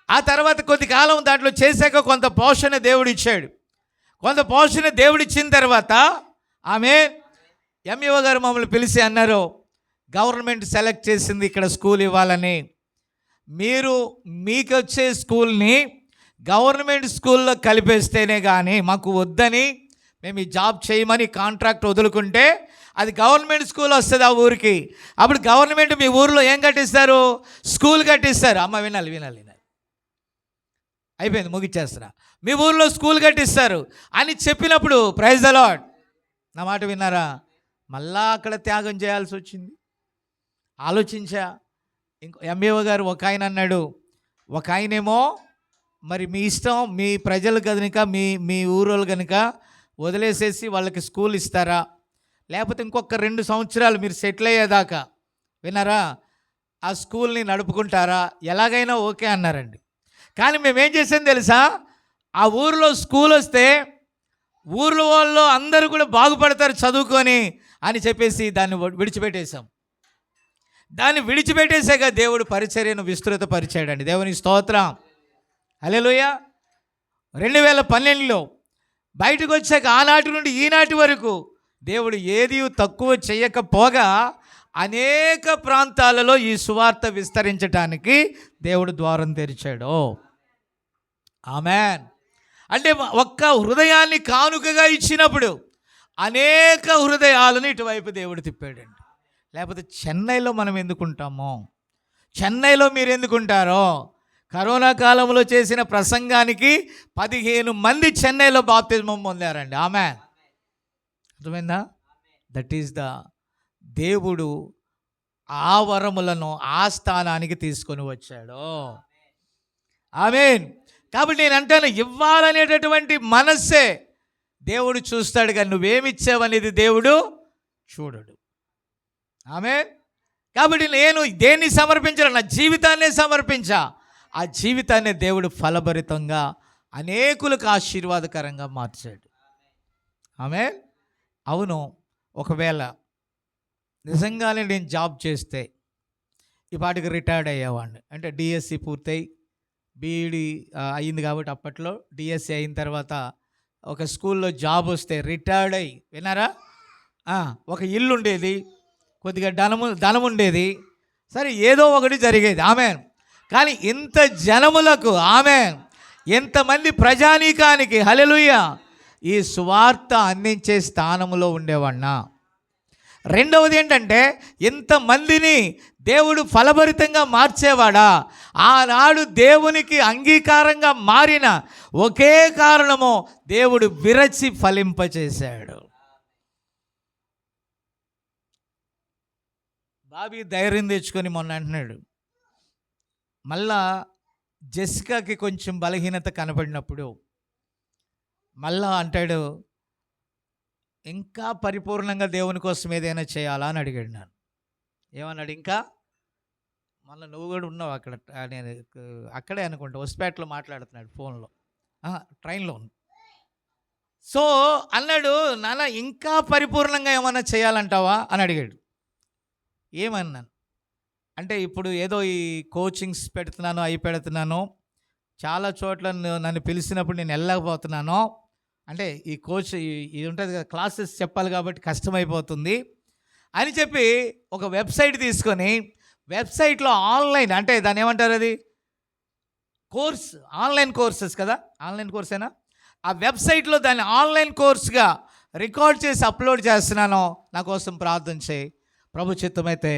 ఆ తర్వాత కొద్ది కాలం దాంట్లో చేశాక కొంత పోషణ దేవుడు ఇచ్చాడు. కొంత పోషణ దేవుడు ఇచ్చిన తర్వాత ఆమె ఎంఈఓ గారు మమ్మల్ని పిలిచి అన్నారు, గవర్నమెంట్ సెలెక్ట్ చేసింది ఇక్కడ స్కూల్ ఇవ్వాలని, మీరు మీకు వచ్చే స్కూల్ని గవర్నమెంట్ స్కూల్లో కలిపేస్తేనే కానీ మాకు వద్దని, మేము ఈ జాబ్ చేయమని కాంట్రాక్ట్ వదులుకుంటే అది గవర్నమెంట్ స్కూల్ వస్తుంది ఆ ఊరికి. అప్పుడు గవర్నమెంట్ మీ ఊరిలో ఏం కట్టిస్తారు? స్కూల్ కట్టిస్తారు. అమ్మ వినాలి వినాలి వినాలి, అయిపోయింది, ముగిచ్చేస్తున్నా. మీ ఊరిలో స్కూల్ కట్టిస్తారు అని చెప్పినప్పుడు ప్రైజ్ ద లార్డ్, నా మాట విన్నారా? మళ్ళా అక్కడ త్యాగం చేయాల్సి వచ్చింది. ఆలోచించా. ఇంకో ఎంఈఓ గారు ఒక ఆయన అన్నాడు, ఒక ఆయనేమో మరి మీ ఇష్టం, మీ ప్రజలు కనుక మీ ఊరోళ్ళు కనుక వదిలేసేసి వాళ్ళకి స్కూల్ ఇస్తారా, లేకపోతే ఇంకొక 2 సంవత్సరాలు మీరు సెటిల్ అయ్యేదాకా విన్నారా ఆ స్కూల్ని నడుపుకుంటారా, ఎలాగైనా ఓకే అన్నారండి. కానీ మేమేం చేసాం తెలుసా? ఆ ఊరిలో స్కూల్ వస్తే ఊర్లో వాళ్ళు అందరూ కూడా బాగుపడతారు చదువుకొని అని చెప్పేసి దాన్ని విడిచిపెట్టేశాం. దాన్ని విడిచిపెట్టేసాక దేవుడు పరిచర్యను విస్తృతపరిచాడండి. దేవుని స్తోత్రం, హల్లెలూయా. 2012లో బయటకు వచ్చాక ఆనాటి నుండి ఈనాటి వరకు దేవుడు ఏది తక్కువ చేయకపోగా అనేక ప్రాంతాలలో ఈ సువార్త విస్తరించడానికి దేవుడు ద్వారం తెరిచాడు. ఆమెన్. అంటే ఒక్క హృదయాన్ని కానుకగా ఇచ్చినప్పుడు అనేక హృదయాలను ఇటువైపు దేవుడు తిప్పాడండి. లేకపోతే చెన్నైలో మనం ఎందుకుంటామో, చెన్నైలో మీరు ఎందుకుంటారో? కరోనా కాలంలో చేసిన ప్రసంగానికి 15 మంది చెన్నైలో బాప్తిస్మం పొందారండి. ఆమెన్. అర్థమైందా? దట్ ఈస్ ద దేవుడు ఆ వరములను ఆ స్థానానికి తీసుకొని వచ్చాడు. ఆమేన్. కాబట్టి నేను అంటాను, ఇవ్వాలనేటటువంటి మనస్సే దేవుడు చూస్తాడు, కానీ నువ్వేమిచ్చావనేది దేవుడు చూడడు. ఆమేన్. కాబట్టి నేను దేన్ని సమర్పించాను? నా జీవితాన్నే సమర్పించా. ఆ జీవితాన్ని దేవుడు ఫలభరితంగా అనేకులకు ఆశీర్వాదకరంగా మార్చాడు. ఆమేన్. అవును, ఒకవేళ నిజంగానే నేను జాబ్ చేస్తే ఈ పాటికి రిటైర్డ్ అయ్యేవాడిని. అంటే డిఎస్సి పూర్తయి బీఈడి అయింది కాబట్టి అప్పట్లో డిఎస్సి అయిన తర్వాత ఒక స్కూల్లో జాబ్ వస్తే రిటైర్డ్ అయ్యి, విన్నారా, ఒక ఇల్లు ఉండేది, కొద్దిగా ధనం ఉండేది, సరే ఏదో ఒకటి జరిగేది. ఆమెన్. కానీ ఇంత జనములకు, ఆమెన్, ఎంతమంది ప్రజానీకానికి, హల్లెలూయా, ఈ సువార్త అందించే స్థానంలో ఉండేవాడినా. రెండవది ఏంటంటే, ఇంతమందిని దేవుడు ఫలభరితంగా మార్చేవాడా? ఆనాడు దేవునికి అంగీకారంగా మారిన ఒకే కారణము, దేవుడు విరచి ఫలింపచేశాడు. బాబీ ధైర్యం తెచ్చుకొని మొన్న అంటున్నాడు, మళ్ళా జెసికాకి కొంచెం బలహీనత కనపడినప్పుడు మళ్ళా అంటాడు, ఇంకా పరిపూర్ణంగా దేవుని కోసం ఏదైనా చేయాలా అని అడిగాడు. నన్ను ఏమన్నాడు? ఇంకా మళ్ళీ నువ్వు కూడా ఉన్నావు అక్కడ, నేను అక్కడే అనుకుంటా, హొస్పేటలో మాట్లాడుతున్నాడు ఫోన్లో, ట్రైన్లో. సో అన్నాడు, నాన్న ఇంకా పరిపూర్ణంగా ఏమన్నా చేయాలంటావా అని అడిగాడు. ఏమన్నాను అంటే, ఇప్పుడు ఏదో ఈ కోచింగ్స్ పెడుతున్నాను, అవి పెడుతున్నాను, చాలా చోట్ల నన్ను పిలిచినప్పుడు నేను వెళ్ళకపోతున్నాను, అంటే ఈ కోచ్ ఇది ఉంటుంది కదా, క్లాసెస్ చెప్పాలి కాబట్టి కష్టమైపోతుంది అని చెప్పి ఒక వెబ్సైట్ తీసుకొని, వెబ్సైట్లో ఆన్లైన్, అంటే దాన్ని ఏమంటారు, అది కోర్స్, ఆన్లైన్ కోర్సెస్ కదా, ఆన్లైన్ కోర్సేనా, ఆ వెబ్సైట్లో దాన్ని ఆన్లైన్ కోర్స్గా రికార్డ్ చేసి అప్లోడ్ చేస్తున్నాను, నా కోసం ప్రార్థన చేయి, ప్రభు చిత్తమైతే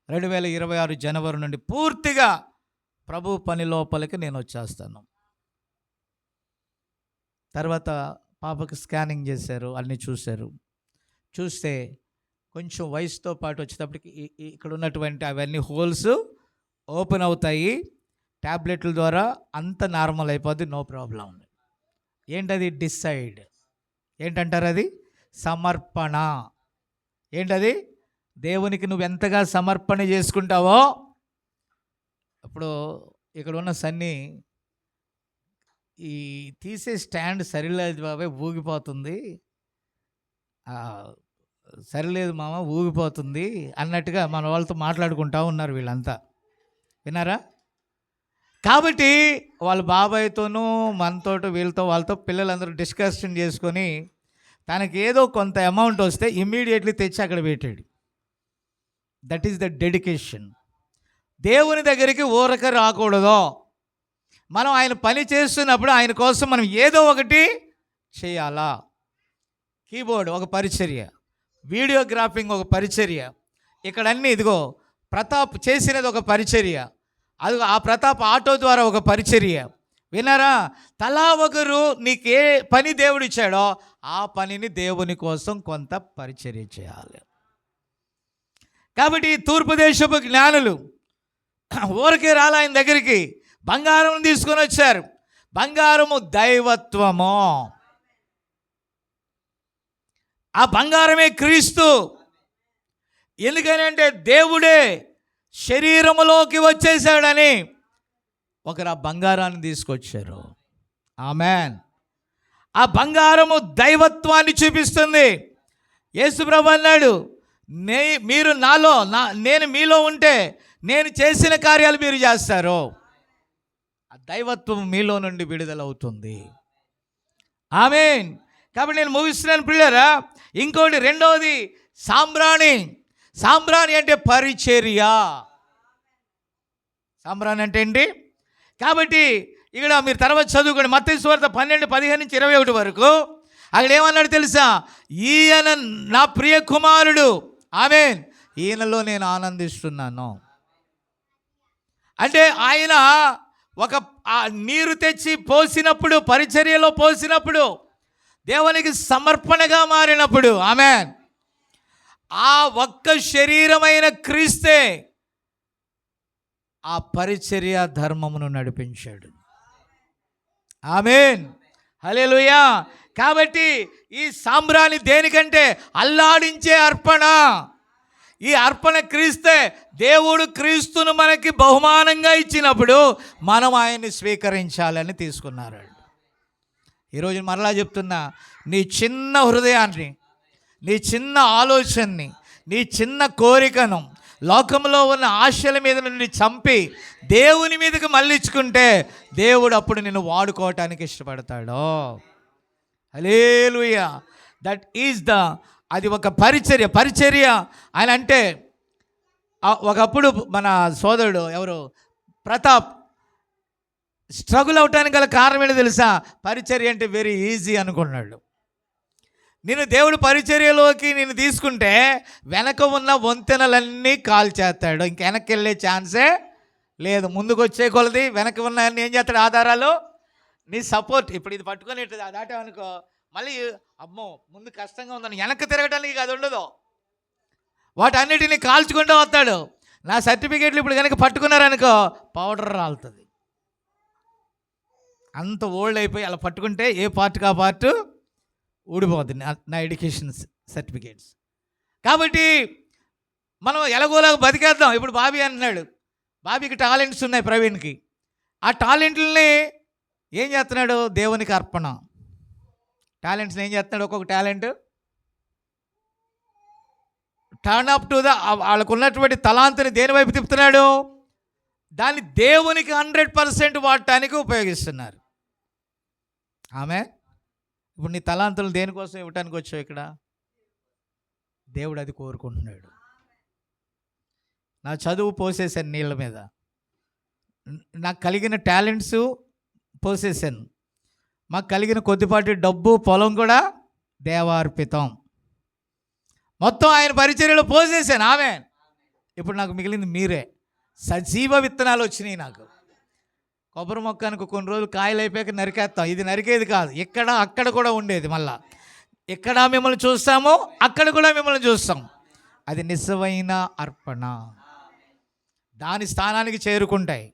2026 జనవరి నుండి పూర్తిగా ప్రభు పని లోపలికి నేను వచ్చేస్తాను. తర్వాత పాపకు స్కానింగ్ చేశారు, అన్నీ చూశారు. చూస్తే కొంచెం వయసుతో పాటు వచ్చేటప్పటికి ఇక్కడ ఉన్నటువంటి అవన్నీ హోల్స్ ఓపెన్ అవుతాయి, ట్యాబ్లెట్ల ద్వారా అంత నార్మల్ అయిపోద్ది, నో ప్రాబ్లం ఉంది. ఏంటది? డిసైడ్. ఏంటంటారు అది? సమర్పణ. ఏంటది? దేవునికి నువ్వు ఎంతగా సమర్పణ చేసుకుంటావో. ఇప్పుడు ఇక్కడ ఉన్న సన్ని ఈ తీసే స్టాండ్ సరిలేదు బాబాయ్, ఊగిపోతుంది, సరిలేదు మామ ఊగిపోతుంది అన్నట్టుగా మన వాళ్ళతో మాట్లాడుకుంటూ ఉన్నారు వీళ్ళంతా. విన్నారా? కాబట్టి వాళ్ళ బాబాయ్తోనూ మనతోటి వీళ్ళతో వాళ్ళతో పిల్లలందరూ డిస్కషన్ చేసుకొని తనకి ఏదో కొంత అమౌంట్ వస్తే ఇమ్మీడియట్లీ తెచ్చి అక్కడ పెట్టాడు. That is the dedication. దేవుని దగ్గరికి ఊరక రాకూడదు. మనం ఆయన పని చేస్తున్నప్పుడు ఆయన కోసం మనం ఏదో ఒకటి చేయాలా. కీబోర్డ్ ఒక పరిచర్య, వీడియోగ్రాఫింగ్ ఒక పరిచర్య, ఇక్కడ అన్నీ ఇదిగో ప్రతాప్ చేసినది ఒక పరిచర్య, అది ఆ ప్రతాప్ ఆటో ద్వారా ఒక పరిచర్య. విన్నారా? తలా ఒకరు నీకే పని దేవుడు ఇచ్చాడో ఆ పనిని దేవుని కోసం కొంత పరిచర్య చేయాలి. కాబట్టి తూర్పు దేశపు జ్ఞానులు ఊరికే రాలి ఆయన దగ్గరికి బంగారం తీసుకొని వచ్చారు. బంగారము దైవత్వము. ఆ బంగారమే క్రీస్తు. ఎందుకనంటే దేవుడే శరీరములోకి వచ్చేసాడని ఒకరు ఆ బంగారాన్ని తీసుకొచ్చారు. ఆమెన్. ఆ బంగారము దైవత్వాన్ని చూపిస్తుంది. యేసుప్రభు అన్నాడు, మీరు నాలో నేను మీలో ఉంటే నేను చేసిన కార్యాలు మీరు చేస్తారు. ఆ దైవత్వం మీలో నుండి విడుదలవుతుంది. ఆమేన్. కాబట్టి నేను ముగిస్తున్నాను ప్రియులారా. ఇంకోటి రెండవది సాంబ్రాణి. సాంబ్రాణి అంటే పరిచర్య. సాంబ్రాణి అంటే ఏంటి? కాబట్టి ఇక్కడ మీరు తర్వాత చదువుకోండి. మత్తయి సువార్త 12:15-21 వరకు. అక్కడ ఏమన్నాడు తెలుసా? ఈయన నా ప్రియ కుమారుడు, ఆమేన్, ఈయనలో నేను ఆనందిస్తున్నాను. అంటే ఆయన ఒక నీరు తెచ్చి పోసినప్పుడు, పరిచర్యలో పోసినప్పుడు, దేవునికి సమర్పణగా మారినప్పుడు, ఆమేన్, ఆ ఒక్క శరీరమైన క్రీస్తే ఆ పరిచర్య ధర్మమును నడిపించాడు. ఆమేన్, హల్లెలూయా. కాబట్టి ఈ సాంబ్రాణి దేనికంటే అల్లాడించే అర్పణ. ఈ అర్పణ క్రీస్తే. దేవుడు క్రీస్తును మనకి బహుమానంగా ఇచ్చినప్పుడు మనం ఆయన్ని స్వీకరించాలని తీసుకున్నారు. ఈరోజు మరలా చెప్తున్నా, నీ చిన్న హృదయాన్ని, నీ చిన్న ఆలోచనని, నీ చిన్న కోరికను, లోకంలో ఉన్న ఆశల మీద నుండి చంపి దేవుని మీదకి మళ్ళించుకుంటే దేవుడు అప్పుడు నిన్ను వాడుకోవటానికి ఇష్టపడతాడు. హల్లెలూయా. దట్ ఈజ్ అది ఒక పరిచర్య. పరిచర్య అని అంటే ఒకప్పుడు మన సోదరుడు ఎవరు ప్రతాప్ స్ట్రగుల్ అవటానికి గల కారణం ఏంటో తెలుసా? పరిచర్య అంటే వెరీ ఈజీ అనుకున్నాడు. నేను దేవుడు పరిచర్యలోకి నేను తీసుకుంటే వెనక ఉన్న వంతెనలన్నీ కాల్చేస్తాడు. ఇంక వెనక్కి వెళ్ళే ఛాన్సే లేదు. ముందుకు వచ్చే కొలది వెనక ఉన్న ఏం చేస్తాడు? ఆధారాలు, నీ సపోర్ట్. ఇప్పుడు ఇది పట్టుకొని దాటామనుకో, మళ్ళీ అమ్మో ముందు కష్టంగా ఉందని వెనక్కి తిరగడానికి అది ఉండదు. వాటన్నిటిని కాల్చుకుంటూ వస్తాడు. నా సర్టిఫికేట్లు ఇప్పుడు కనుక పట్టుకున్నారనుకో పౌడర్ రాలుతుంది. అంత ఓల్డ్ అయిపోయి అలా పట్టుకుంటే ఏ పార్ట్కి ఆ పార్ట్ ఊడిపోతుంది నా ఎడ్యుకేషన్ సర్టిఫికేట్స్. కాబట్టి మనం ఎలాగోలాగా బతికేద్దాం. ఇప్పుడు బాబీ అన్నాడు, బాబీకి టాలెంట్స్ ఉన్నాయి ప్రవీణ్కి. ఆ టాలెంట్లని ఏం చేస్తున్నాడు? దేవునికి అర్పణ. టాలెంట్స్ని ఏం చేస్తున్నాడు? ఒక్కొక్క టాలెంట్ టర్న్ అప్ టు వాళ్ళకు ఉన్నటువంటి తలాంతుని దేని వైపు తిప్పుతున్నాడు? దాన్ని దేవునికి 100% వాడటానికి ఉపయోగిస్తున్నారు. ఆమె ఇప్పుడు నీ తలాంతులు దేనికోసం ఇవ్వటానికి వచ్చావు? ఇక్కడ దేవుడు అది కోరుకుంటున్నాడు. నా చదువు పోసేసాను నీళ్ళ మీద, నాకు కలిగిన టాలెంట్స్ పోసేసాను, మాకు కలిగిన కొద్దిపాటి డబ్బు పొలం కూడా దేవార్పితం, మొత్తం ఆయన పరిచర్యలో పోసేసాను. ఆమె ఇప్పుడు నాకు మిగిలింది మీరే. సజీవ విత్తనాలు వచ్చినాయి నాకు. కొబ్బరి మొక్కనికి కొన్ని రోజులు కాయలు అయిపోయాక నరికేస్తాం. ఇది నరికేది కాదు, ఇక్కడ అక్కడ కూడా ఉండేది. మళ్ళా ఇక్కడ మిమ్మల్ని చూస్తాము, అక్కడ కూడా మిమ్మల్ని చూస్తాం. అది నిజమైన అర్పణ. దాని స్థానానికి చేరుకుంటాయి.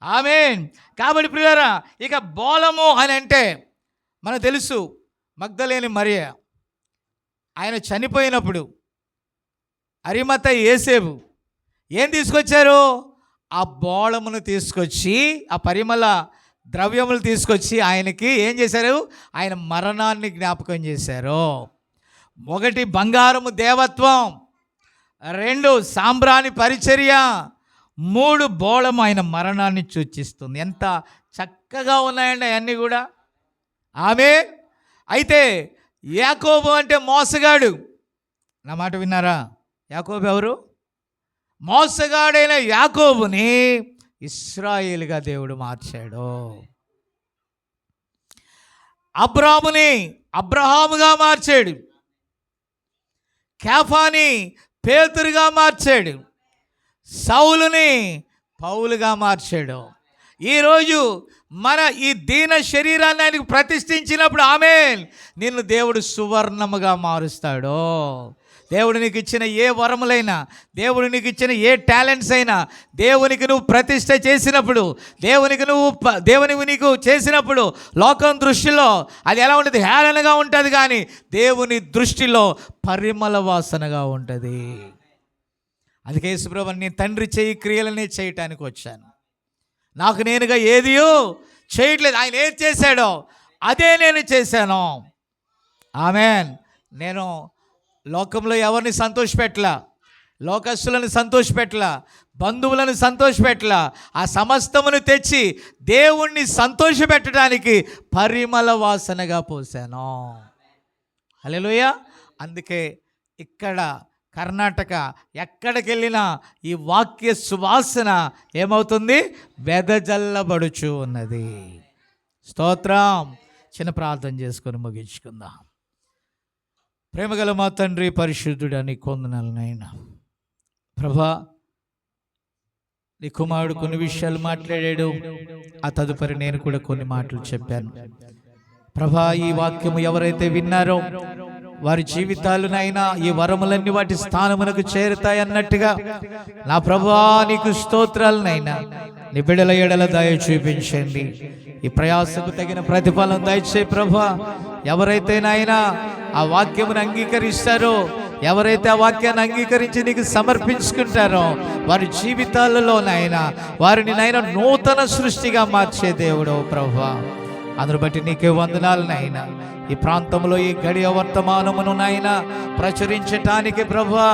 ఆమేన్. కాబట్టి ప్రియులారా, ఇక బోళము అని అంటే మనకు తెలుసు మగ్దలేని మరియ ఆయన చనిపోయినప్పుడు అరిమత యేసేపు ఏం తీసుకొచ్చారు? ఆ బోళమును తీసుకొచ్చి, ఆ పరిమళ ద్రవ్యములు తీసుకొచ్చి ఆయనకి ఏం చేశారు? ఆయన మరణాన్ని జ్ఞాపకం చేశారు. 1 బంగారము దేవత్వం, 2 సాంబ్రాణి పరిచర్య, 3 బోళము ఆయన మరణాన్ని సూచిస్తుంది. ఎంత చక్కగా ఉన్నాయండి అవన్నీ కూడా. అయితే యాకోబు అంటే మోసగాడు. నా మాట విన్నారా? యాకోబు ఎవరు? మోసగాడైన యాకోబుని ఇశ్రాయేలుగా దేవుడు మార్చాడు. అబ్రాముని అబ్రహాముగా మార్చాడు. కేఫాని పేతురుగా మార్చాడు. సౌలుని పౌలుగా మార్చాడు. ఈరోజు మన ఈ దీన శరీరాన్ని ఆయనకు ప్రతిష్ఠించినప్పుడు ఆమేన్, నిన్ను దేవుడు సువర్ణముగా మారుస్తాడు. దేవుడు నీకు ఇచ్చిన ఏ వరములైనా, దేవుడు నీకు ఇచ్చిన ఏ టాలెంట్స్ అయినా, దేవునికి నువ్వు ప్రతిష్ఠ చేసినప్పుడు, దేవునికి నీకు చేసినప్పుడు లోకం దృష్టిలో అది ఎలా ఉంటుంది? హేళనగా ఉంటుంది. కానీ దేవుని దృష్టిలో పరిమళ వాసనగా ఉంటుంది. అందుకే యేసుప్రభు, నీ తండ్రి చేయి క్రియలనే చేయటానికి వచ్చాను, నాకు నేనుగా ఏదియో చేయట్లేదు. ఆయన ఏది చేశాడో అదే నేను చేశాను. ఆమేన్. నేను లోకంలో ఎవరిని సంతోషపెట్టలా, లోకస్తులను సంతోషపెట్టలా, బంధువులను సంతోషపెట్టలా. ఆ సమస్తమును తెచ్చి దేవుణ్ణి సంతోషపెట్టడానికి పరిమళ వాసనగా పోసాను. హల్లెలూయా. అందుకే ఇక్కడ కర్ణాటక ఎక్కడికి వెళ్ళినా ఈ వాక్య సువాసన ఏమవుతుంది? వెదజల్లబడుచు ఉన్నది. స్తోత్రం. చిన్న ప్రార్థన చేసుకొని ముగించుకుందాం. ప్రేమగల మా తండ్రి, పరిశుద్ధుడా, నీ కొందనాలు నాయనా. ప్రభా, నీ కుమారుడు కొన్ని విషయాలు మాట్లాడాడు, ఆ తదుపరి నేను కూడా కొన్ని మాటలు చెప్పాను. ప్రభా, ఈ వాక్యము ఎవరైతే విన్నారో వారి జీవితాలునైనా ఈ వరములన్నీ వాటి స్థానమునకు చేరుతాయి అన్నట్టుగా నా ప్రభువా నీకు స్తోత్రాలనైనా నీ బిడ్డల ఎడల దయ చూపించండి. ఈ ప్రయాసకు తగిన ప్రతిఫలం దయచే ప్రభువా. ఎవరైతే నాయనా ఆ వాక్యమును అంగీకరిస్తారో, ఎవరైతే ఆ వాక్యాన్ని అంగీకరించి నీకు సమర్పించుకుంటారో వారి జీవితాలలో నాయనా వారిని నాయనా నూతన సృష్టిగా మార్చే దేవుడు ప్రభువా. అందును బట్టి నీకే వందనాలు నాయనా. ఈ ప్రాంతంలో ఈ గడియ వర్తమానమును నాయనా ప్రచురించటానికి ప్రభువా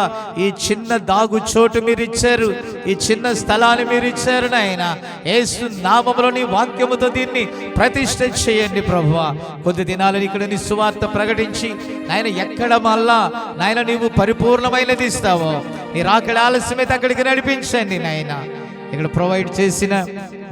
ఈ చిన్న దాగు చోటు మీరు ఇచ్చారు, ఈ చిన్న స్థలాన్ని మీరు ఇచ్చారు నాయనా. యేసు నామములో నీ వాక్యముతో దీన్ని ప్రతిష్ఠ చేయండి ప్రభువా. కొద్ది దినాలను ఇక్కడ నీ సువార్త ప్రకటించి నాయన ఎక్కడ మళ్ళా నాయన నీవు పరిపూర్ణమైనది ఇస్తావో నీ రాకడ ఆలస్యమైతే అక్కడికి నడిపించండి నాయనా. ఇక్కడ ప్రొవైడ్ చేసిన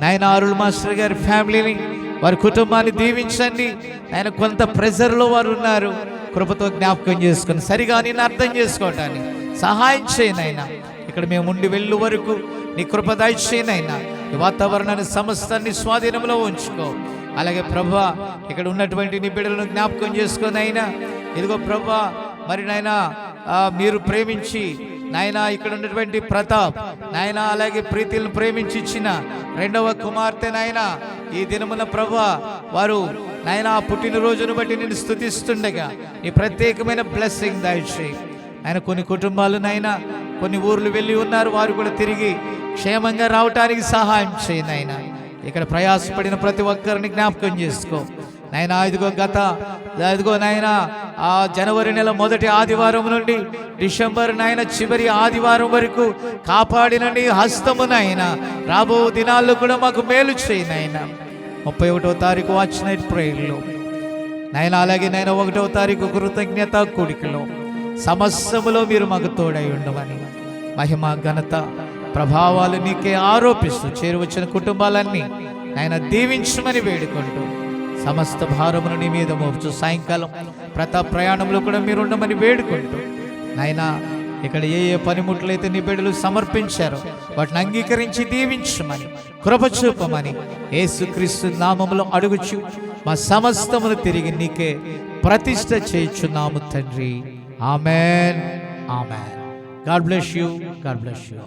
నాయన అరుళ్ మాస్టర్ గారి ఫ్యామిలీని, వారి కుటుంబాన్ని దీవించండి. ఆయన కొంత ప్రెజర్లో వారు ఉన్నారు, కృపతో జ్ఞాపకం చేసుకుని సరిగా నేను అర్థం చేసుకోవటాన్ని సహాయం చేయనైనా. ఇక్కడ మేము ఉండి వెళ్ళు వరకు నీ కృప దయచేయనైనా. ఈ వాతావరణాన్ని సమస్తాన్ని స్వాధీనంలో ఉంచుకో. అలాగే ప్రభువా ఇక్కడ ఉన్నటువంటి నీ బిడ్డలను జ్ఞాపకం చేసుకొని అయినా ఇదిగో ప్రభువా మరి నాయనా మీరు ప్రేమించి నాయనా ఇక్కడ ఉన్నటువంటి ప్రతాప్ నాయనా అలాగే ప్రీతిని ప్రేమించి ఇచ్చిన రెండవ కుమార్తె నాయనా ఈ దినమున ప్రభువా వారు నాయనా పుట్టినరోజును బట్టి నేను స్తుతిస్తుండగా నీ ప్రత్యేకమైన బ్లెస్సింగ్ దయచేయి. ఆయన కొన్ని కుటుంబాలు నాయనా కొన్ని ఊర్లు వెళ్ళి ఉన్నారు, వారు కూడా తిరిగి క్షేమంగా రావటానికి సహాయం చేయి నాయనా. ఇక్కడ ప్రయాసపడిన ప్రతి ఒక్కరిని జ్ఞాపకం చేసుకో నాయనా. ఇదిగో నాయనా ఆ జనవరి నెల మొదటి ఆదివారం నుండి డిసెంబర్ నాయన చివరి ఆదివారం వరకు కాపాడిన నీ హస్తము నాయనా రాబో దినాల్లో కూడా మాకు మేలు చేయి నాయనా. 31వ తారీఖు వాచ్ నైట్ ప్రేయర్లో నాయన అలాగే నాయన 1వ తారీఖు కృతజ్ఞత కూడికలో సమస్తములో మీరు మాకు తోడై ఉండమని మహిమ ఘనత ప్రభావాలు నీకే ఆరోపిస్తూ చేరువచ్చిన కుటుంబాలన్నీ ఆయన దీవించమని వేడుకుంటూ సమస్త భారమును నీ మీద మోపుచు సాయంకాలం ప్రతాప్ ప్రయాణంలో కూడా మీరు ఉండమని వేడుకుంటూ నాయనా ఇక్కడ ఏ ఏ పనిముట్లయితే నీ బిడ్డలు సమర్పించారో వాటిని అంగీకరించి దీవించమని కృప చూపమని యేసుక్రీస్తు నామములో అడుగుచు మా సమస్తమును తిరిగి నీకే ప్రతిష్ఠ చేయుచున్నాము తండ్రి. ఆమేన్, ఆమేన్. God bless you. God bless you.